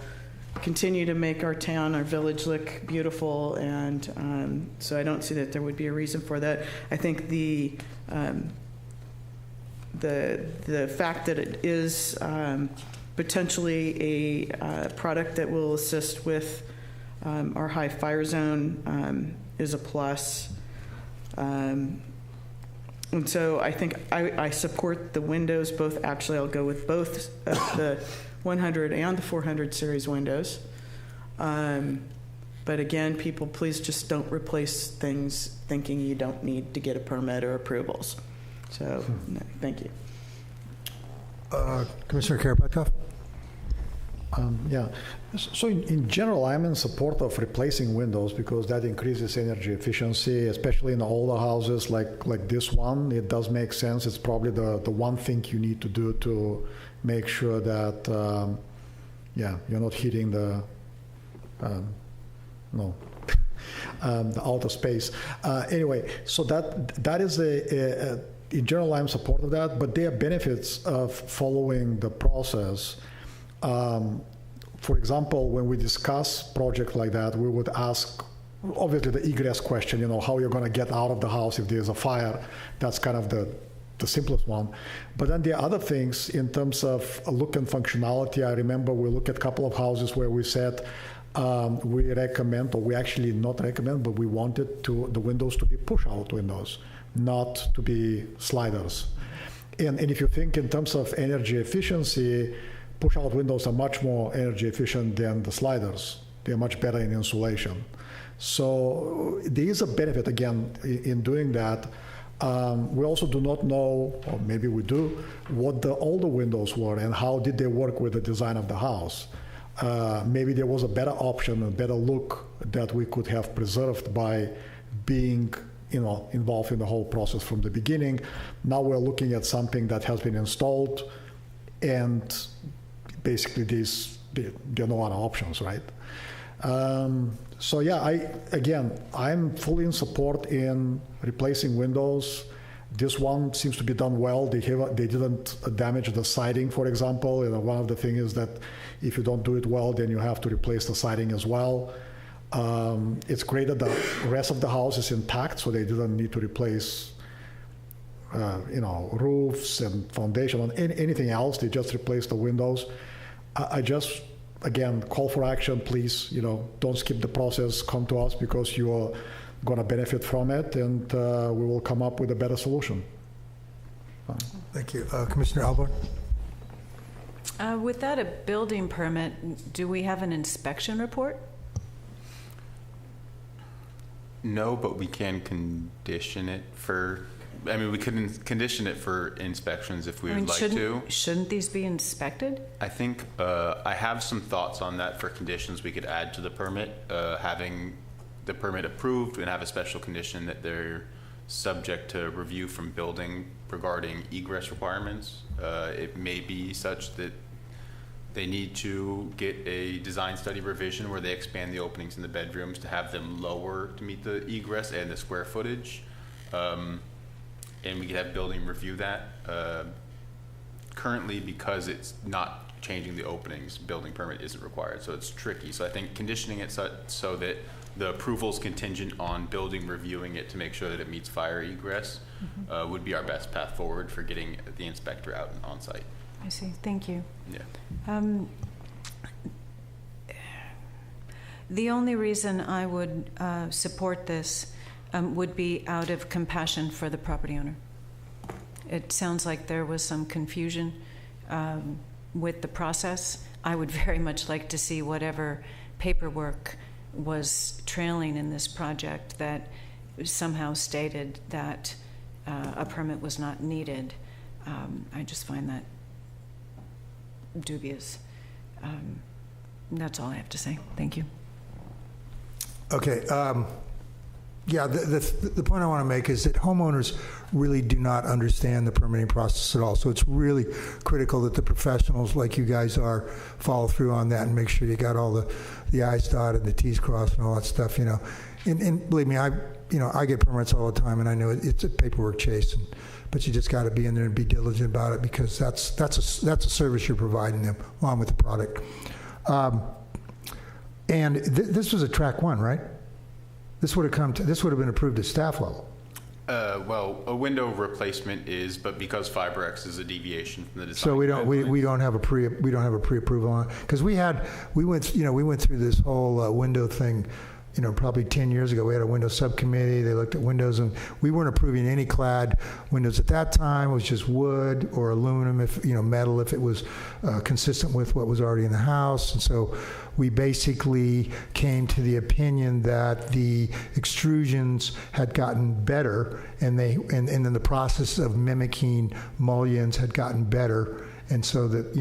continue to make our town, our village look beautiful, and so I don't see that there would be a reason for that. I think the fact that it is potentially a product that will assist with our high fire zone is a plus. And so I think I support the windows both. Actually, I'll go with both the 100 and the 400 series windows. But again, people, please just don't replace things thinking you don't need to get a permit or approvals. So, no, thank you. Commissioner Karapetkov? Yeah. So in general, I'm in support of replacing windows because that increases energy efficiency, especially in the older houses like this one. It does make sense. It's probably the one thing you need to do to make sure that, you're not heating the outer space. Anyway, so that is in general, I'm in support of that, but there are benefits of following the process. For example, when we discuss projects like that, we would ask, obviously, the egress question, how you're going to get out of the house if there's a fire. That's kind of the simplest one. But then there are other things in terms of look and functionality. I remember we looked at a couple of houses where we said we recommend, or we actually not recommend, but we wanted the windows to be push-out windows, not to be sliders. And if you think in terms of energy efficiency, push-out windows are much more energy efficient than the sliders. They're much better in insulation. So there is a benefit, again, in doing that. We also do not know, or maybe we do, what the older windows were and how did they work with the design of the house. Maybe there was a better option, a better look that we could have preserved by being involved in the whole process from the beginning. Now we're looking at something that has been installed, and basically there are no other options, right? So yeah, I'm fully in support in replacing windows. This one seems to be done well. They didn't damage the siding, for example. One of the things is that if you don't do it well, then you have to replace the siding as well. It's great that the rest of the house is intact, so they didn't need to replace roofs and foundation and anything else. They just replaced the windows. I just, again, call for action, please. Don't skip the process. Come to us because you are going to benefit from it, and we will come up with a better solution. Thank you. Commissioner Ahlborn? Without a building permit, do we have an inspection report? No, but we can condition it we couldn't condition it for inspections if we would like to. Shouldn't these be inspected? I think I have some thoughts on that for conditions we could add to the permit, having the permit approved and have a special condition that they're subject to review from building regarding egress requirements. It may be such that they need to get a design study revision where they expand the openings in the bedrooms to have them lower to meet the egress and the square footage. And we could have building review that. Currently, because it's not changing the openings, building permit isn't required, so it's tricky. So I think conditioning it so that the approval is contingent on building reviewing it to make sure that it meets fire egress would be our best path forward for getting the inspector out and on site. I see. Thank you. Yeah. The only reason I would support this would be out of compassion for the property owner. It sounds like there was some confusion with the process. I would very much like to see whatever paperwork was trailing in this project that somehow stated that a permit was not needed. I just find that dubious. That's all I have to say. Thank you. Okay. Yeah, the point I want to make is that homeowners really do not understand the permitting process at all. So it's really critical that the professionals like you guys are follow through on that and make sure you got all the I's dotted and the T's crossed and all that stuff, you know. And believe me, I get permits all the time, and I know it's a paperwork chase, but you just got to be in there and be diligent about it, because that's a service you're providing them along with the product. And this was a track one, right? This would have been approved at staff level. Well, a window replacement is, but because FiberX is a deviation from the design. So we don't have a pre-approval on it, because we went through this whole window thing, probably 10 years ago. We had a window subcommittee. They looked at windows, and we weren't approving any clad windows at that time. It was just wood or aluminum, if metal, if it was consistent with what was already in the house. And so we basically came to the opinion that the extrusions had gotten better, and then the process of mimicking mullions had gotten better, and so that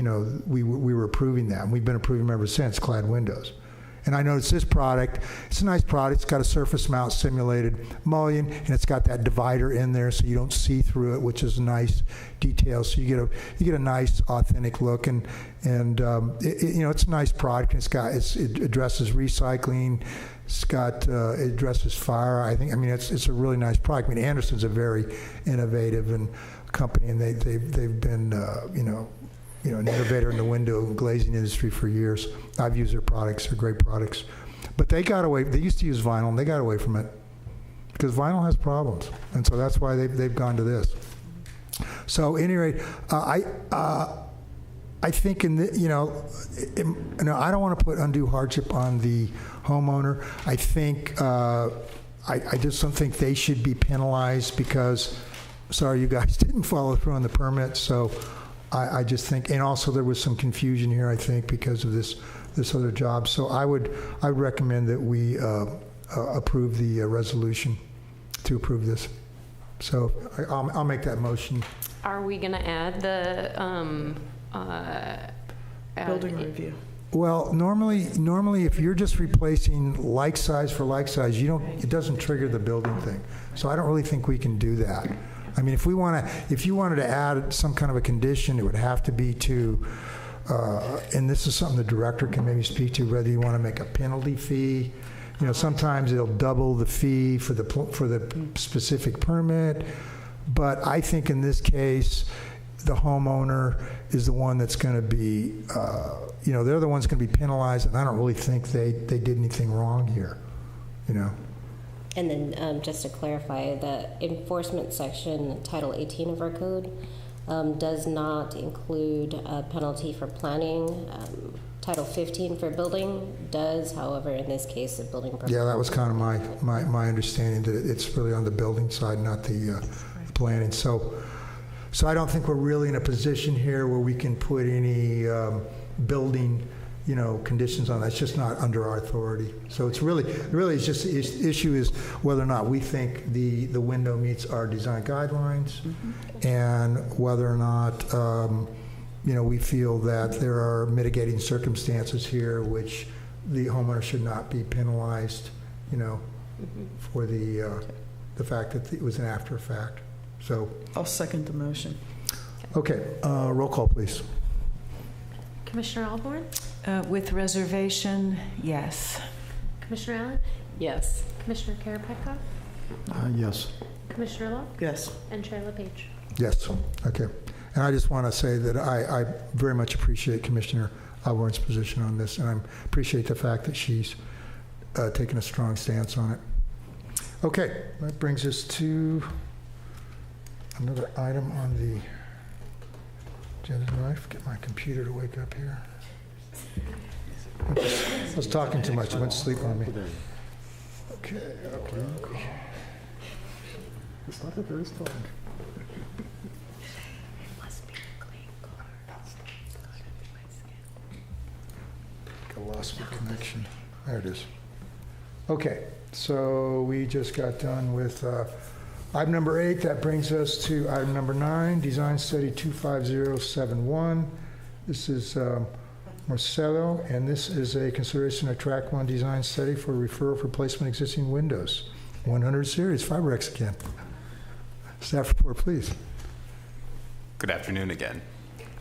we were approving that, and we've been approving them ever since, clad windows. And I noticed this product, it's a nice product. It's got a surface mount simulated mullion, and it's got that divider in there so you don't see through it, which is a nice detail. So you get a nice authentic look, and it's a nice product. And it addresses recycling. It addresses fire. It's a really nice product. Anderson's a very innovative company, and they've been an innovator in the window and glazing industry for years. I've used their products. They're great products. But they got away. They used to use vinyl, and they got away from it because vinyl has problems, and so that's why they've gone to this. So, at any rate, I think I don't want to put undue hardship on the homeowner. I think I just don't think they should be penalized because, sorry, you guys didn't follow through on the permit. So I just think, and also there was some confusion here, I think, because of this other job. So I would recommend that we approve the resolution to approve this. So I'll make that motion. Are we going to add the Building review. Well, normally, if you're just replacing like size for like size, it doesn't trigger the building thing. So I don't really think we can do that. If you wanted to add some kind of a condition, it would have to be to, and this is something the director can maybe speak to, whether you want to make a penalty fee. Sometimes it'll double the fee for the specific permit. But I think in this case, the homeowner is the one that's going to be, they're the ones going to be penalized, and I don't really think they did anything wrong here, And then just to clarify, the enforcement section, Title 18 of our code, does not include a penalty for planning. Title 15 for building does, however, in this case, the building permit. Yeah, that was kind of my understanding, that it's really on the building side, not the planning. So I don't think we're really in a position here where we can put any building conditions on that. It's just not under our authority. So it's really it's just the issue is whether or not we think the window meets our design guidelines, and whether or not we feel that there are mitigating circumstances here which the homeowner should not be penalized, for the fact that it was an after effect. So I'll second the motion. okay, roll call, please. Commissioner Ahlborn? With reservation, yes. Commissioner Allen? Yes. Commissioner Karapetkov? Yes. Commissioner Locke? Yes. And Chair LePage? Yes. Okay. And I just want to say that I very much appreciate Commissioner Ahlborn's position on this, and I appreciate the fact that she's taken a strong stance on it. Okay, that brings us to another item on the agenda. I get my computer to wake up here. I was talking too much. It went to sleep on me. Okay. It started very strong. I lost my connection. There it is. Okay, so we just got done with item number 8. That brings us to item number 9, Design Study 25071. This is Marcelo, and this is a consideration of track 1 design study for referral for placement existing windows. 100 series, FiberX again. Staff report, please. Good afternoon again.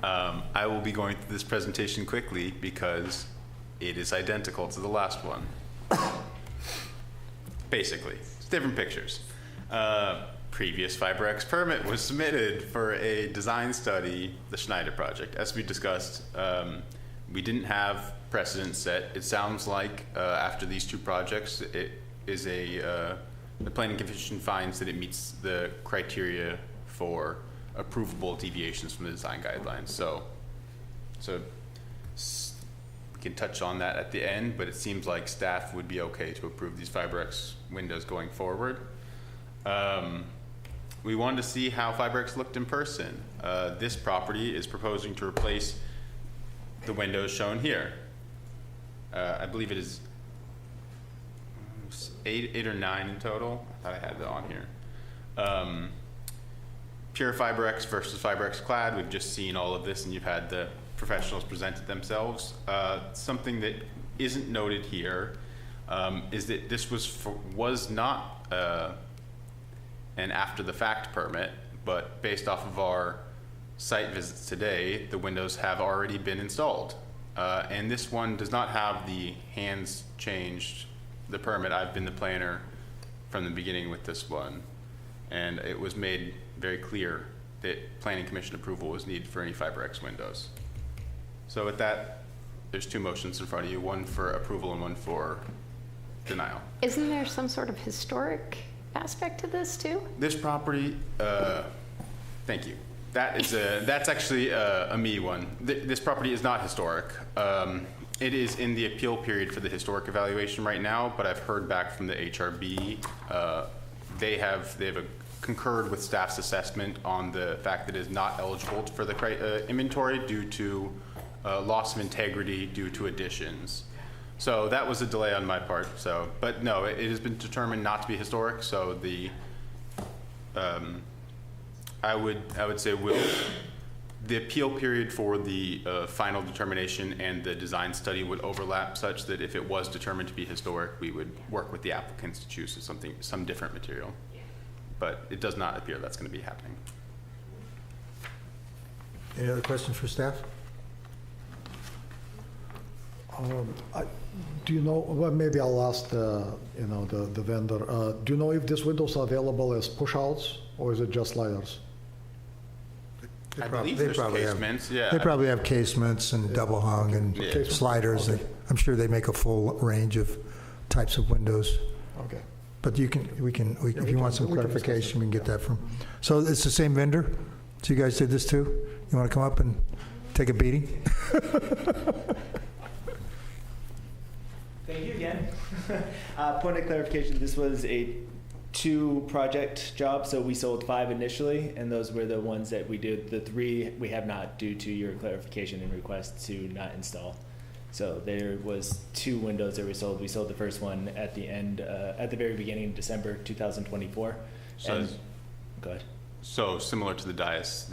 I will be going through this presentation quickly because it is identical to the last one. Basically, it's different pictures. Previous FiberX permit was submitted for a design study, the Schneider project. As we discussed, we didn't have precedent set. It sounds like after these 2 projects, it is the Planning Commission finds that it meets the criteria for approvable deviations from the design guidelines. So we can touch on that at the end, but it seems like staff would be okay to approve these FiberX windows going forward. We wanted to see how FiberX looked in person. This property is proposing to replace the windows shown here. I believe it is 8 or 9 in total. I thought I had that on here. Pure FiberX versus FiberX Clad. We've just seen all of this, and you've had the professionals present it themselves. Something that isn't noted here is that this was not an after-the-fact permit, but based off of our site visits today, the windows have already been installed. And this one does not have the hands changed the permit. I've been the planner from the beginning with this one, and it was made very clear that Planning Commission approval was needed for any FiberX windows. So with that, there's 2 motions in front of you, one for approval and one for denial. Isn't there some sort of historic aspect to this too? This property, thank you. That's actually a me one. This property is not historic. It is in the appeal period for the historic evaluation right now, but I've heard back from the HRB. They have concurred with staff's assessment on the fact that it is not eligible for the inventory due to loss of integrity due to additions. So that was a delay on my part. But no, it has been determined not to be historic. So I would say the appeal period for the final determination and the design study would overlap such that if it was determined to be historic, we would work with the applicants to choose some different material. But it does not appear that's going to be happening. Any other questions for staff? Do you know, well, maybe I'll ask the vendor, do you know if these windows are available as push-outs or is it just sliders? I believe there's casements, yeah. They probably have casements and double hung and sliders. Okay. I'm sure they make a full range of types of windows. Okay. But if you want some clarification, we can get that from. So it's the same vendor? So you guys did this too? You want to come up and take a beating? Thank you again. Point of clarification, this was a 2-project job, so we sold 5 initially, and those were the ones that we did. The 3 we have not, due to your clarification and request to not install. So there was 2 windows that we sold. We sold the first one at the end, at the very beginning of December 2024. So, go ahead. So similar to the dais,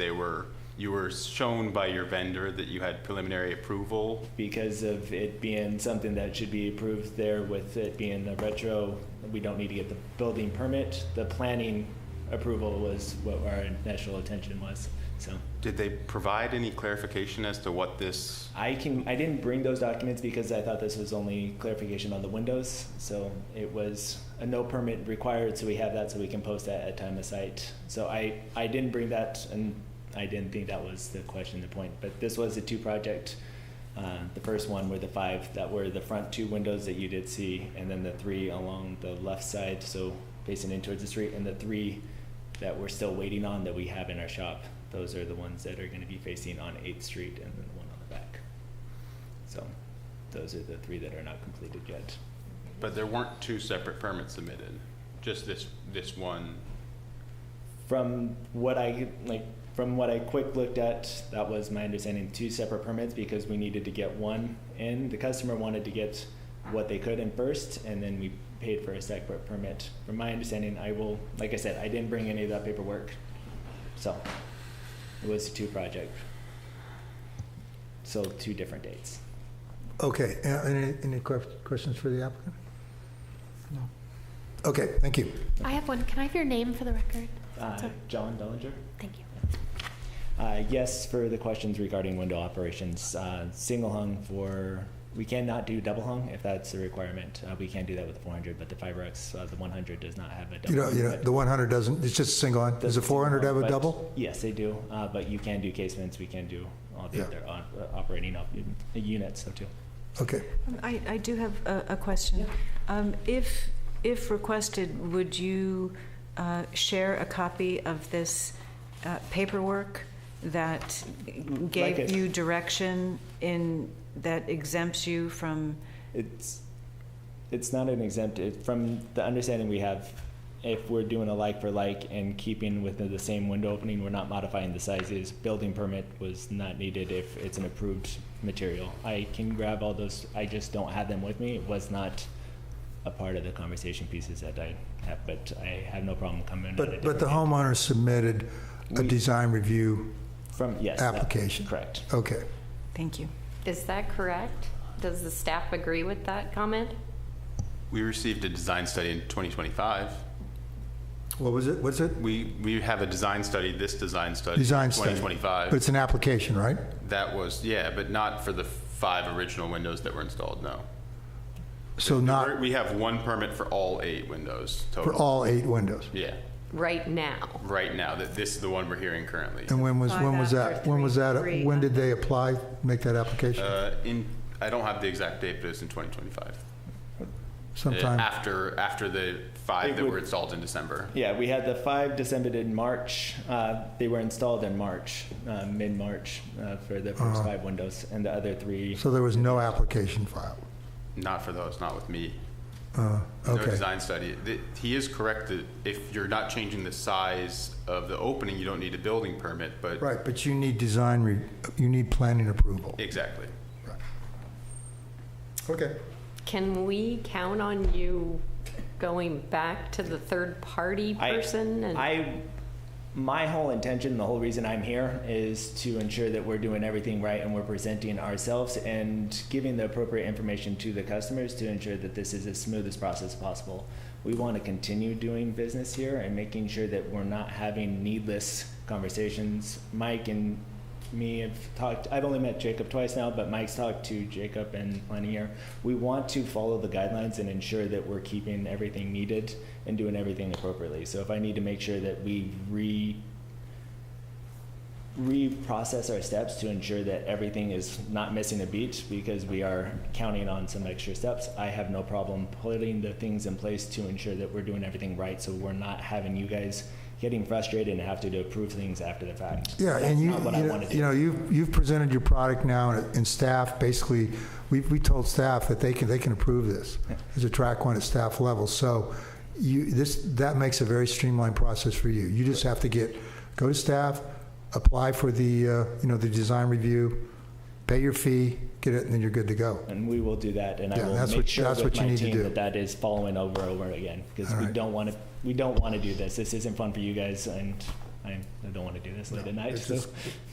you were shown by your vendor that you had preliminary approval. Because of it being something that should be approved there, with it being a retro, we don't need to get the building permit. The planning approval was what our initial attention was. So did they provide any clarification as to what this? I didn't bring those documents because I thought this was only clarification on the windows. So it was a no permit required, so we have that so we can post that at time of site. So I didn't bring that, and I didn't think that was the question, the point. But this was a 2-project. The first one were the 5 that were the front 2 windows that you did see, and then the 3 along the left side, so facing in towards the street, and the 3 that we're still waiting on that we have in our shop. Those are the ones that are going to be facing on 8th Street, and then the one on the back. So those are the 3 that are not completed yet. But there weren't 2 separate permits submitted, just this one. From what I from what I quick looked at, that was my understanding, 2 separate permits because we needed to get one in. The customer wanted to get what they could in first, and then we paid for a separate permit. From my understanding, like I said, I didn't bring any of that paperwork. So it was a 2 project. So 2 different dates. Okay, any questions for the applicant? No. Okay, thank you. I have one. Can I have your name for the record? John Bellinger. Thank you. Yes, for the questions regarding window operations, single hung we cannot do double hung if that's a requirement. We can do that with the 400, but the FiberX, the 100 does not have a double. The 100 doesn't, it's just single hung. Does the 400 have a double? Yes, they do, but you can do casements, we can do all the other operating units, so too. Okay. I do have a question. If requested, would you share a copy of this paperwork that gave you direction that exempts you from? It's not an exempt. From the understanding we have, if we're doing a like for like and keeping within the same window opening, we're not modifying the sizes. Building permit was not needed if it's an approved material. I can grab all those. I just don't have them with me. It was not a part of the conversation pieces that I have, but I have no problem coming. But the homeowner submitted a design review application. Correct. Okay. Thank you. Is that correct? Does the staff agree with that comment? We received a design study in 2025. What was it? What's it? We have a design study, Design study. 2025. But it's an application, right? That was, but not for the 5 original windows that were installed, no. So We have 1 permit for all 8 windows total. For all 8 windows? Yeah. Right now? Right now, this is the one we're hearing currently. And when was that? When did they apply, make that application? I don't have the exact date, but it's in 2025. Sometime after the 5 that were installed in December. Yeah, we had the 5 December in March. They were installed in March, mid-March, for the first 5 windows, and the other 3. So there was no application filed? Not for those, not with me. Okay. No design study. He is correct that if you're not changing the size of the opening, you don't need a building permit, but... Right, but you need you need planning approval. Exactly. Right. Okay. Can we count on you going back to the third-party person? My whole intention, the whole reason I'm here is to ensure that we're doing everything right and we're presenting ourselves and giving the appropriate information to the customers to ensure that this is as smooth as process possible. We want to continue doing business here and making sure that we're not having needless conversations. Mike and me have talked, I've only met Jacob twice now, but Mike's talked to Jacob and plenty here. We want to follow the guidelines and ensure that we're keeping everything needed and doing everything appropriately. So if I need to make sure that we reprocess our steps to ensure that everything is not missing a beat because we are counting on some extra steps, I have no problem putting the things in place to ensure that we're doing everything right so we're not having you guys getting frustrated and have to approve things after the fact. Yeah, That's and not what I want to do. you've presented your product now, and staff basically, we told staff that they can approve this as a track 1 at staff level. So that makes a very streamlined process for you. You just have to go to staff, apply for the the design review, pay your fee, get it, and then you're good to go. And we will do that, and I will that's make what- sure that's with what you my need to team do. that is following over and over again because All we right. don't want to do this. This isn't fun for you guys, and I don't want to do this late at night. It's So. just,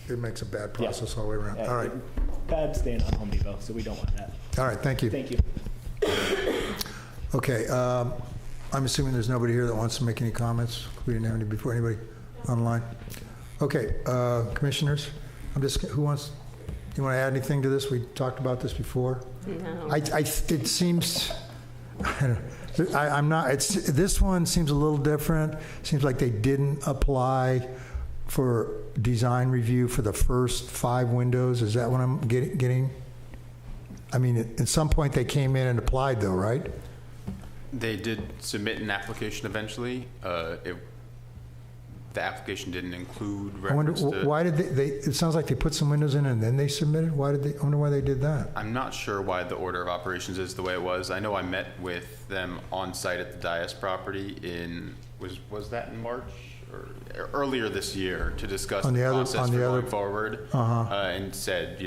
it makes a bad process all the way around. Yeah, All right. Bad staying on Home Depot, so we don't want that. All right, thank you. Thank you. Okay, I'm assuming there's nobody here that wants to make any comments. We didn't have any before. Anybody online? Okay, commissioners, you want to add anything to this? We talked about this before. No. It seems, this one seems a little different. Seems like they didn't apply for design review for the first 5 windows. Is that what I'm getting? I mean, at some point they came in and applied though, right? They did submit an application eventually. The application didn't include I wonder, reference to... why did they, it sounds like they put some windows in and then they submitted? I wonder why they did that? I'm not sure why the order of operations is the way it was. I know I met with them on site at the Dias property was that in March earlier this year to discuss On the the other- process on for the other- going forward, Uh-huh. and said,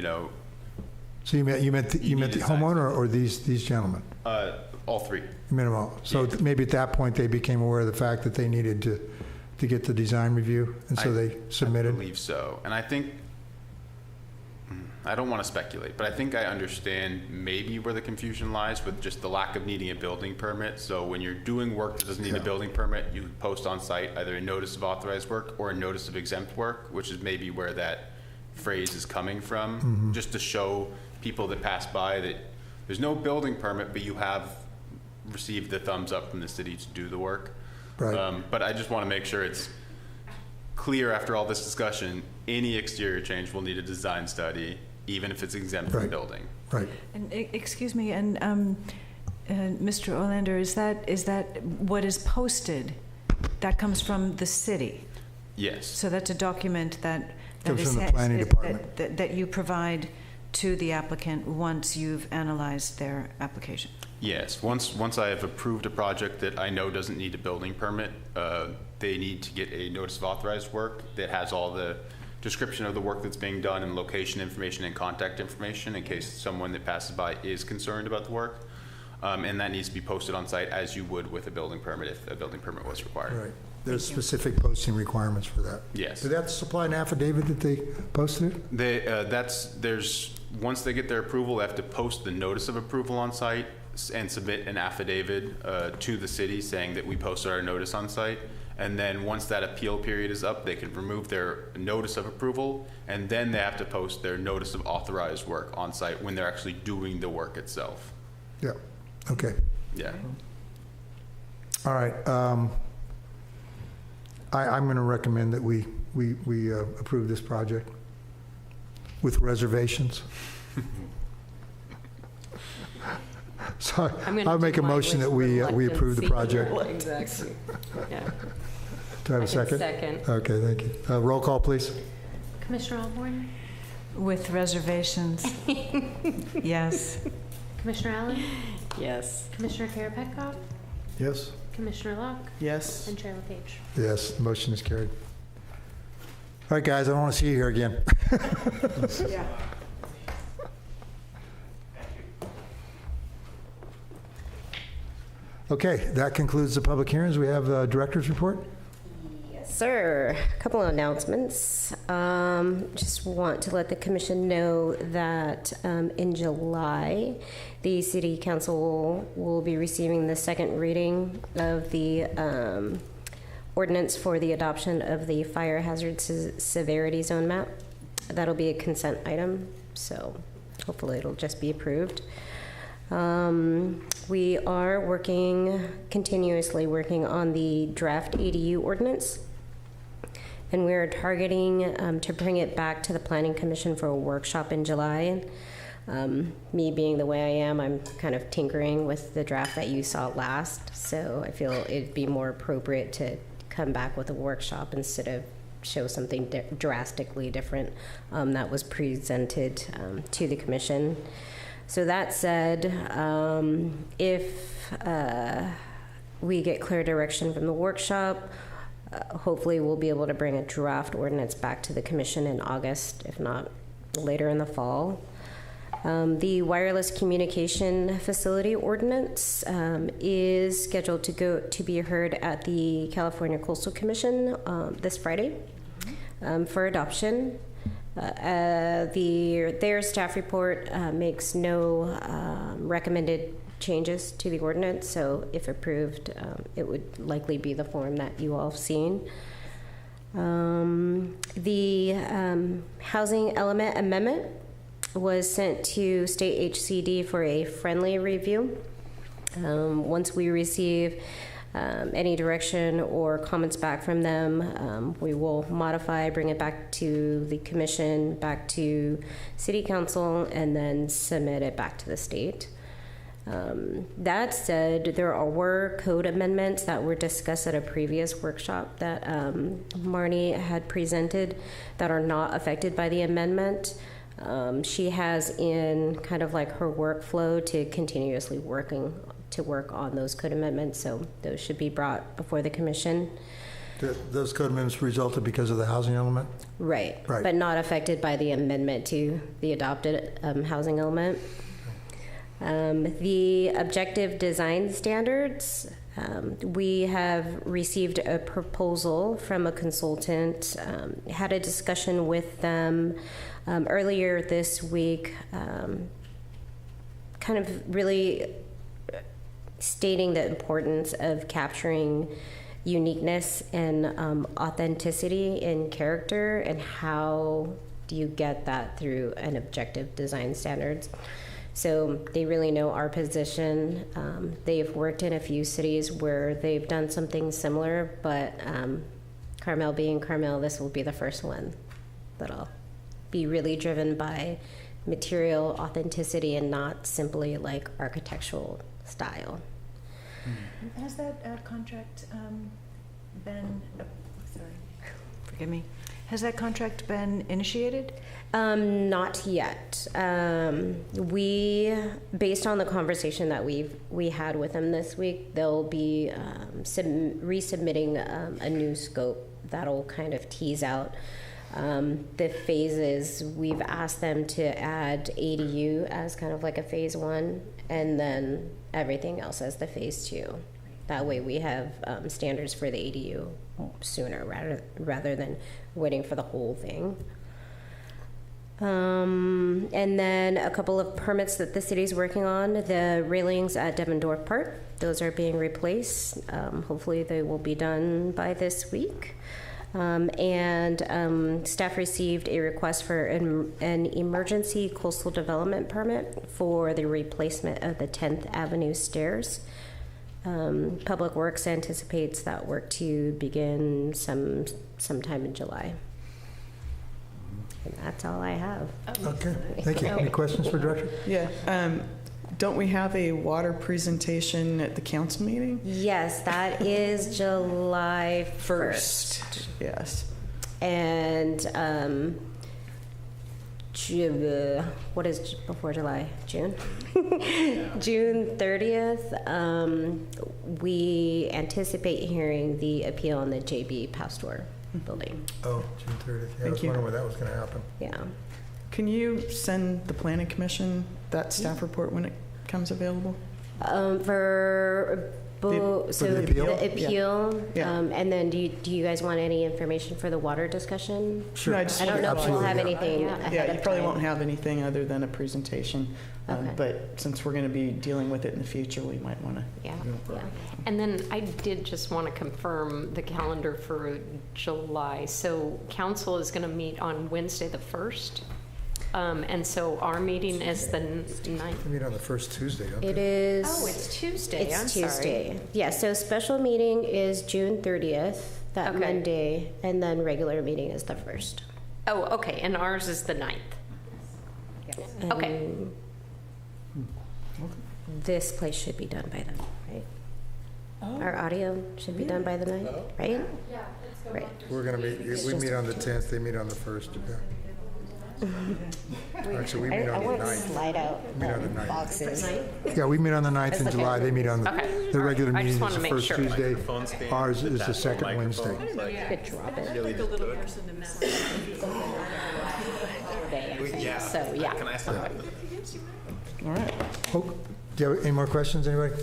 So you meant the need to homeowner or these gentlemen? all three. You meant them all. So maybe at that point, they became aware of the fact that they needed to get the design review, and so they I submitted? believe so. And I think, I don't want to speculate, but I think I understand maybe where the confusion lies with just the lack of needing a building permit. So when you're doing work that doesn't need a building permit, you post on site either a notice of authorized work or a notice of exempt work, which is maybe where that phrase is coming from, just to show people that pass by that there's no building permit, but you have received the thumbs up from the city to do the work. Right. But I just want to make sure it's clear after all this discussion, any exterior change will need a design study, even if it's exempt from building. Right. And excuse me, and Mr. Olander, is that what is posted? That comes from the city. Yes. So that's a document that Comes is from the planning department. that you provide to the applicant once you've analyzed their application. Yes, once I have approved a project that I know doesn't need a building permit, they need to get a notice of authorized work that has all the description of the work that's being done and location information and contact information in case someone that passes by is concerned about the work. And that needs to be posted on site as you would with a building permit if a building permit was required. Right. There's specific posting requirements for that. Yes. Did that supply an affidavit that they posted it? Once they get their approval, they have to post the notice of approval on site and submit an affidavit to the city saying that we posted our notice on site. And then once that appeal period is up, they can remove their notice of approval, and then they have to post their notice of authorized work on site when they're actually doing the work itself. Yeah. Okay. Yeah. All right. I'm going to recommend that we approve this project with reservations. So I'll make a motion that we approve the project. Exactly. Yeah. Do I have a second? Second. Okay, thank you. Roll call, please. Commissioner Ahlborn? With reservations. Yes. Commissioner Allen? Yes. Commissioner Karapetkov? Yes? Commissioner Locke? Yes. And Chair LePage? Yes, the motion is carried. All right, guys, I don't want to see you here again. Yeah. Okay, that concludes the public hearings. We have the director's report. Yes, sir. A couple of announcements. Just want to let the commission know that in July, the city council will be receiving the second reading of the ordinance for the adoption of the fire hazard severity zone map. That'll be a consent item, so hopefully it'll just be approved. We are continuously working on the draft ADU ordinance, and we are targeting to bring it back to the Planning Commission for a workshop in July. Me being the way I am, I'm kind of tinkering with the draft that you saw last, so I feel it'd be more appropriate to come back with a workshop instead of show something drastically different that was presented to the commission. So that said, if we get clear direction from the workshop, hopefully we'll be able to bring a draft ordinance back to the commission in August, if not later in the fall. The wireless communication facility ordinance is scheduled to be heard at the California Coastal Commission this Friday for adoption. Their staff report makes no recommended changes to the ordinance, so if approved, it would likely be the form that you all have seen. The housing element amendment was sent to State HCD for a friendly review. Once we receive any direction or comments back from them, we will modify, bring it back to the commission, back to city council, and then submit it back to the state. That said, there were code amendments that were discussed at a previous workshop that Marnie had presented that are not affected by the amendment. She has in kind of like her workflow to continuously work on those code amendments, so those should be brought before the commission. Those code amendments resulted because of the housing element? Right. Right. But not affected by the amendment to the adopted housing element. The objective design standards, we have received a proposal from a consultant, had a discussion with them earlier this week, kind of really stating the importance of capturing uniqueness and authenticity in character, and how do you get that through an objective design standards. So they really know our position. They've worked in a few cities where they've done something similar, but Carmel being Carmel, this will be the first one that'll be really driven by material authenticity and not simply like architectural style. Has that contract been, sorry, forgive me, has that contract been initiated? Not yet. We, based on the conversation that we had with them this week, they'll be resubmitting a new scope that'll kind of tease out the phases. We've asked them to add ADU as kind of like a phase 1, and then everything else as the phase 2. That way we have standards for the ADU sooner rather than waiting for the whole thing. And then a couple of permits that the city's working on. The railings at Devendorf Park, those are being replaced. Hopefully they will be done by this week. And staff received a request for an emergency coastal development permit for the replacement of the 10th Avenue stairs. Public Works anticipates that work to begin sometime in July. And that's all I have. Okay, thank you. Any questions for Director? Yeah. Don't we have a water presentation at the council meeting? Yes, that is July 1st. Yes. And what is before July? June? June 30th. We anticipate hearing the appeal on the JB Pastor building. Oh, June 30th. Yeah, I was wondering when that was going to happen. Yeah. Can you send the Planning Commission that staff report when it comes available? For the appeal? The appeal, Yeah. and then do you guys want any information for the water discussion? Sure. No, I don't know if we'll have anything ahead Yeah, you of probably time. won't have anything other than a presentation. Okay. But since we're going to be dealing with it in the future, we might want to. Yeah. And then I did just want to confirm the calendar for July. So council is going to meet on Wednesday the 1st. And so our meeting is the 9th. We meet on the first Tuesday, don't we? It is. Oh, it's Tuesday. It's I'm Tuesday. sorry. Yeah, so special meeting is June 30th, that Okay. Monday, and then regular meeting is the 1st. Oh, okay. And ours is the 9th. Okay. And this place should be done by then, right? Our audio should be done by the 9th, right? Yeah. Right. We're going to meet, we meet on the 10th, they meet on the 1st. Yeah. Actually, we meet on the 9th. Slide out We meet on the 9th. boxes. Yeah, we meet on the 9th in That's July. okay. They meet on Okay. the regular I just meeting is wanted the to make first sure. Tuesday. Ours is the second Wednesday. Could drop it. So, yeah. All right. Oh, do you have any more questions, anybody?